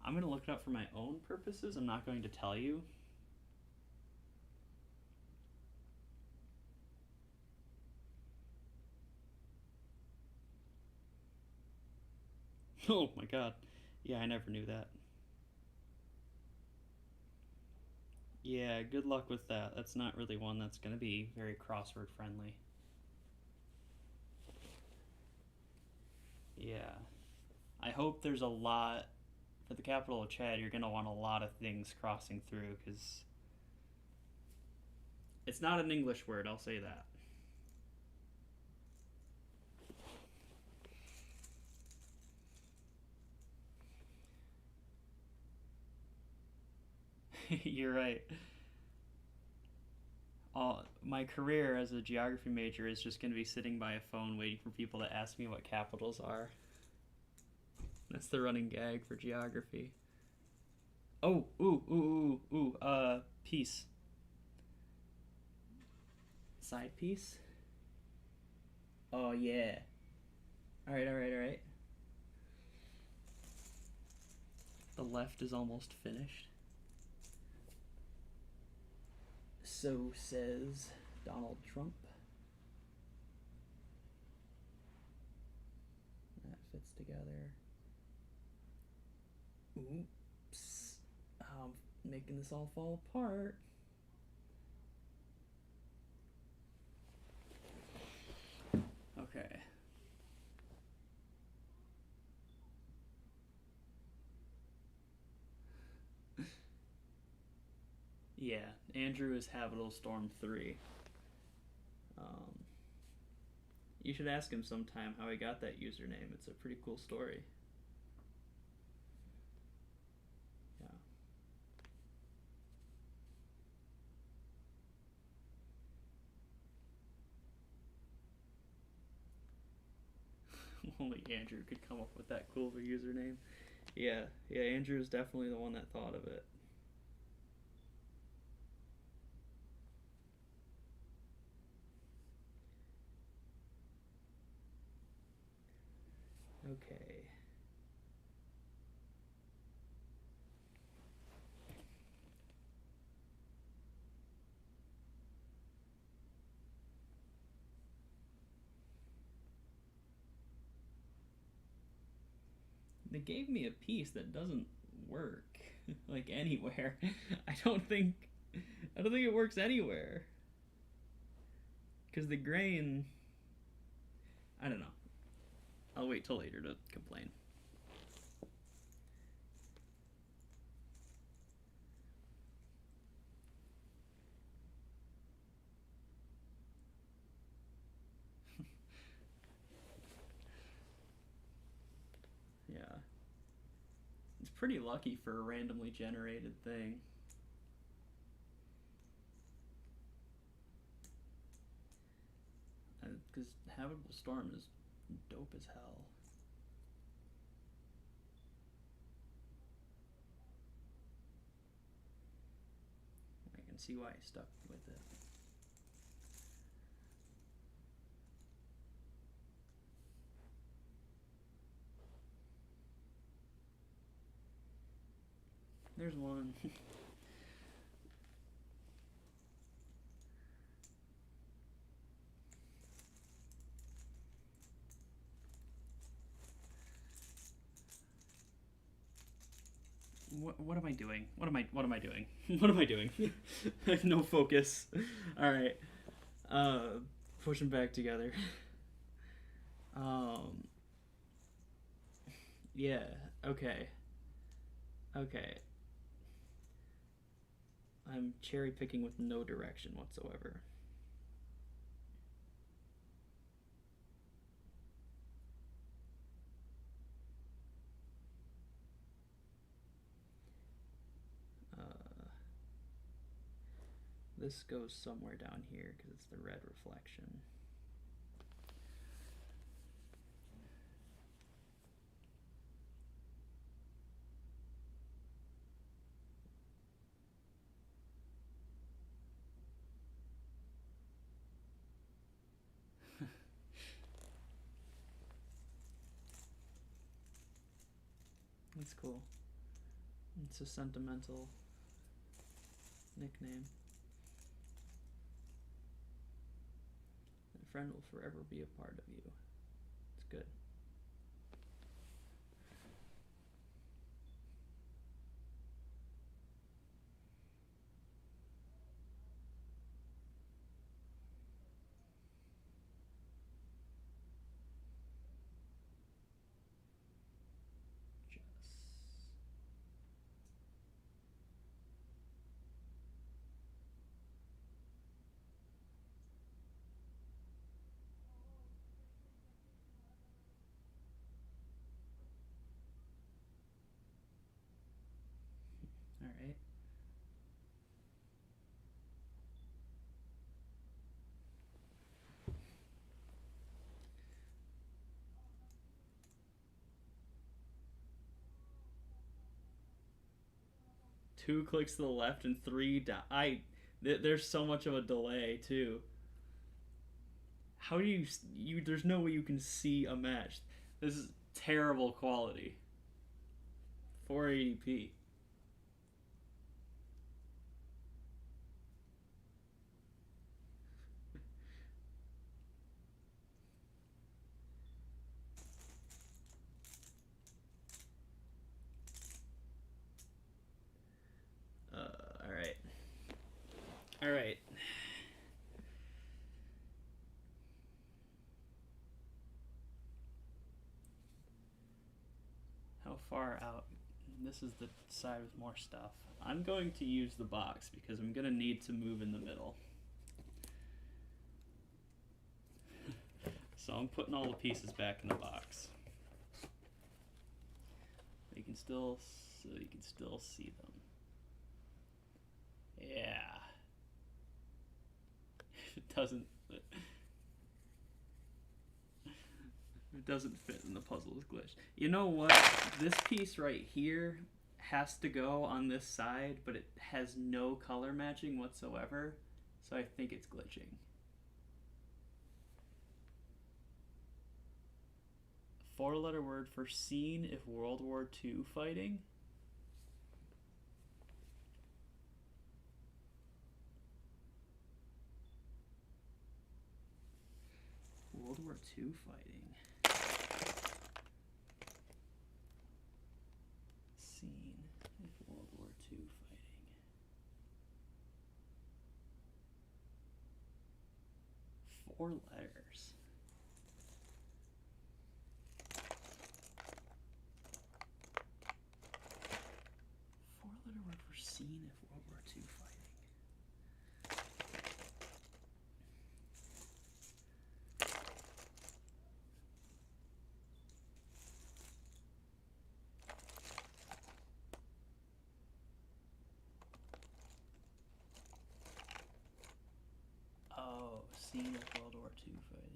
I'm going to look it up for my own purposes. I'm not going to tell you. Oh my god. Yeah, I never knew that. Yeah, good luck with that. That's not really one that's going to be very crossword friendly. Yeah. I hope there's a lot. For the capital of Chad, you're going to want a lot of things crossing through because it's not an English word, I'll say that. You're right. My career as a geography major is just going to be sitting by a phone waiting for people to ask me what capitals are. That's the running gag for geography. Oh, piece. Side piece? Oh, yeah. Alright. The left is almost finished. So says Donald Trump. That fits together. Oops. I'm making this all fall apart. Okay. Yeah, Andrew is Habitable Storm 3. You should ask him sometime how he got that username. It's a pretty cool story. Yeah. Only Andrew could come up with that cool of a username. Yeah, Andrew is definitely the one that thought of it. Okay. They gave me a piece that doesn't work like anywhere. I don't think it works anywhere. Cuz the grain I don't know. I'll wait till later to complain. Yeah. It's pretty lucky for a randomly generated thing. Because Habitable Storm is dope as hell. I can see why I stuck with it. There's one. What am I doing? What am I doing? What am I doing? I have no focus. All right. Push them back together. Yeah. Okay. I'm cherry picking with no direction whatsoever. this goes somewhere down here because it's the red reflection. That's cool. It's a sentimental nickname. A friend will forever be a part of you. It's good. All right. Two clicks to the left and three down. There's so much of a delay too. How do you there's no way you can see a match. This is terrible quality. 480p. All right. How far out? This is the side with more stuff. I'm going to use the box because I'm going to need to move in the middle. So I'm putting all the pieces back in the box. You can still see them. Yeah. It doesn't fit and the puzzle is glitched. You know what? This piece right here has to go on this side, but it has no color matching whatsoever, so I think it's glitching. Four-letter word for scene if World War II fighting. World War II fighting. Scene if World War II fighting. 4 letters. Four-letter word for scene if World War II fighting. Oh, scene of World War II fighting.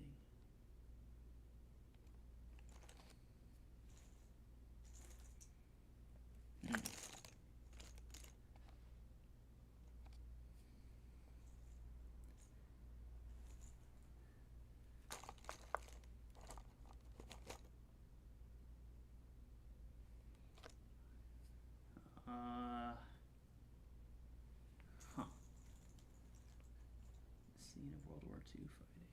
Scene of World War II fighting.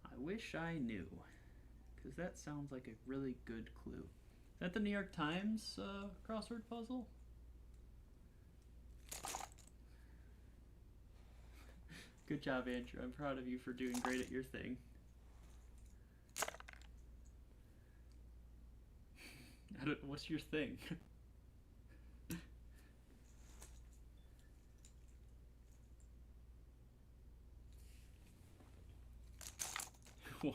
I wish I knew, because that sounds like a really good clue. Is that the New York Times crossword puzzle? Good job, Andrew. I'm proud of you for doing great at your thing. What's your thing?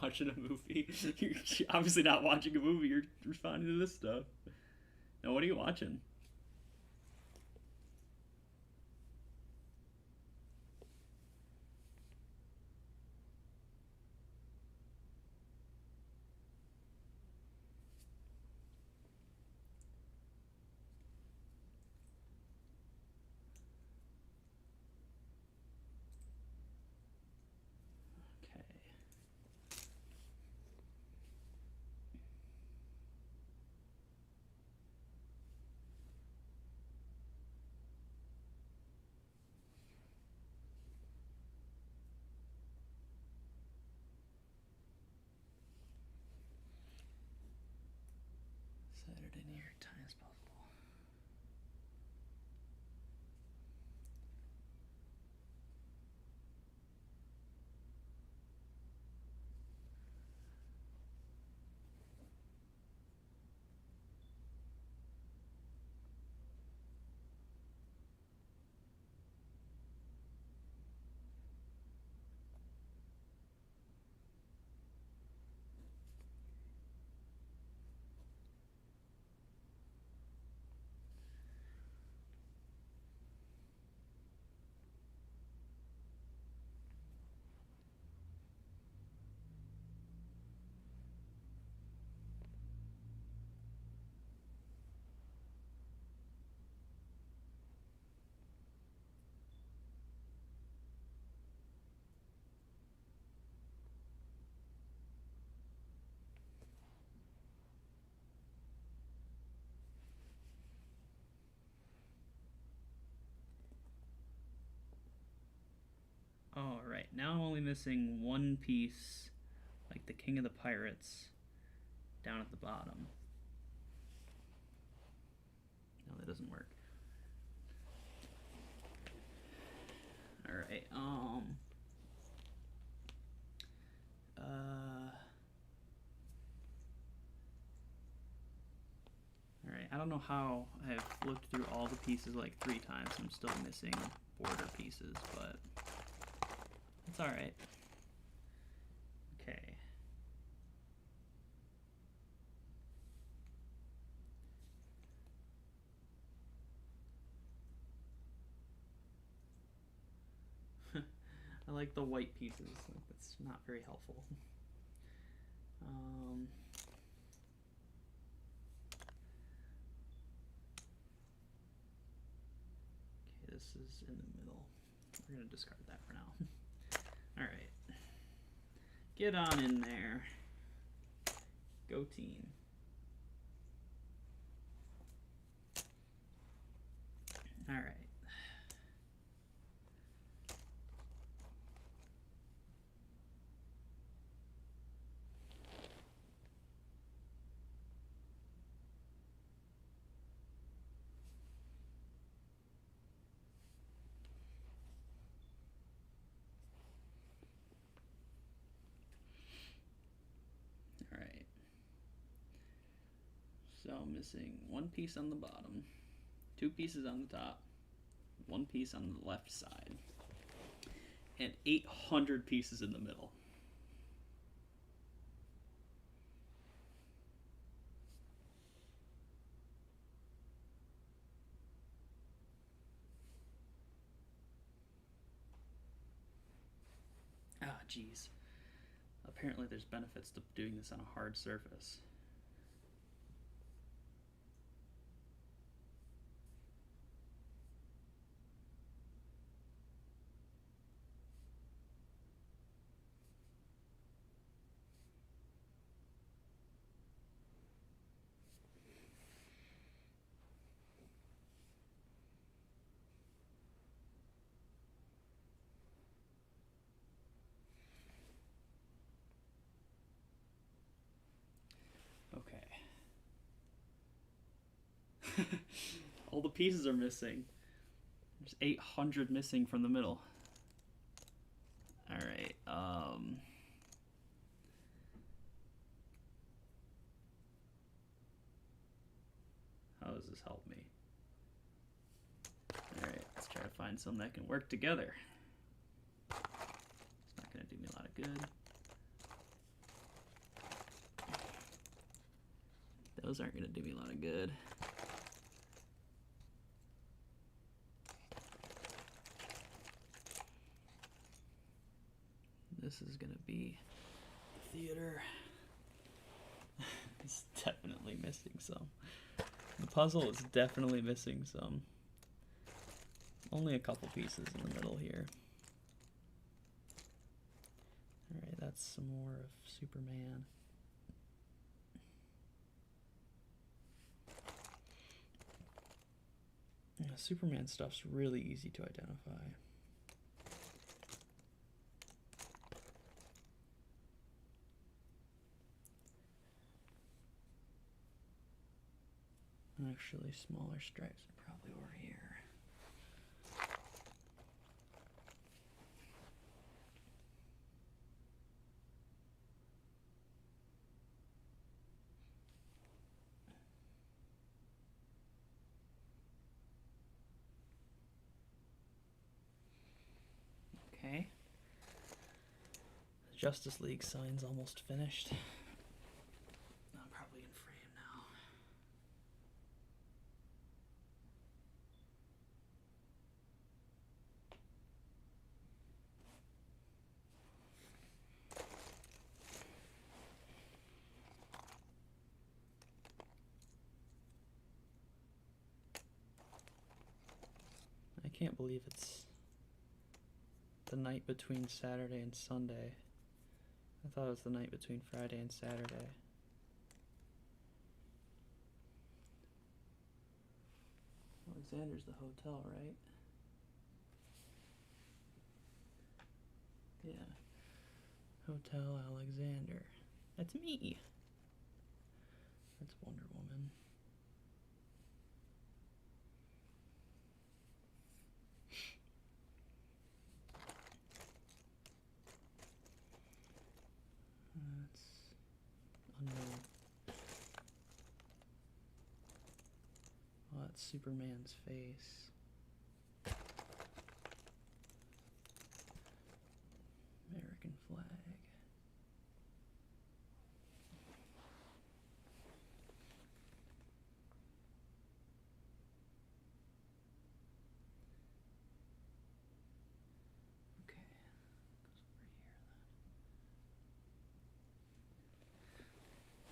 Watching a movie? You're obviously not watching a movie. You're responding to this stuff. Now, what are you watching? it in here as tight as possible. Alright, now I'm only missing one piece, like the King of the Pirates, down at the bottom. No, that doesn't work. Alright, Alright, I don't know how I've looked through all the pieces like 3 times and I'm still missing border pieces, but it's alright. Okay. I like the white pieces. Like, that's not very helpful. Okay, this is in the middle. We're gonna discard that for now. Alright. Get on in there. Go team. Alright. Alright. So I'm missing 1 piece on the bottom, 2 pieces on the top, 1 piece on the left side, and 800 pieces in the middle. Ah, geez. Apparently there's benefits to doing this on a hard surface. Okay. All the pieces are missing. There's 800 missing from the middle. Alright, how does this help me? Alright, let's try to find something that can work together. It's not going to do me a lot of good. Those aren't going to do me a lot of good. This is going to be theater. It's definitely missing some. The puzzle is definitely missing some. Only a couple pieces in the middle here. Alright, that's some more of Superman. Superman stuff's really easy to identify. Actually, smaller stripes are probably over here. Okay. Justice League sign's almost finished. I'm probably in frame now. I can't believe it's the night between Saturday and Sunday. I thought it was the night between Friday and Saturday. Alexander's the hotel, right? Yeah. Hotel Alexander. That's me. That's Wonder Woman. That's unknown. Oh, that's Superman's face. American flag. Okay, goes over here then.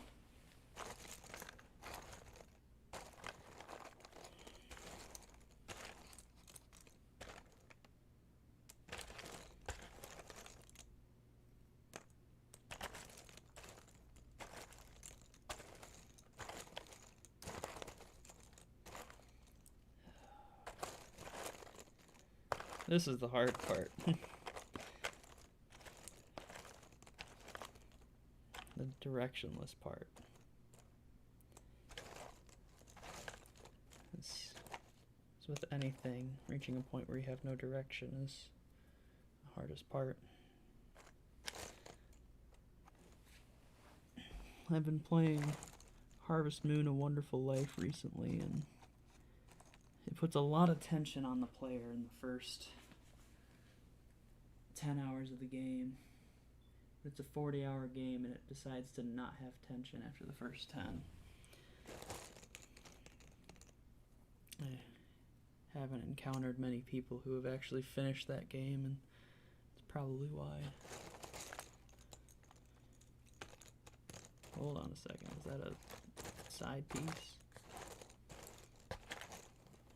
This is the hard part. The directionless part. It's with anything, reaching a point where you have no direction is the hardest part. I've been playing Harvest Moon: A Wonderful Life recently, and it puts a lot of tension on the player in the first 10 hours of the game. But it's a 40-hour game, and it decides to not have tension after the first 10. I haven't encountered many people who have actually finished that game, and it's probably why. Hold on a second, is that a side piece?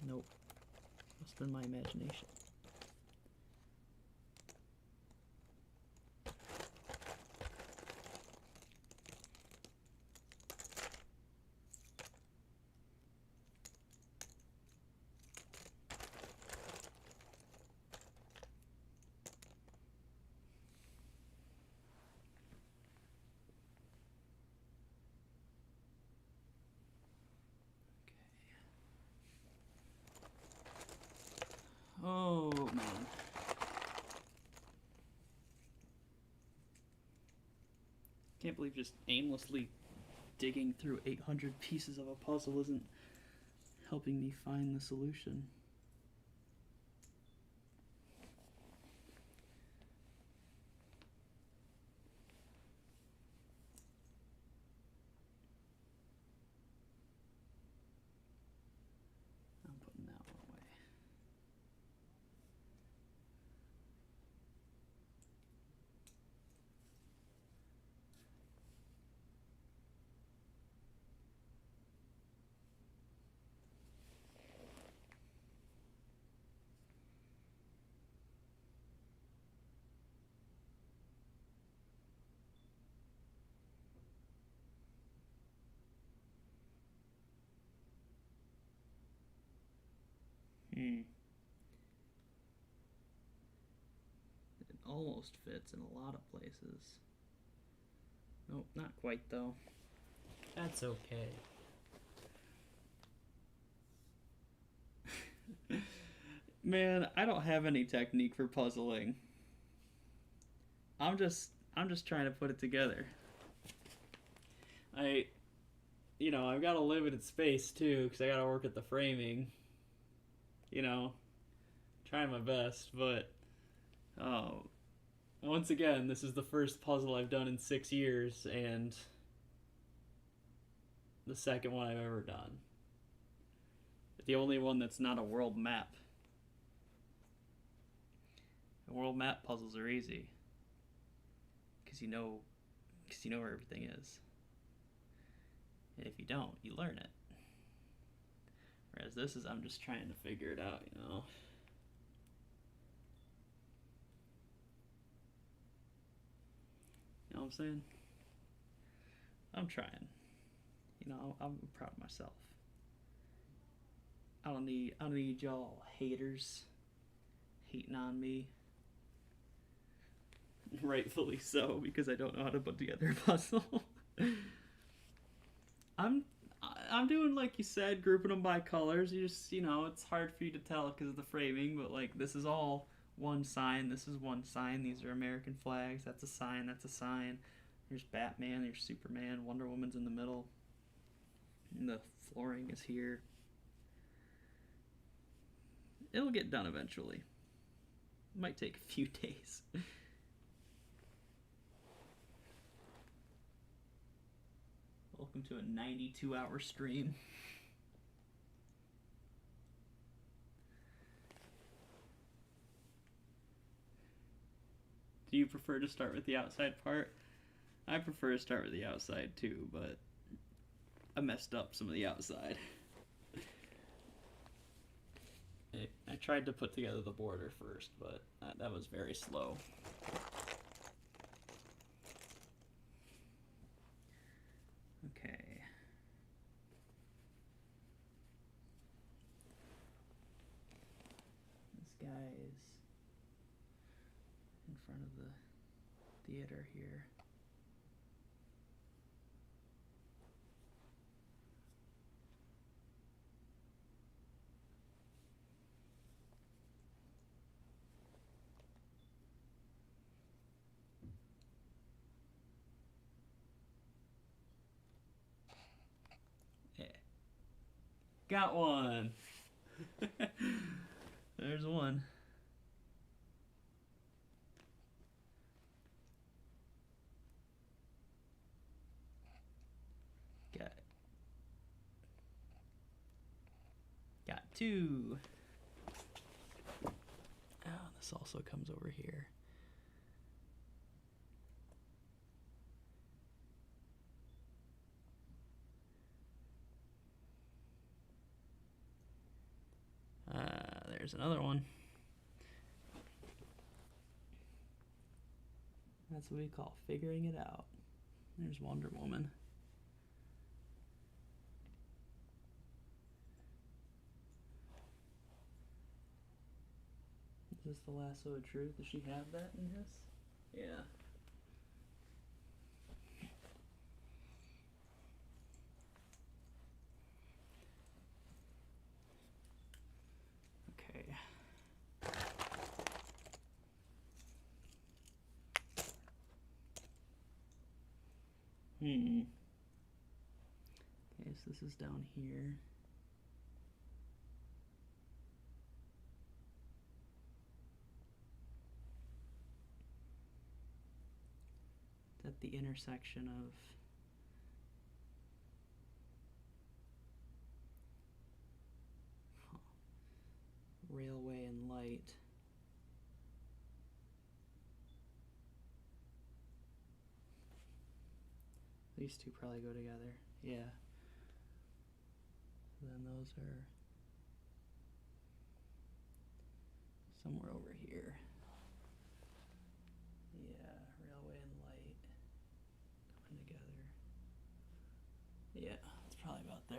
Nope. Must have been my imagination. Oh, man. Can't believe just aimlessly digging through 800 pieces of a puzzle isn't helping me find the solution. I'm putting that one away. It almost fits in a lot of places. Nope, not quite though. That's okay. Man, I don't have any technique for puzzling. I'm just trying to put it together. I I've got a limited space too because I got to work at the framing. You know, trying my best, but oh, once again, this is the first puzzle I've done in 6 years, and the second one I've ever done. The only one that's not a world map. The world map puzzles are easy because you know where everything is. And if you don't, you learn it. Whereas this is, I'm just trying to figure it out, you know. You know what I'm saying? I'm trying. You know, I'm proud of myself. I don't need y'all haters hating on me. Rightfully so, because I don't know how to put together a puzzle. I'm I'm doing like you said, grouping them by colors. You just it's hard for you to tell because of the framing, but like this is all one sign. This is one sign. These are American flags. That's a sign. That's a sign. There's Batman. There's Superman. Wonder Woman's in the middle. And the flooring is here. It'll get done eventually. It might take a few days. Welcome to a 92-hour stream. Do you prefer to start with the outside part? I prefer to start with the outside too, but I messed up some of the outside. I tried to put together the border first, but that was very slow. Okay. This guy is in front of the theater here. Got one. There's one. Got two. Oh, this also comes over here. There's another one. That's what we call figuring it out. There's Wonder Woman. Is this the lasso of truth? Does she have that in this? Yeah. Okay. Okay, so this is down here. At the intersection of railway and light. These two probably go together. Yeah. Then those are somewhere over here. Yeah, railway and light coming together. Yeah, it's probably about there.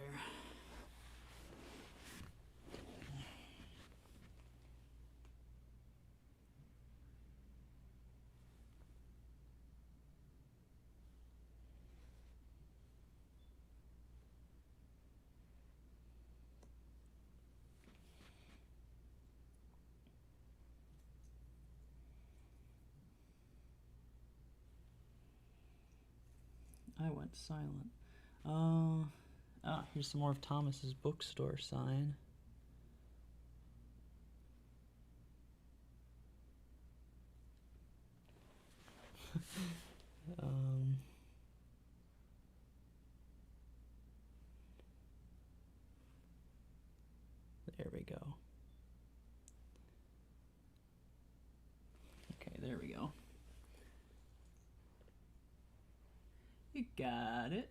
I went silent. Here's some more of Thomas's bookstore sign. There we go. Okay, there we go. You got it.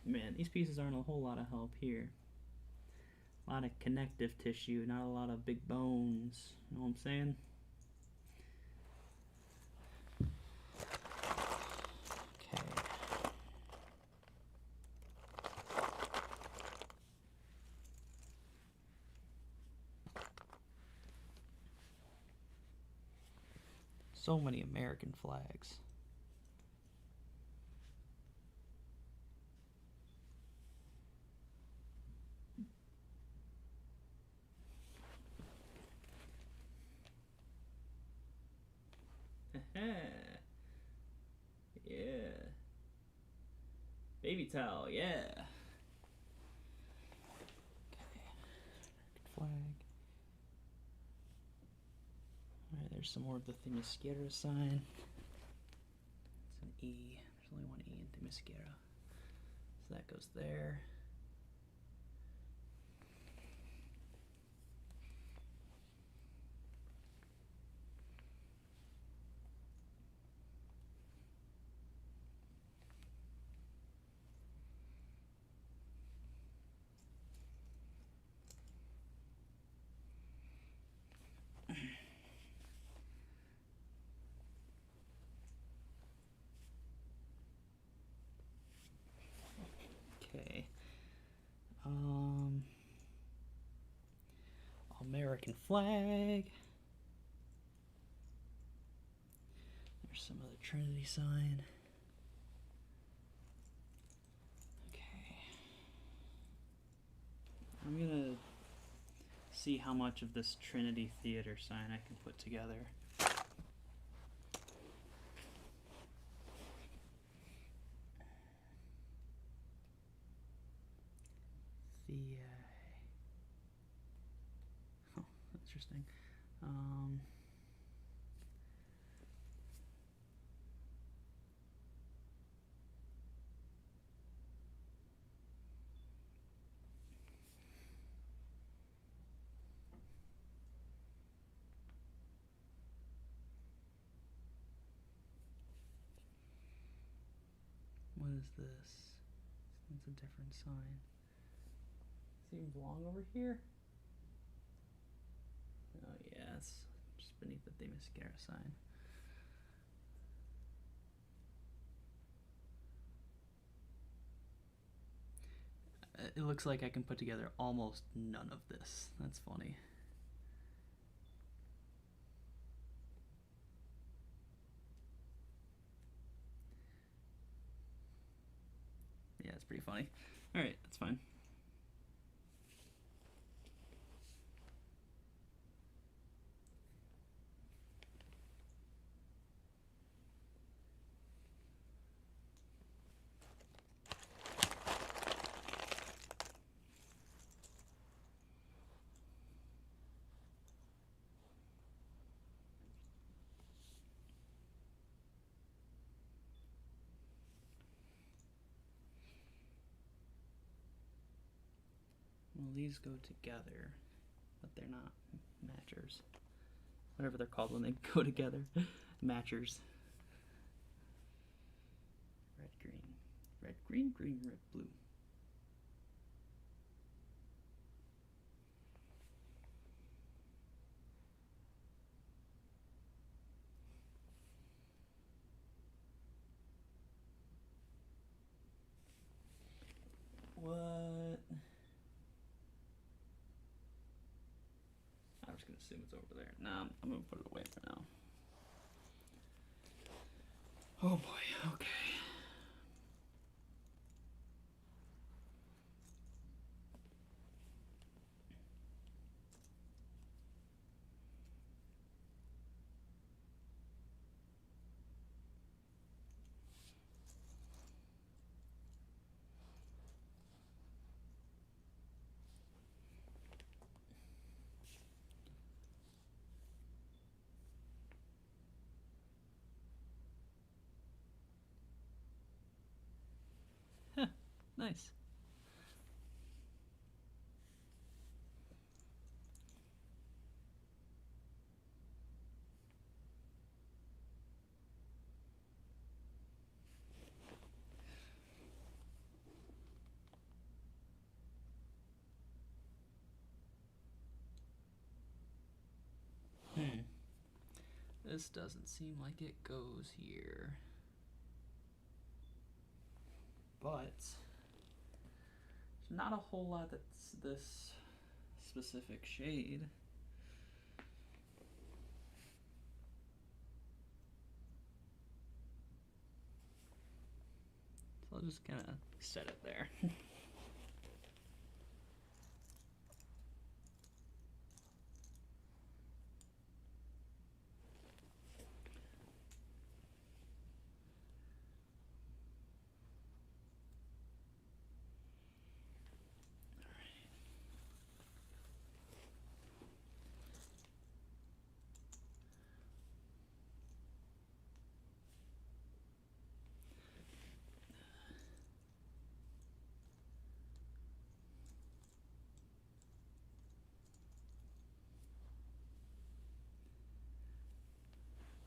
Man, these pieces aren't a whole lot of help here. A lot of connective tissue, not a lot of big bones. You know what I'm saying? Okay. So many American flags. Yeah. Baby towel, yeah. Okay. Flag. Alright, there's some more of the Themyscira sign. It's an E. There's only one E in Themyscira. So that goes there. Okay. American flag. There's some other Trinity sign. Okay. I'm gonna see how much of this Trinity Theater sign I can put together. Oh, interesting. What is this? It's a different sign. Seems long over here. Oh yeah, it's just beneath the Themyscira sign. It looks like I can put together almost none of this. That's funny. Yeah, it's pretty funny. Alright, that's fine. Well, these go together, but they're not matchers. Whatever they're called when they go together. Matchers. Red, green. Red, green, green, red, blue. assume it's over there. Nah, I'm gonna put it away for now. Oh boy, okay. Nice. This doesn't seem like it goes here. But there's not a whole lot that's this specific shade. So I'll just kind of set it there.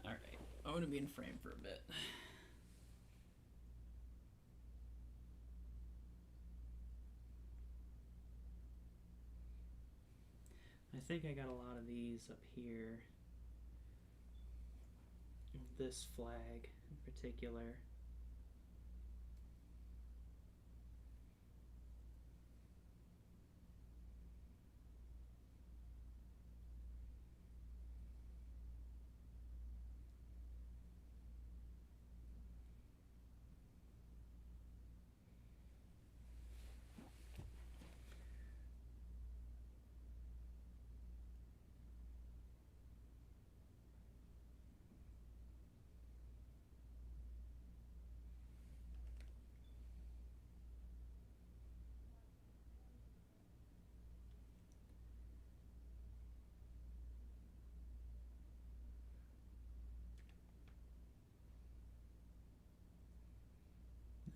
Alright, I'm going to be in frame for a bit. I think I got a lot of these up here. This flag in particular.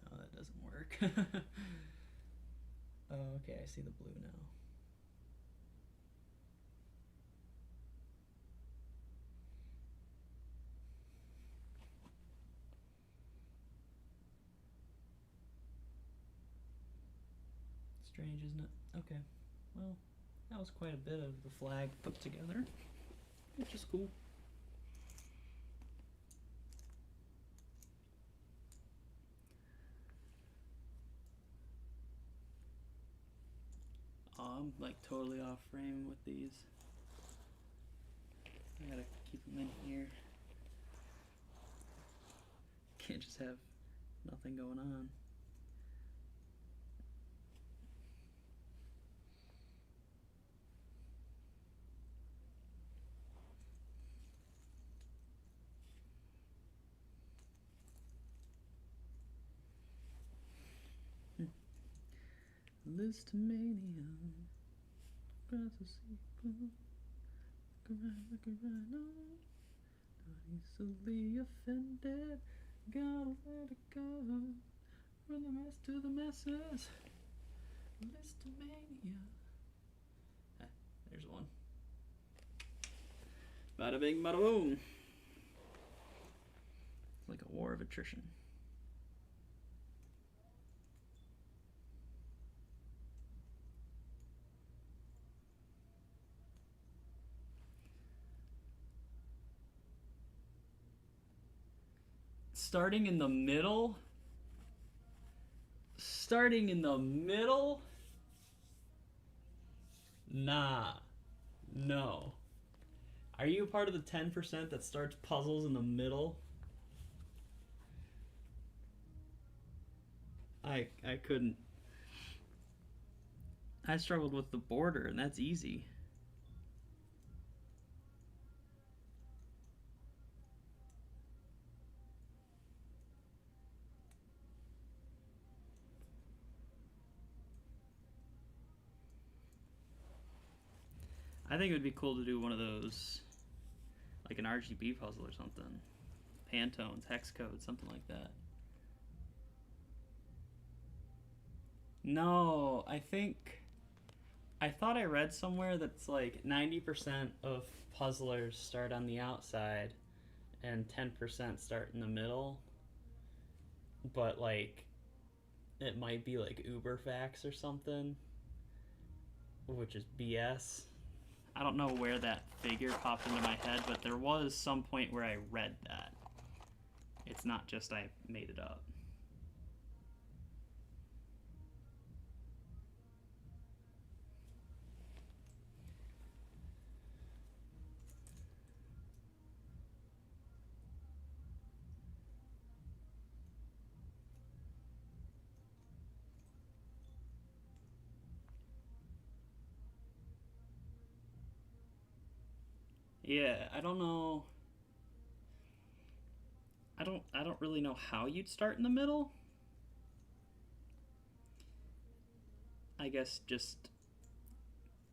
No, that doesn't work. Oh, okay, I see the blue now. Strange, isn't it? Okay, well, that was quite a bit of the flag put together, which is cool. I'm like totally off frame with these. I gotta keep them in here. Can't just have nothing going on. Listomania, across the sequel, like a rhino, not easily offended, gotta let it go, from the mess to the masses, Listomania. Ah, there's one. Bada bing, bada boom. It's like a war of attrition. Starting in the middle? Starting in the middle? Nah. No. Are you a part of the 10% that starts puzzles in the middle? I couldn't. I struggled with the border, and that's easy. I think it would be cool to do one of those, like an RGB puzzle or something. Pantones, hex code, something like that. No, I thought I read somewhere that's like 90% of puzzlers start on the outside and 10% start in the middle. But like it might be like Uber facts or something, which is BS. I don't know where that figure popped into my head, but there was some point where I read that. It's not just I made it up. Yeah, I don't know. I don't really know how you'd start in the middle. I guess just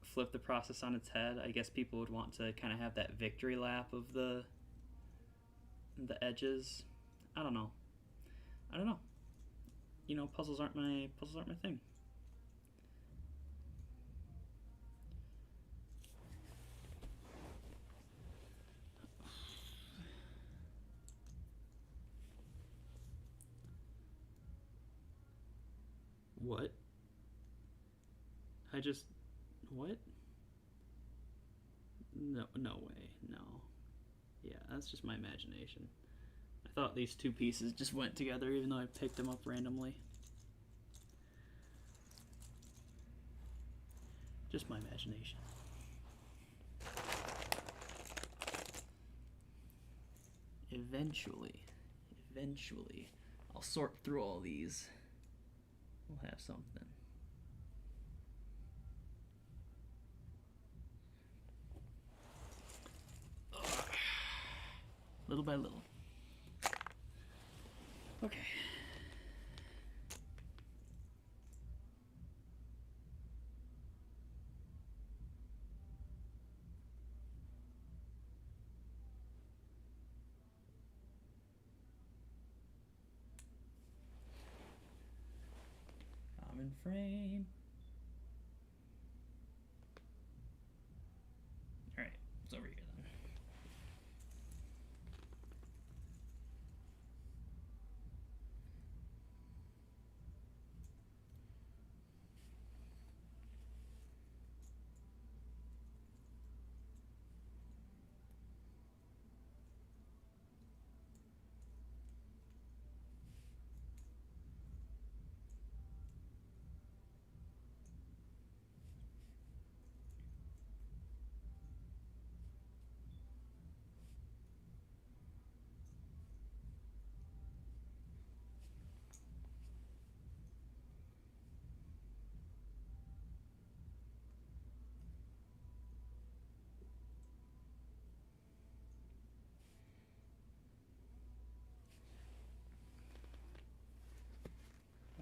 flip the process on its head. I guess people would want to kind of have that victory lap of the edges. I don't know. I don't know. You know, puzzles aren't my thing. What? I just what? No, no way. No. Yeah, that's just my imagination. I thought these two pieces just went together even though I picked them up randomly. Just my imagination. Eventually, I'll sort through all these. We'll have something. Little by little. Okay. Common frame. Alright, it's over here then.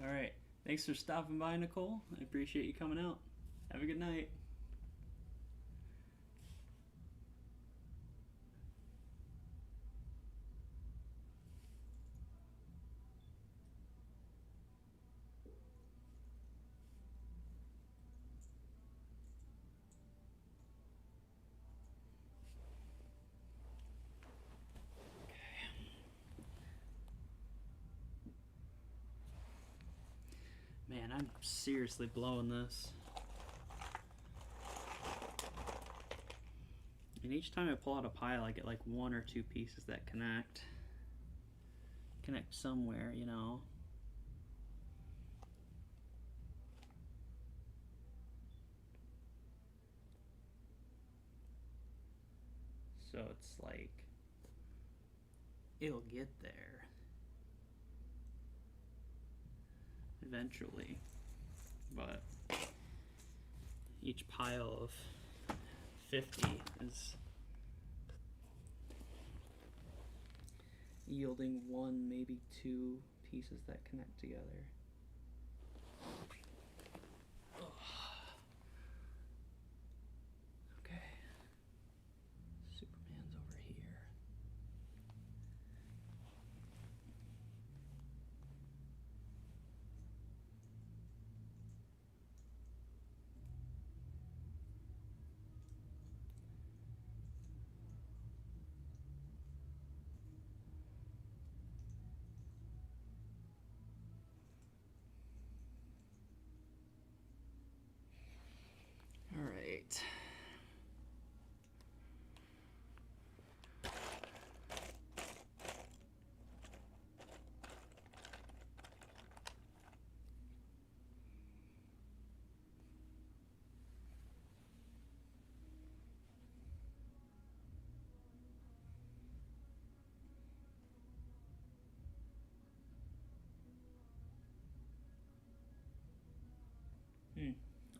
Alright. Thanks for stopping by, Nicole. I appreciate you coming out. Have a good night. Man, I'm seriously blowing this. And each time I pull out a pile, I get like one or two pieces that connect. Connect somewhere, you know. So it's like it'll get there eventually, but each pile of 50 is yielding one, maybe two pieces that connect together. Okay, Superman's over here. All right.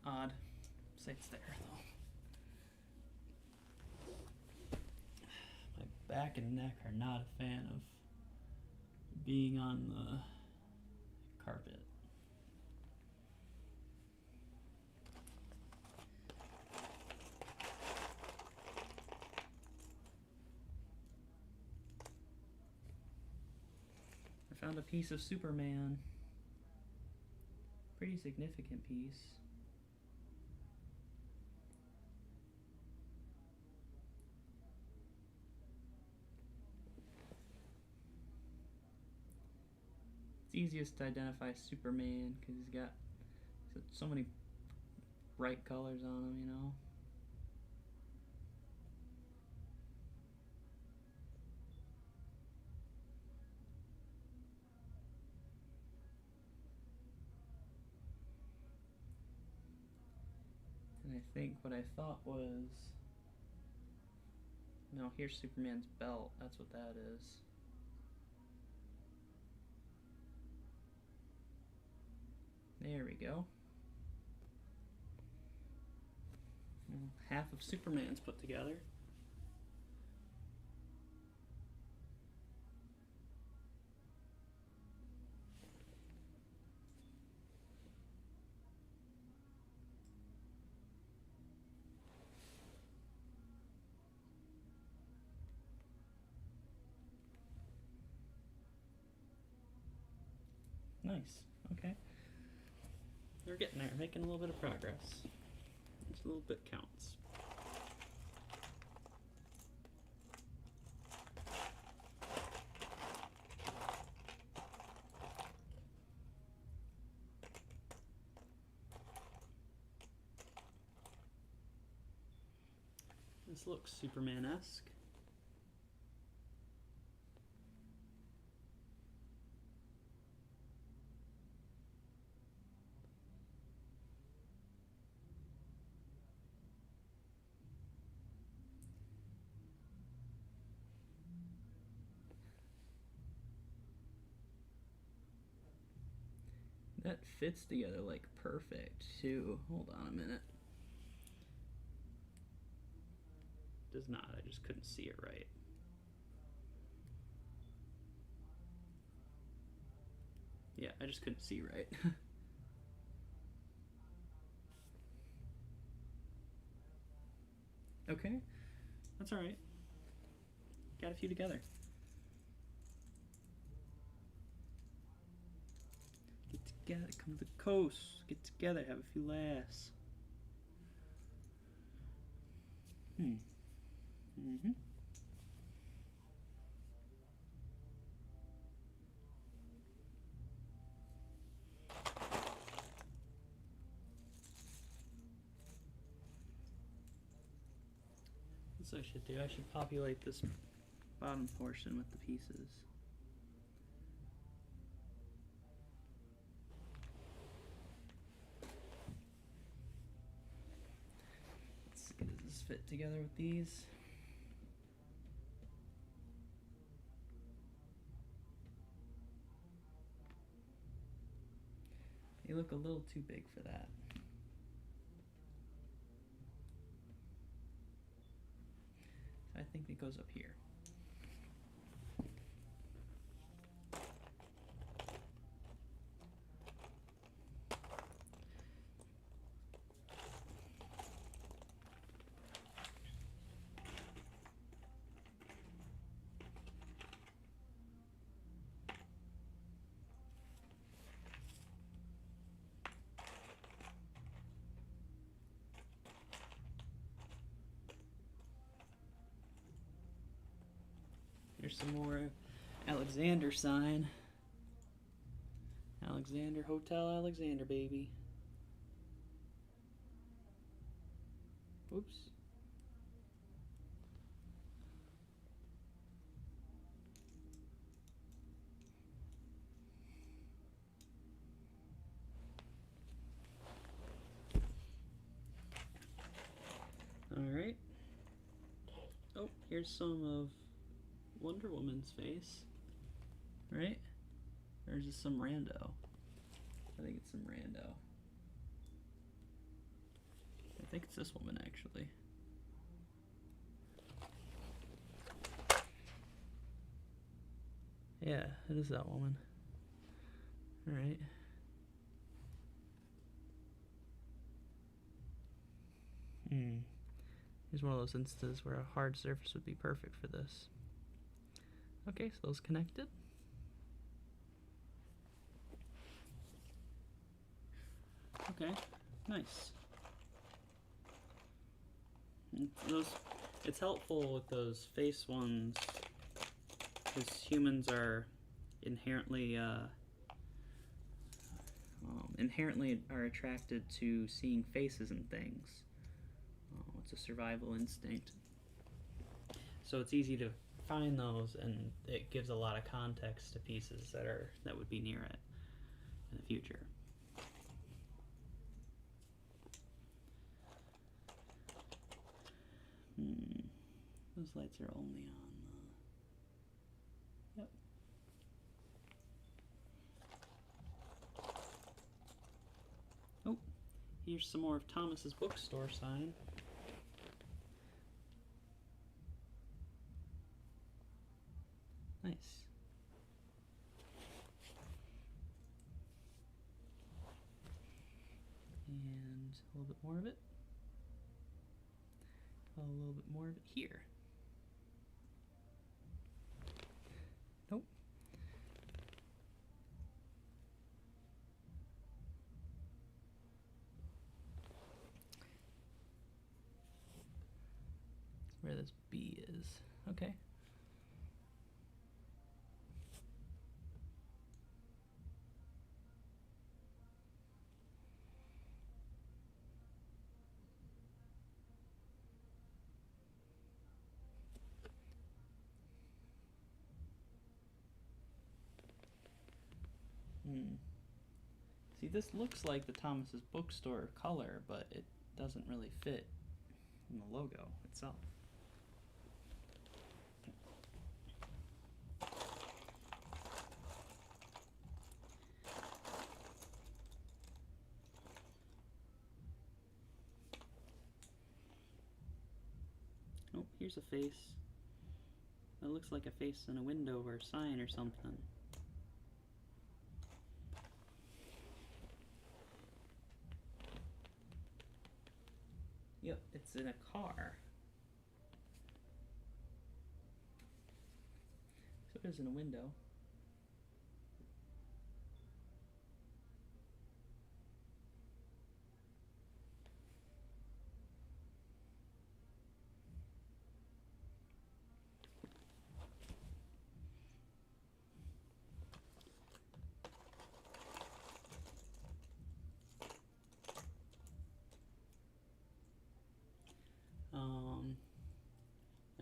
Odd. Say it's there though. My back and neck are not a fan of being on the carpet. I found a piece of Superman. Pretty significant piece. It's easiest to identify Superman because he's got so many bright colors on him, you know. And I think what I thought was, no, here's Superman's belt. That's what that is. There we go. Well, half of Superman's put together. Nice. Okay. We're getting there, making a little bit of progress. Just a little bit counts. This looks Superman-esque. That fits together like perfect too. Hold on a minute. Does not, I just couldn't see it right. Yeah, I just couldn't see right. Okay, that's alright. Got a few together. Get together, come to the coast. Get together, have a few laughs. That's what I should do. I should populate this bottom portion with the pieces. Let's see, does this fit together with these? They look a little too big for that. I think it goes up here. Here's some more Alexander sign. Alexander, Hotel Alexander, baby. Oops. Alright. Oh, here's some of Wonder Woman's face. Right? Or is this some rando? I think it's some rando. I think it's this woman, actually. Yeah, it is that woman. Alright. Here's one of those instances where a hard surface would be perfect for this. Okay, so those connected. Okay, nice. It's helpful with those face ones because humans are inherently are attracted to seeing faces and things. It's a survival instinct. So it's easy to find those, and it gives a lot of context to pieces that would be near it in the future. Those lights are only on the... Yep. Oh, here's some more of Thomas's bookstore sign. Nice. And a little bit more of it. A little bit more of it here. Nope. Where this B is. Okay. See, this looks like the Thomas's bookstore color, but it doesn't really fit in the logo itself. Oh, here's a face. That looks like a face in a window or a sign or something. Yep, it's in a car. So it is in a window.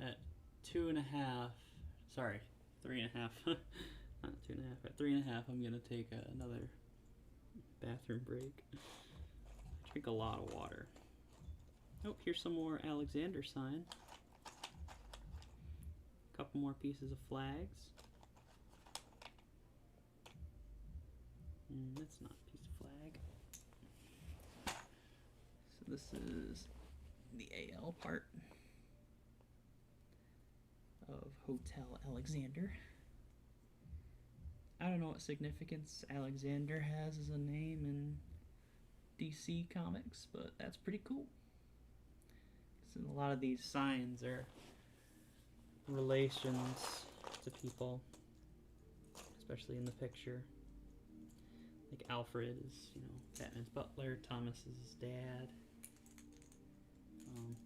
At 2.5, sorry, 3.5, not 2.5, at 3.5, I'm gonna take another bathroom break. I drink a lot of water. Oh, here's some more Alexander sign. A couple more pieces of flags. That's not a piece of flag. So this is the AL part of Hotel Alexander. I don't know what significance Alexander has as a name in DC Comics, but that's pretty cool. So a lot of these signs are relations to people, especially in the picture. Like Alfred is, Batman's butler. Thomas is his dad.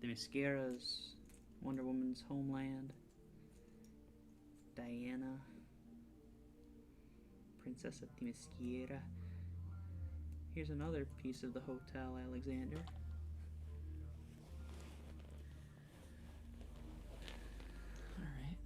Themyscira's Wonder Woman's homeland. Diana, Princess of Themyscira. Here's another piece of the Hotel Alexander. Alright.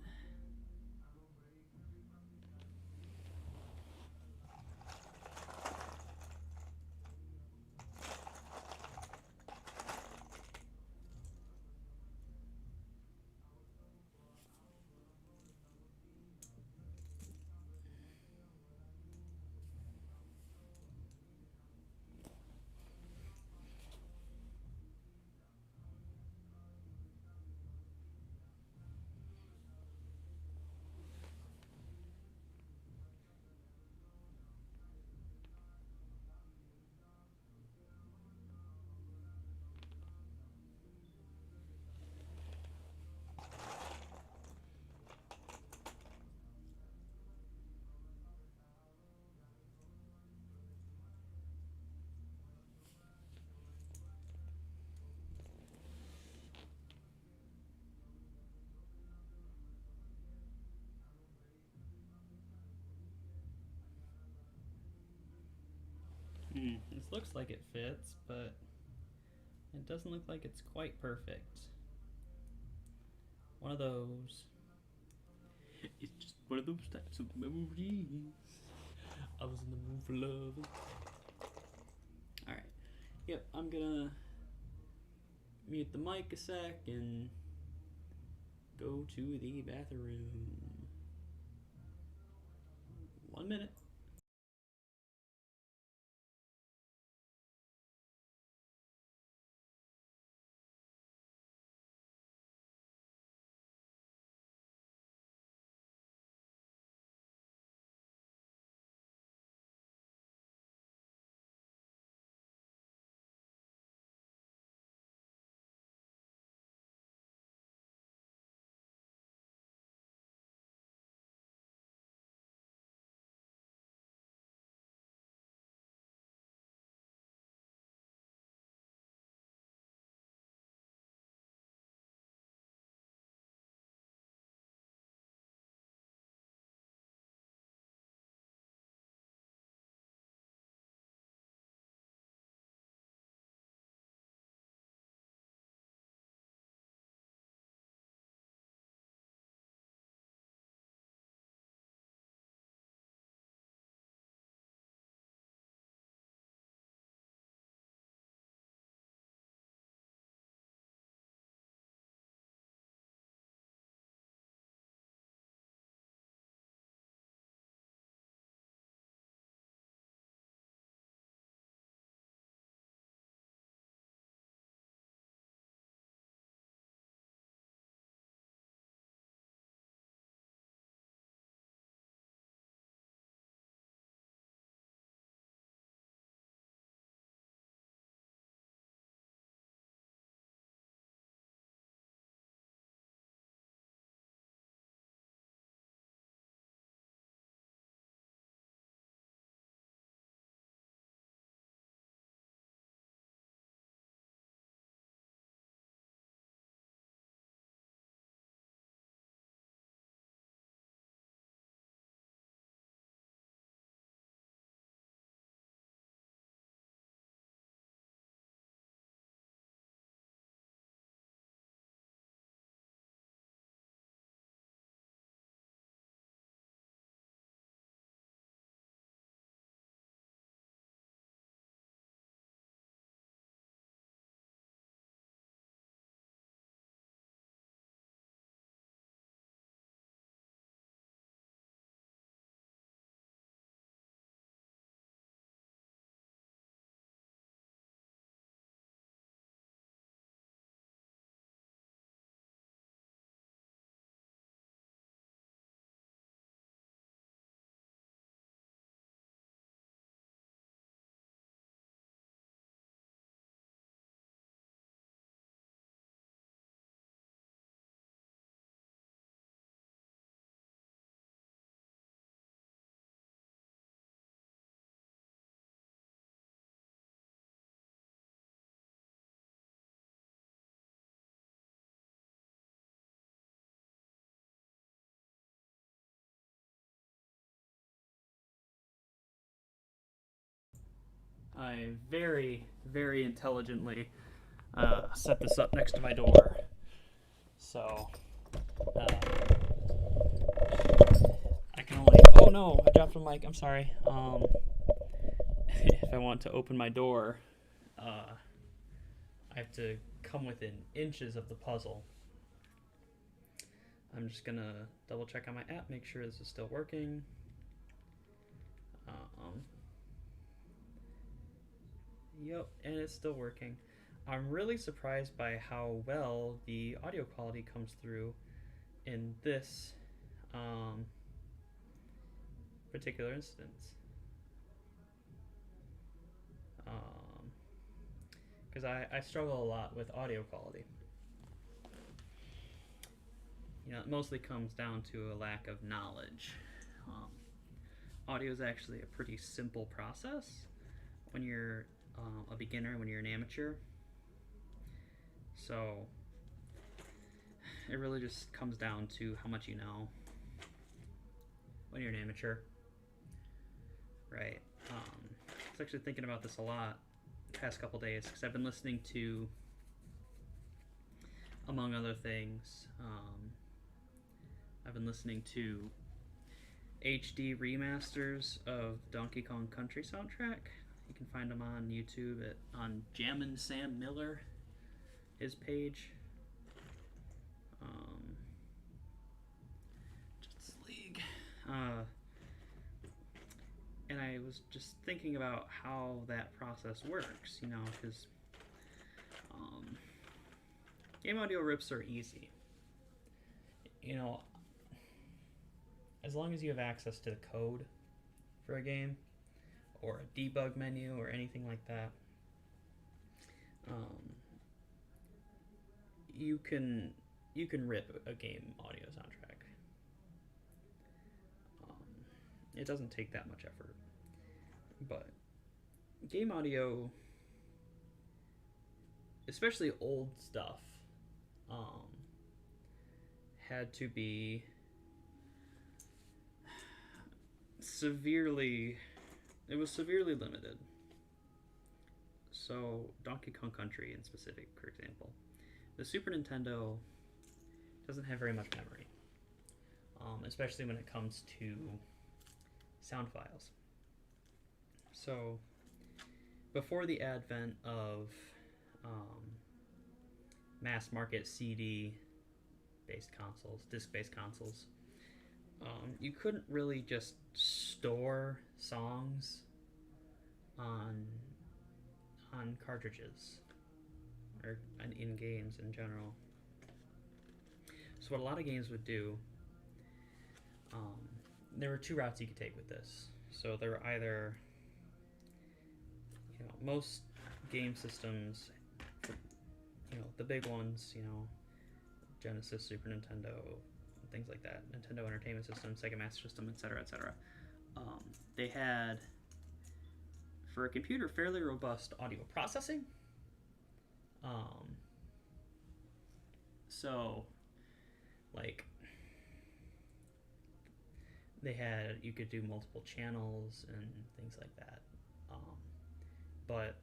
This looks like it fits, but it doesn't look like it's quite perfect. One of those. It's just one of those types of memories. I was in the mood for love. Alright. Yep, I'm gonna mute the mic a sec and go to the bathroom. 1 minute. I very, very intelligently set this up next to my door. So, I can only... Oh no, I dropped a mic. I'm sorry. If I want to open my door, I have to come within inches of the puzzle. I'm just gonna double check on my app, make sure this is still working. Yep, and it's still working. I'm really surprised by how well the audio quality comes through in this particular instance. Because I struggle a lot with audio quality. You know, it mostly comes down to a lack of knowledge. Audio is actually a pretty simple process when you're a beginner, when you're an amateur. So it really just comes down to how much you know when you're an amateur, right? I was actually thinking about this a lot the past couple days because I've been listening to, among other things, I've been listening to HD remasters of Donkey Kong Country soundtrack. You can find them on YouTube on Jammin' Sam Miller, his page. Justice League. And I was just thinking about how that process works, you know, because game audio rips are easy. You know, as long as you have access to the code for a game, or a debug menu, or anything like that, you can rip a game audio soundtrack. It doesn't take that much effort, but game audio, especially old stuff, had to be severely limited. So Donkey Kong Country in specific, for example, the Super Nintendo doesn't have very much memory, especially when it comes to sound files. So before the advent of mass market CD based consoles, disc based consoles, you couldn't really just store songs on cartridges or in games in general. So what a lot of games would do, there were two routes you could take with this. So there were either, you know, most game systems, you know, the big ones, you know, Genesis, Super Nintendo, things like that, Nintendo Entertainment System, Sega Master System, etc., etc. They had, for a computer, fairly robust audio processing. So, like, they had, you could do multiple channels and things like that. But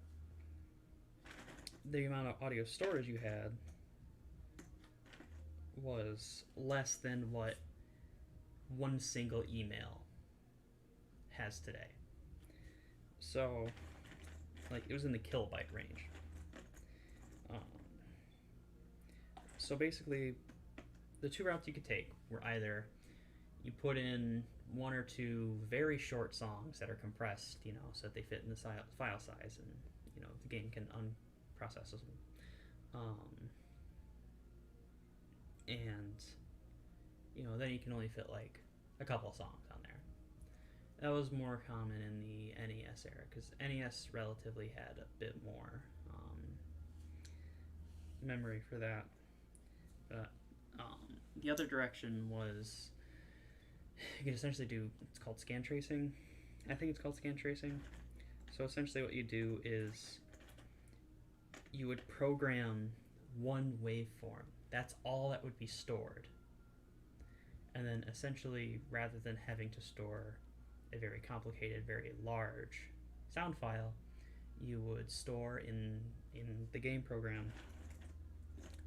the amount of audio storage you had was less than what one single email has today. So, like, it was in the kilobyte range. So basically, the two routes you could take were either you put in one or two very short songs that are compressed, you know, so that they fit in the file size, and, you know, the game can unprocess them. And, you know, then you can only fit like a couple of songs on there. That was more common in the NES era, because NES relatively had a bit more memory for that. But the other direction was, you could essentially do, it's called scan tracing. I think it's called scan tracing. So essentially what you do is you would program one waveform. That's all that would be stored. And then essentially, rather than having to store a very complicated, very large sound file, you would store in the game program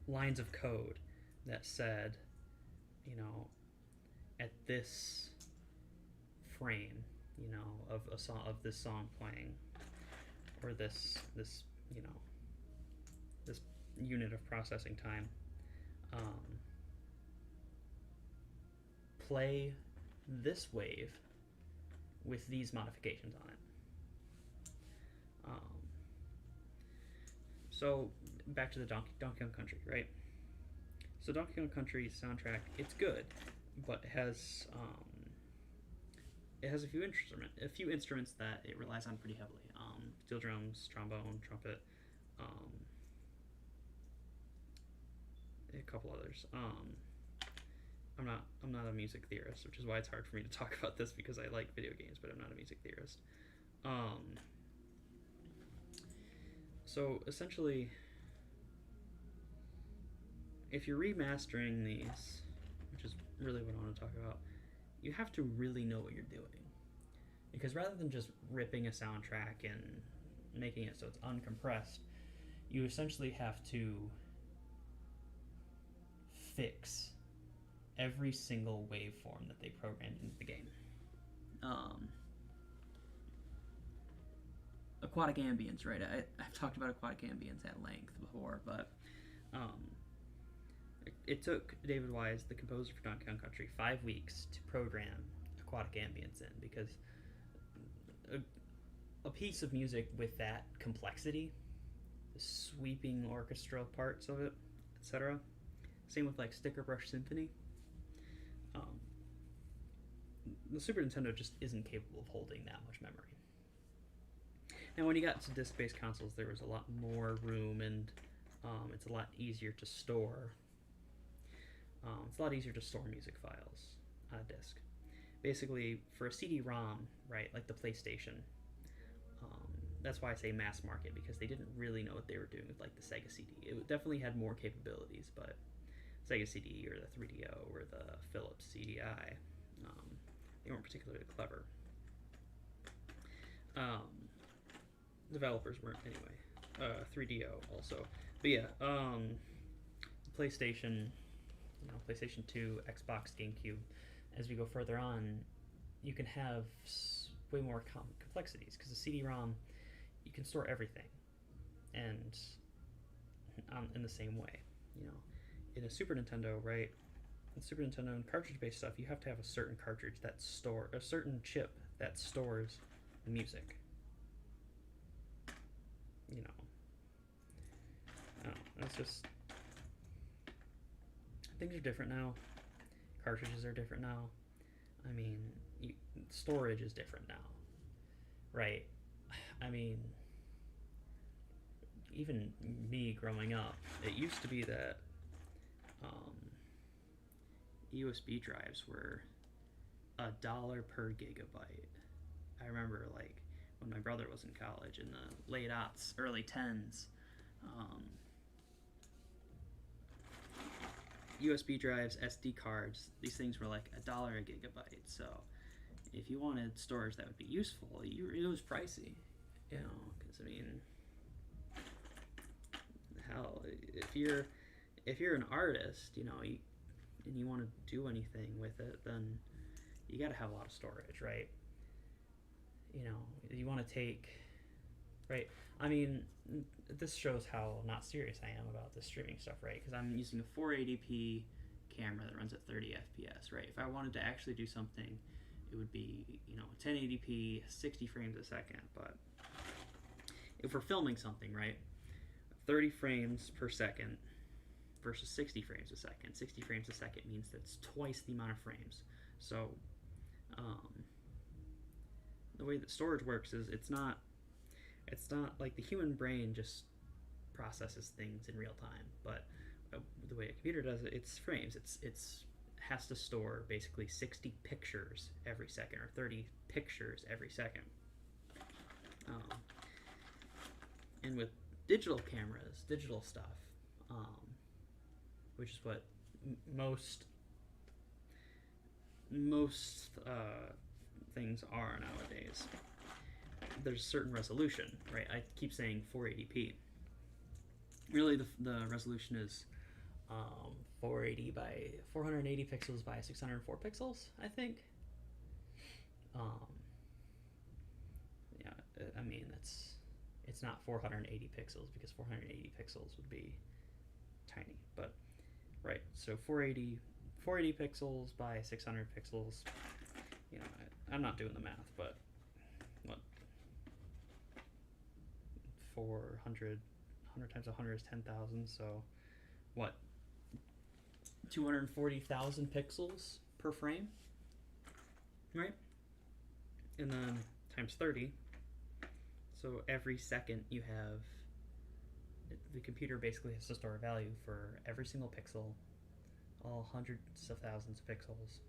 lines of code that said, you know, at this frame, you know, of a song, of this song playing, or this you know, this unit of processing time, play this wave with these modifications on it. So back to the Donkey Kong Country, right? So Donkey Kong Country soundtrack, it's good, but it has a few instruments that it relies on pretty heavily. Steel drums, trombone, trumpet, a couple others. I'm not a music theorist, which is why it's hard for me to talk about this because I like video games, but I'm not a music theorist. So essentially, if you're remastering these, which is really what I want to talk about, you have to really know what you're doing. Because rather than just ripping a soundtrack and making it so it's uncompressed, you essentially have to fix every single waveform that they programmed into the game. Aquatic ambience, right? I've talked about aquatic ambience at length before, but it took David Wise, the composer for Donkey Kong Country, 5 weeks to program aquatic ambience in, because a piece of music with that complexity, the sweeping orchestral parts of it, etc. Same with like Sticker Brush Symphony. The Super Nintendo just isn't capable of holding that much memory. And when you got to disc-based consoles, there was a lot more room, and it's a lot easier to store. It's a lot easier to store music files on a disc. Basically, for a CD-ROM, right, like the PlayStation, that's why I say mass market, because they didn't really know what they were doing with like the Sega CD. It definitely had more capabilities, but Sega CD or the 3DO or the Philips CDI, they weren't particularly clever. Developers weren't anyway. 3DO also, but yeah, PlayStation, PlayStation 2, Xbox, GameCube. As we go further on, you can have way more complexities, because the CD-ROM, you can store everything, and in the same way, in a Super Nintendo, right? In Super Nintendo and cartridge-based stuff, you have to have a certain cartridge that a certain chip that stores the music. I don't know. It's just, things are different now. Cartridges are different now. I mean, storage is different now, right? I mean, even me growing up, it used to be that USB drives were $1 per gigabyte. I remember, like, when my brother was in college in the late aughts, early 10s, USB drives, SD cards, these things were like $1 a gigabyte. So if you wanted storage that would be useful, it was pricey, because I mean, hell, if you're an artist, and you want to do anything with it, then you got to have a lot of storage, right? You want to take, right? I mean, this shows how not serious I am about this streaming stuff, right? Because I'm using a 480p camera that runs at 30 FPS, right? If I wanted to actually do something, it would be, 1080p, 60 frames a second. But if we're filming something, right, 30 frames per second versus 60 frames a second. 60 frames a second means that's twice the amount of frames. So the way that storage works is it's not like the human brain just processes things in real time, but the way a computer does it, it's frames. It's has to store basically 60 pictures every second, or 30 pictures every second. And with digital cameras, digital stuff, which is what most things are nowadays, there's a certain resolution, right? I keep saying 480p. Really, the resolution is 480 pixels by 604 pixels, I think. Yeah, I mean it's not 480 pixels because 480 pixels would be tiny, but right. So 480 pixels by 600 pixels. You know, I'm not doing the math, but what? 400 times 100 is 10,000. So what? 240,000 pixels per frame, right? And then times 30. So every second you have, the computer basically has to store a value for every single pixel, all hundreds of thousands of pixels,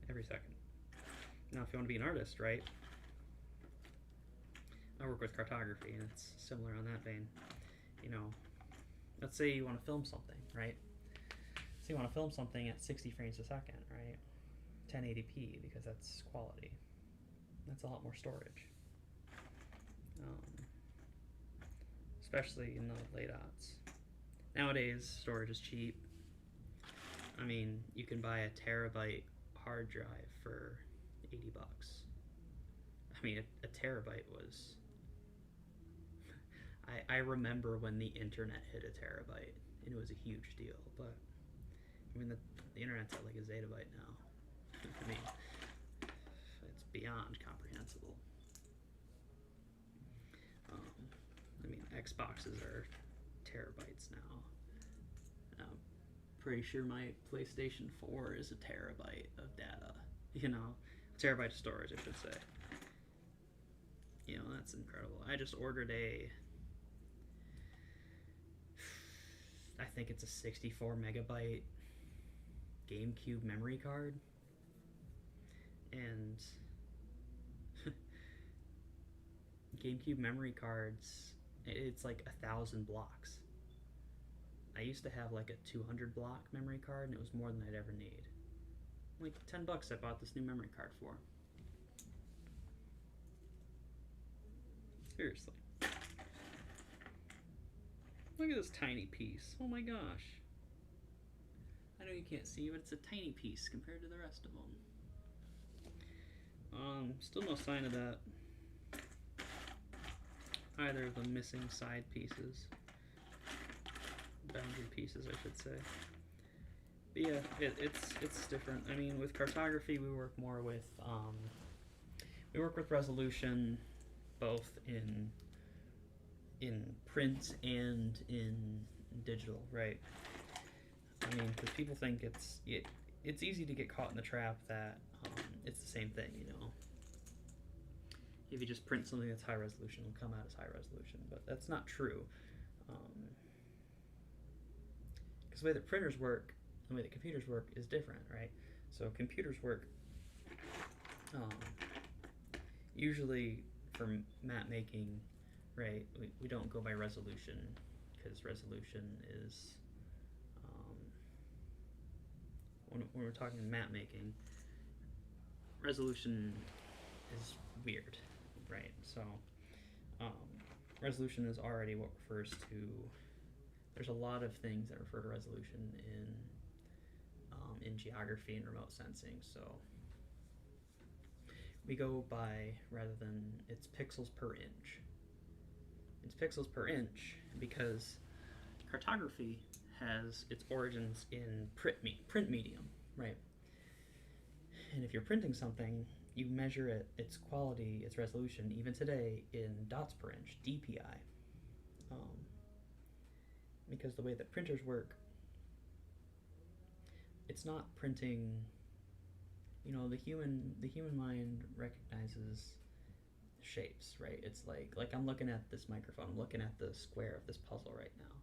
every second. Now, if you want to be an artist, right? I work with cartography, and it's similar on that vein. You know, let's say you want to film something, right? So you want to film something at 60 frames a second, right? 1080p, because that's quality. That's a lot more storage. Especially in the late aughts. Nowadays, storage is cheap. I mean, you can buy a terabyte hard drive for $80. I mean, a terabyte was... I remember when the internet hit a terabyte, and it was a huge deal, but I mean, the internet's at like a zettabyte now. I mean, it's beyond comprehensible. I mean, Xboxes are terabytes now. I'm pretty sure my PlayStation 4 is a terabyte of data. You know, a terabyte of storage, I should say. You know, that's incredible. I just ordered I think it's a 64 megabyte GameCube memory card. And GameCube memory cards, it's like 1,000 blocks. I used to have like a 200 block memory card, and it was more than I'd ever need. Like $10 I bought this new memory card for. Seriously. Look at this tiny piece. Oh my gosh. I know you can't see, but it's a tiny piece compared to the rest of them. Still no sign of that. Either of the missing side pieces. Boundary pieces, I should say. But yeah, it's different. I mean, with cartography, we work more with we work with resolution, both in print and in digital, right? I mean, because people think it's easy to get caught in the trap that it's the same thing, you know. If you just print something that's high resolution, it'll come out as high resolution, but that's not true. Because the way that printers work, the way that computers work is different, right? So computers work usually for map making, right? We don't go by resolution, because resolution is when we're talking map making, resolution is weird, right? So resolution is already what refers to, there's a lot of things that refer to resolution in geography and remote sensing. So we go by, rather than, it's pixels per inch. It's pixels per inch because cartography has its origins in print medium, right? And if you're printing something, you measure its quality, its resolution, even today, in dots per inch, DPI. Because the way that printers work, it's not printing, you know, the human mind recognizes shapes, right? It's like I'm looking at this microphone, I'm looking at the square of this puzzle right now.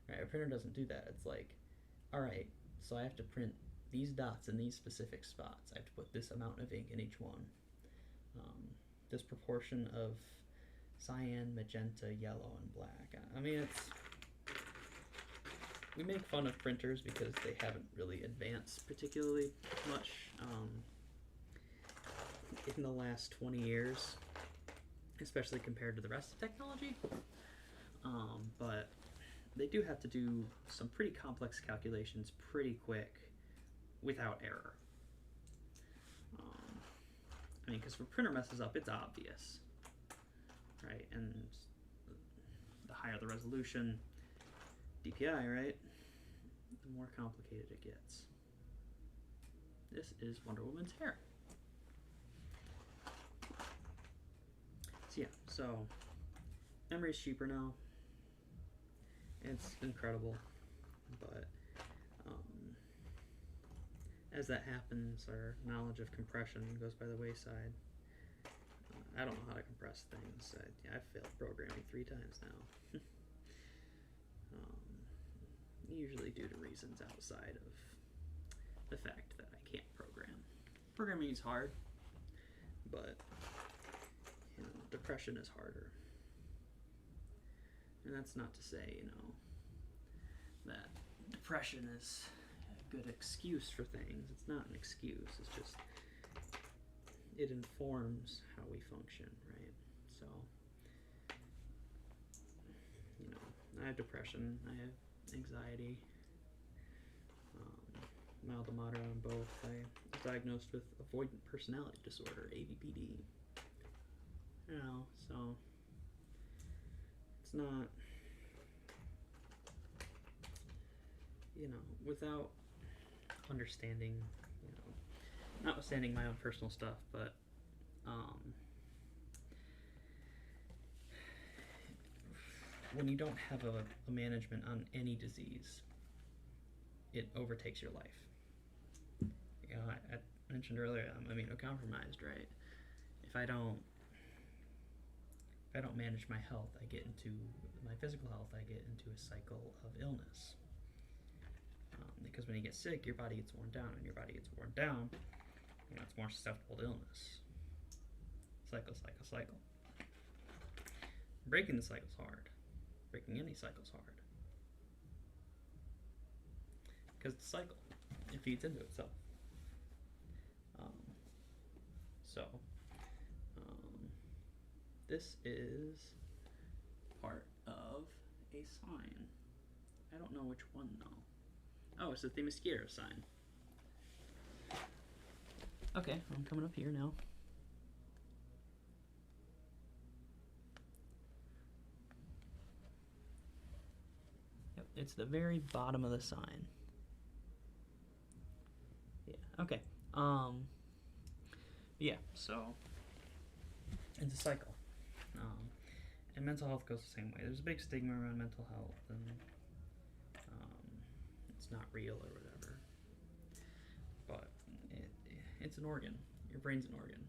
Right? A printer doesn't do that. It's like, all right, so I have to print these dots in these specific spots. I have to put this amount of ink in each one. This proportion of cyan, magenta, yellow, and black. I mean, we make fun of printers because they haven't really advanced particularly much in the last 20 years. especially compared to the rest of technology. But they do have to do some pretty complex calculations pretty quick without error. I mean, because if a printer messes up, it's obvious, right? And the higher the resolution, DPI, right, the more complicated it gets. This is Wonder Woman's hair. So yeah, so memory's cheaper now. It's incredible, but as that happens, our knowledge of compression goes by the wayside. I don't know how to compress things. I've failed programming 3 times now. Usually due to reasons outside of the fact that I can't program. Programming is hard, but you know, depression is harder. And that's not to say, you know, that depression is a good excuse for things. It's not an excuse. It's just, it informs how we function, right? So, you know, I have depression. I have anxiety. Mild to moderate on both. I was diagnosed with avoidant personality disorder, AVPD. You know, so it's not, you know, without understanding, you know, notwithstanding my own personal stuff, but when you don't have a management on any disease, it overtakes your life. You know, I mentioned earlier, I'm immunocompromised, right? If I don't manage my health, I get into my physical health, I get into a cycle of illness. Because when you get sick, your body gets worn down, and your body gets worn down, you know, it's more susceptible to illness. Cycle, cycle, cycle. Breaking the cycle's hard. Breaking any cycle's hard. Because it's a cycle. It feeds into itself. This is part of a sign. I don't know which one though. Oh, it's the Themyscira sign. Okay, I'm coming up here now. Yep, it's the very bottom of the sign. Yeah, okay. Yeah, so it's a cycle. And mental health goes the same way. There's a big stigma around mental health, and it's not real or whatever. But it's an organ. Your brain's an organ.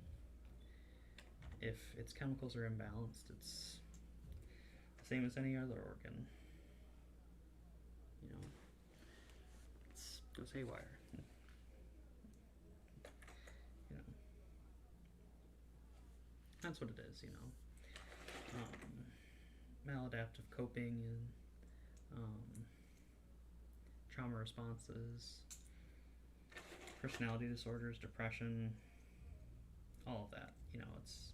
If its chemicals are imbalanced, it's the same as any other organ. You know, it goes haywire. You know, that's what it is. You know. Maladaptive coping and trauma responses, personality disorders, depression, all of that. You know, it's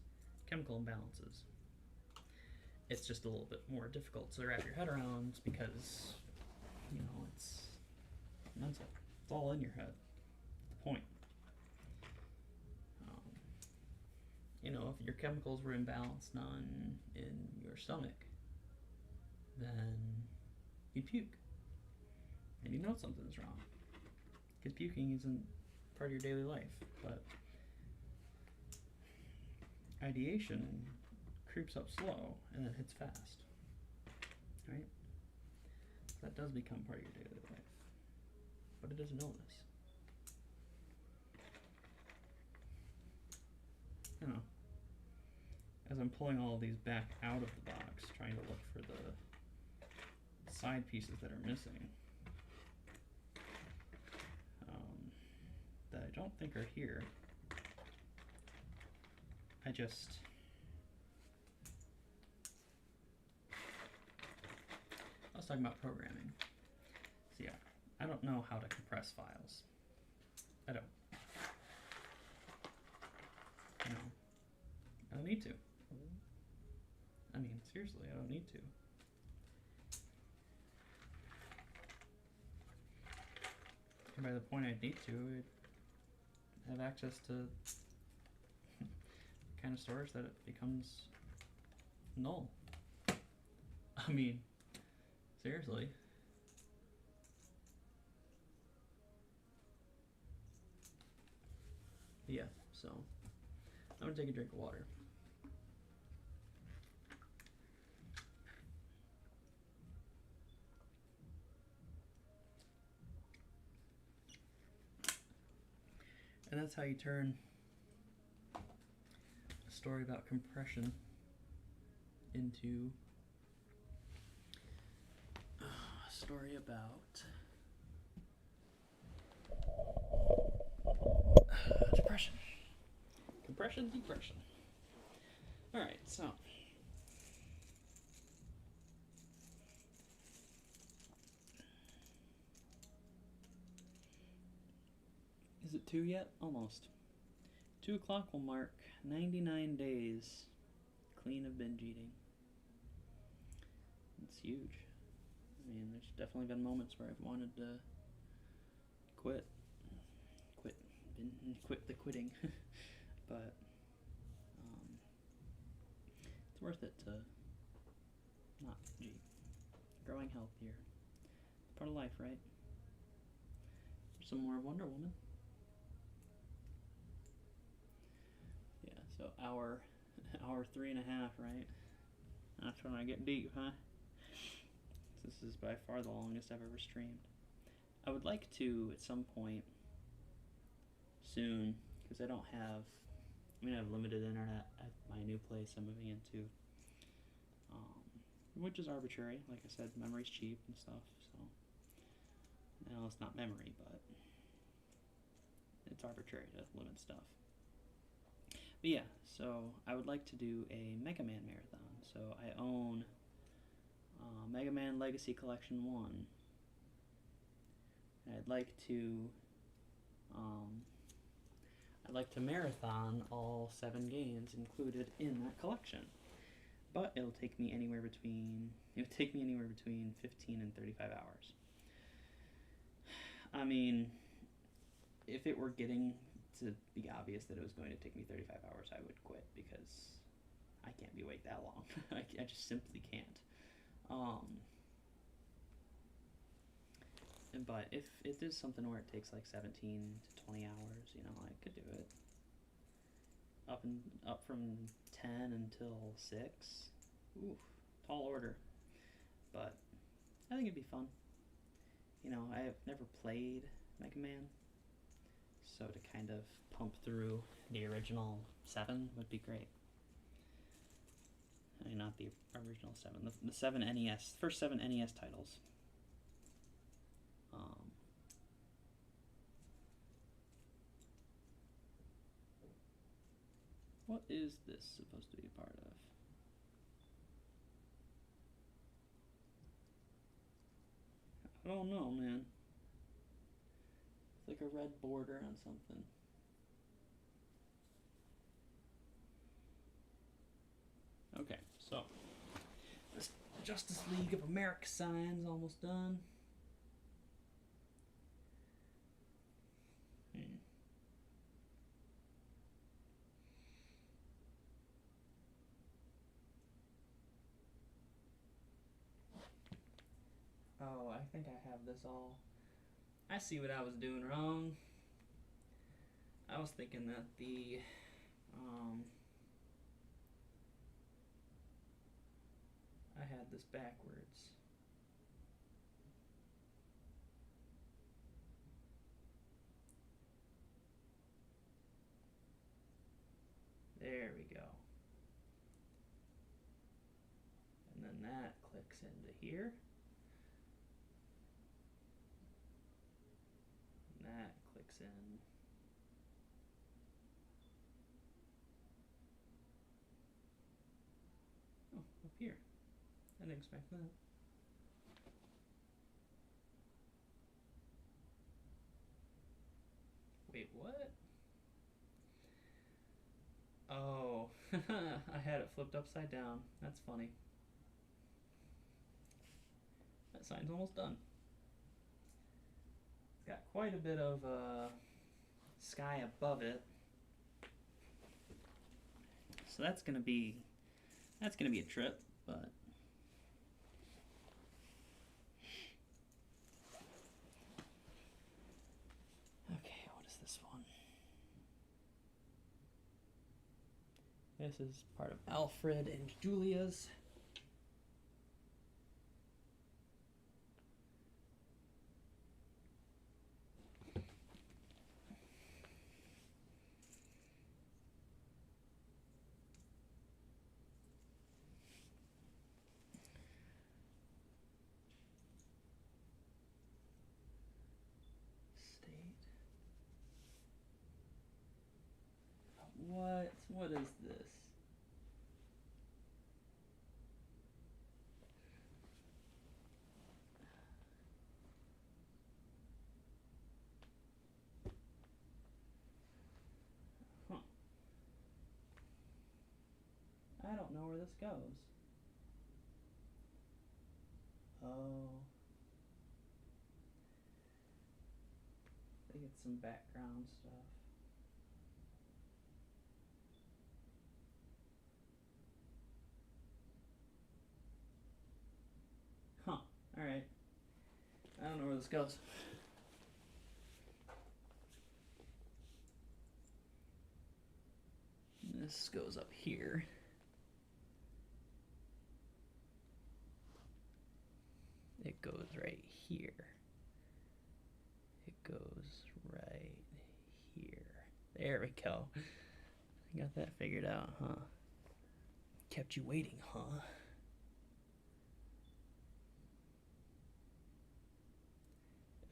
chemical imbalances. It's just a little bit more difficult to wrap your head around because, you know, it's mental. It's all in your head. That's the point. You know, if your chemicals were imbalanced in your stomach, then you'd puke. And you know something's wrong. Because puking isn't part of your daily life. But ideation creeps up slow and then hits fast. Right? That does become part of your daily life. But it is an illness. You know, as I'm pulling all of these back out of the box, trying to look for the side pieces that are missing, that I don't think are here, I was talking about programming. So yeah, I don't know how to compress files. I don't. You know, I don't need to. I mean, seriously, I don't need to. And by the point I need to, I have access to kind of storage that it becomes null. I mean, seriously. Yeah, so I'm gonna take a drink of water. And that's how you turn a story about compression into a story about depression. Compression, depression. Alright, so. Is it 2 yet? Almost. 2 o'clock will mark 99 days clean of binge eating. It's huge. I mean, there's definitely been moments where I've wanted to quit the quitting, but it's worth it to not binge eat. Growing healthier. It's part of life, right? Some more Wonder Woman. Yeah, so hour 3.5, right? That's when I get deep, huh? This is by far the longest I've ever streamed. I would like to, at some point soon, because I don't have, I have limited internet at my new place I'm moving into, which is arbitrary. Like I said, memory's cheap and stuff, so, well, it's not memory, but it's arbitrary to limit stuff. But yeah, so I would like to do a Mega Man marathon. So I own Mega Man Legacy Collection 1. And I'd like to marathon all 7 games included in that collection. But it would take me anywhere between 15 and 35 hours. I mean, if it were getting to be obvious that it was going to take me 35 hours, I would quit, because I can't be awake that long. I just simply can't. But if it is something where it takes like 17 to 20 hours, I could do it. Up from 10 until 6. Oof, tall order. But I think it'd be fun. I have never played Mega Man, so to kind of pump through the original 7 would be great. I mean, not the original 7, the 7 NES, first 7 NES titles. What is this supposed to be a part of? I don't know, man. It's like a red border on something. Okay, so this Justice League of America sign's almost done. Oh, I think I have this all. I see what I was doing wrong. I was thinking that the I had this backwards. There we go. And then that clicks into here. And that clicks in. Oh, up here. I didn't expect that. Wait, what? Oh, I had it flipped upside down. That's funny. That sign's almost done. It's got quite a bit of sky above it. So that's gonna be a trip, but okay, what is this one? This is part of Alfred and Julia's. What is this? Huh. I don't know where this goes. Oh. They get some background stuff. Huh. Alright. I don't know where this goes. This goes up here. It goes right here. It goes right here. There we go. I got that figured out, huh? Kept you waiting, huh?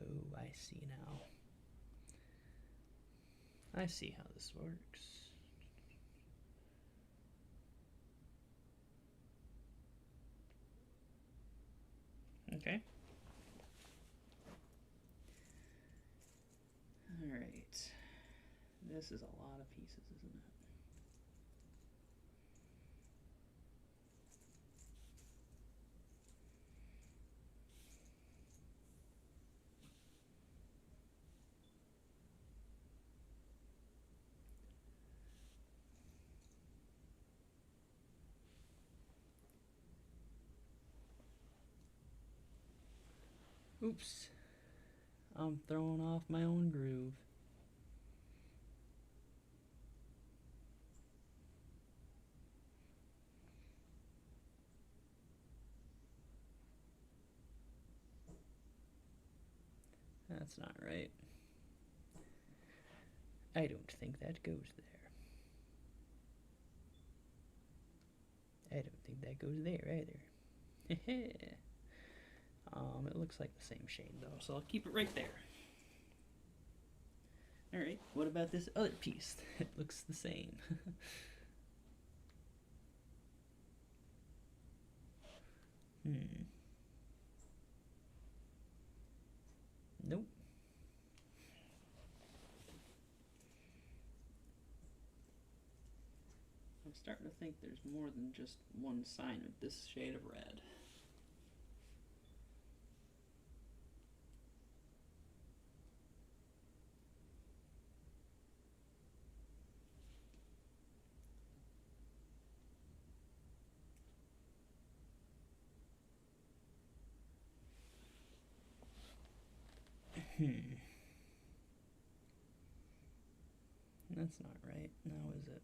Oh, I see now. I see how this works. Okay. Alright. This is a lot of pieces, isn't it? Oops. I'm throwing off my own groove. That's not right. I don't think that goes there. I don't think that goes there either. It looks like the same shade though, so I'll keep it right there. Alright, what about this other piece? It looks the same. Nope. I'm starting to think there's more than just one sign of this shade of red. That's not right, now is it?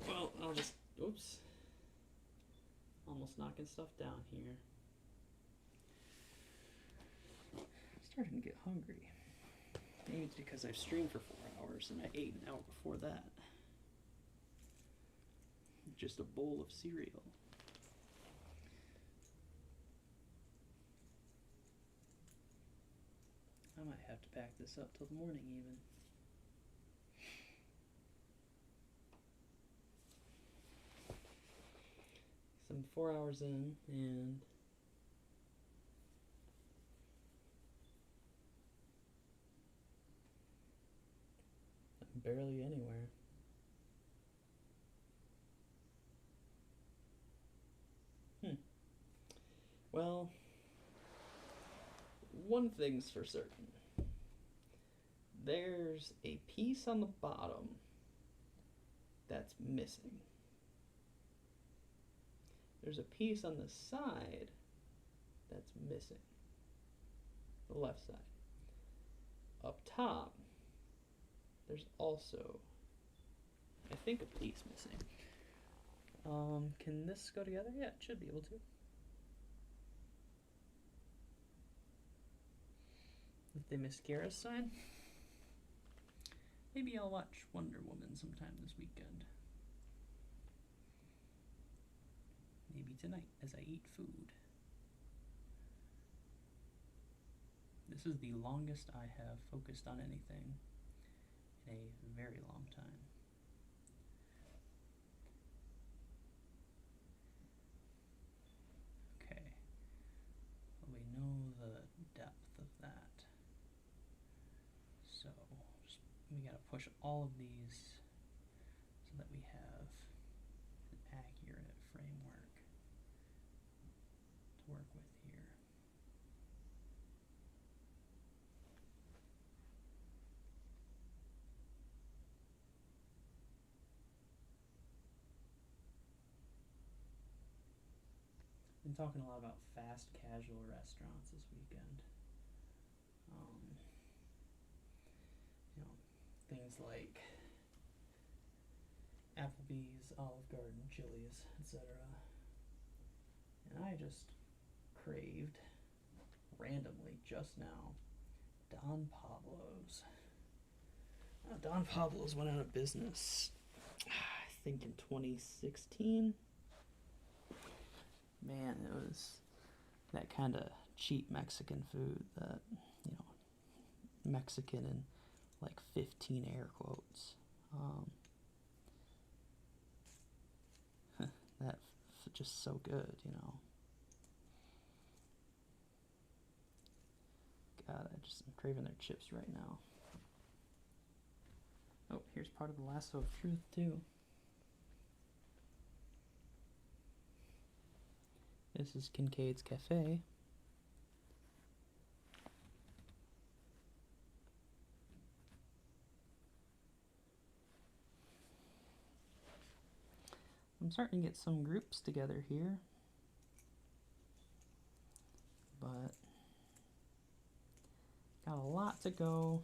Well, I'll just, oops. Almost knocking stuff down here. I'm starting to get hungry. Maybe it's because I've streamed for 4 hours and I ate an hour before that. Just a bowl of cereal. I might have to pack this up till the morning even. So I'm 4 hours in and barely anywhere. Well, one thing's for certain. There's a piece on the bottom that's missing. There's a piece on the side that's missing. The left side. Up top, there's also, I think, a piece missing. Can this go together? Yeah, it should be able to. With the mascara sign. Maybe I'll watch Wonder Woman sometime this weekend. Maybe tonight as I eat food. This is the longest I have focused on anything in a very long time. Okay. Well, we know the depth of that. So we gotta push all of these so that we have an accurate framework to work with here. Been talking a lot about fast casual restaurants this weekend. Things like Applebee's, Olive Garden, Chili's, etc. And I just craved, randomly just now, Don Pablo's. Don Pablo's went out of business, I think in 2016. Man, it was that kind of cheap Mexican food that, Mexican in like 15 air quotes. That's just so good, God, I'm craving their chips right now. Oh, here's part of the lasso of truth too. This is Kincaid's Cafe. I'm starting to get some groups together here, but got a lot to go.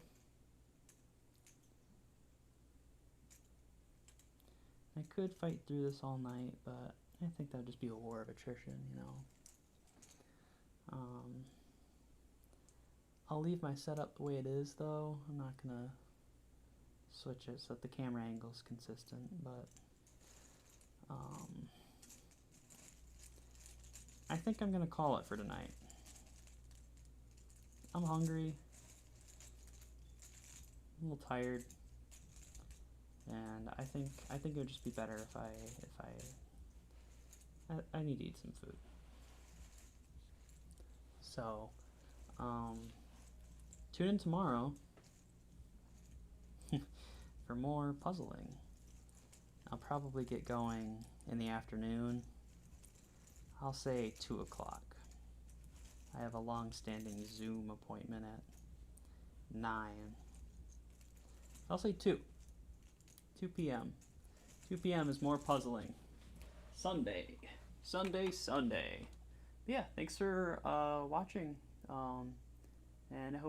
I could fight through this all night, but I think that would just be a war of attrition, I'll leave my setup the way it is, though. I'm not gonna switch it so that the camera angle is consistent, but I think I'm gonna call it for tonight. I'm hungry. I'm a little tired, and I think it would just be better if I need to eat some food. So, tune in tomorrow for more puzzling. I'll probably get going in the afternoon. I'll say 2 o'clock. I have a long-standing Zoom appointment at 9. I'll say 2. 2 p.m. 2 p.m. is more puzzling. Sunday. But yeah, thanks for watching. And I hope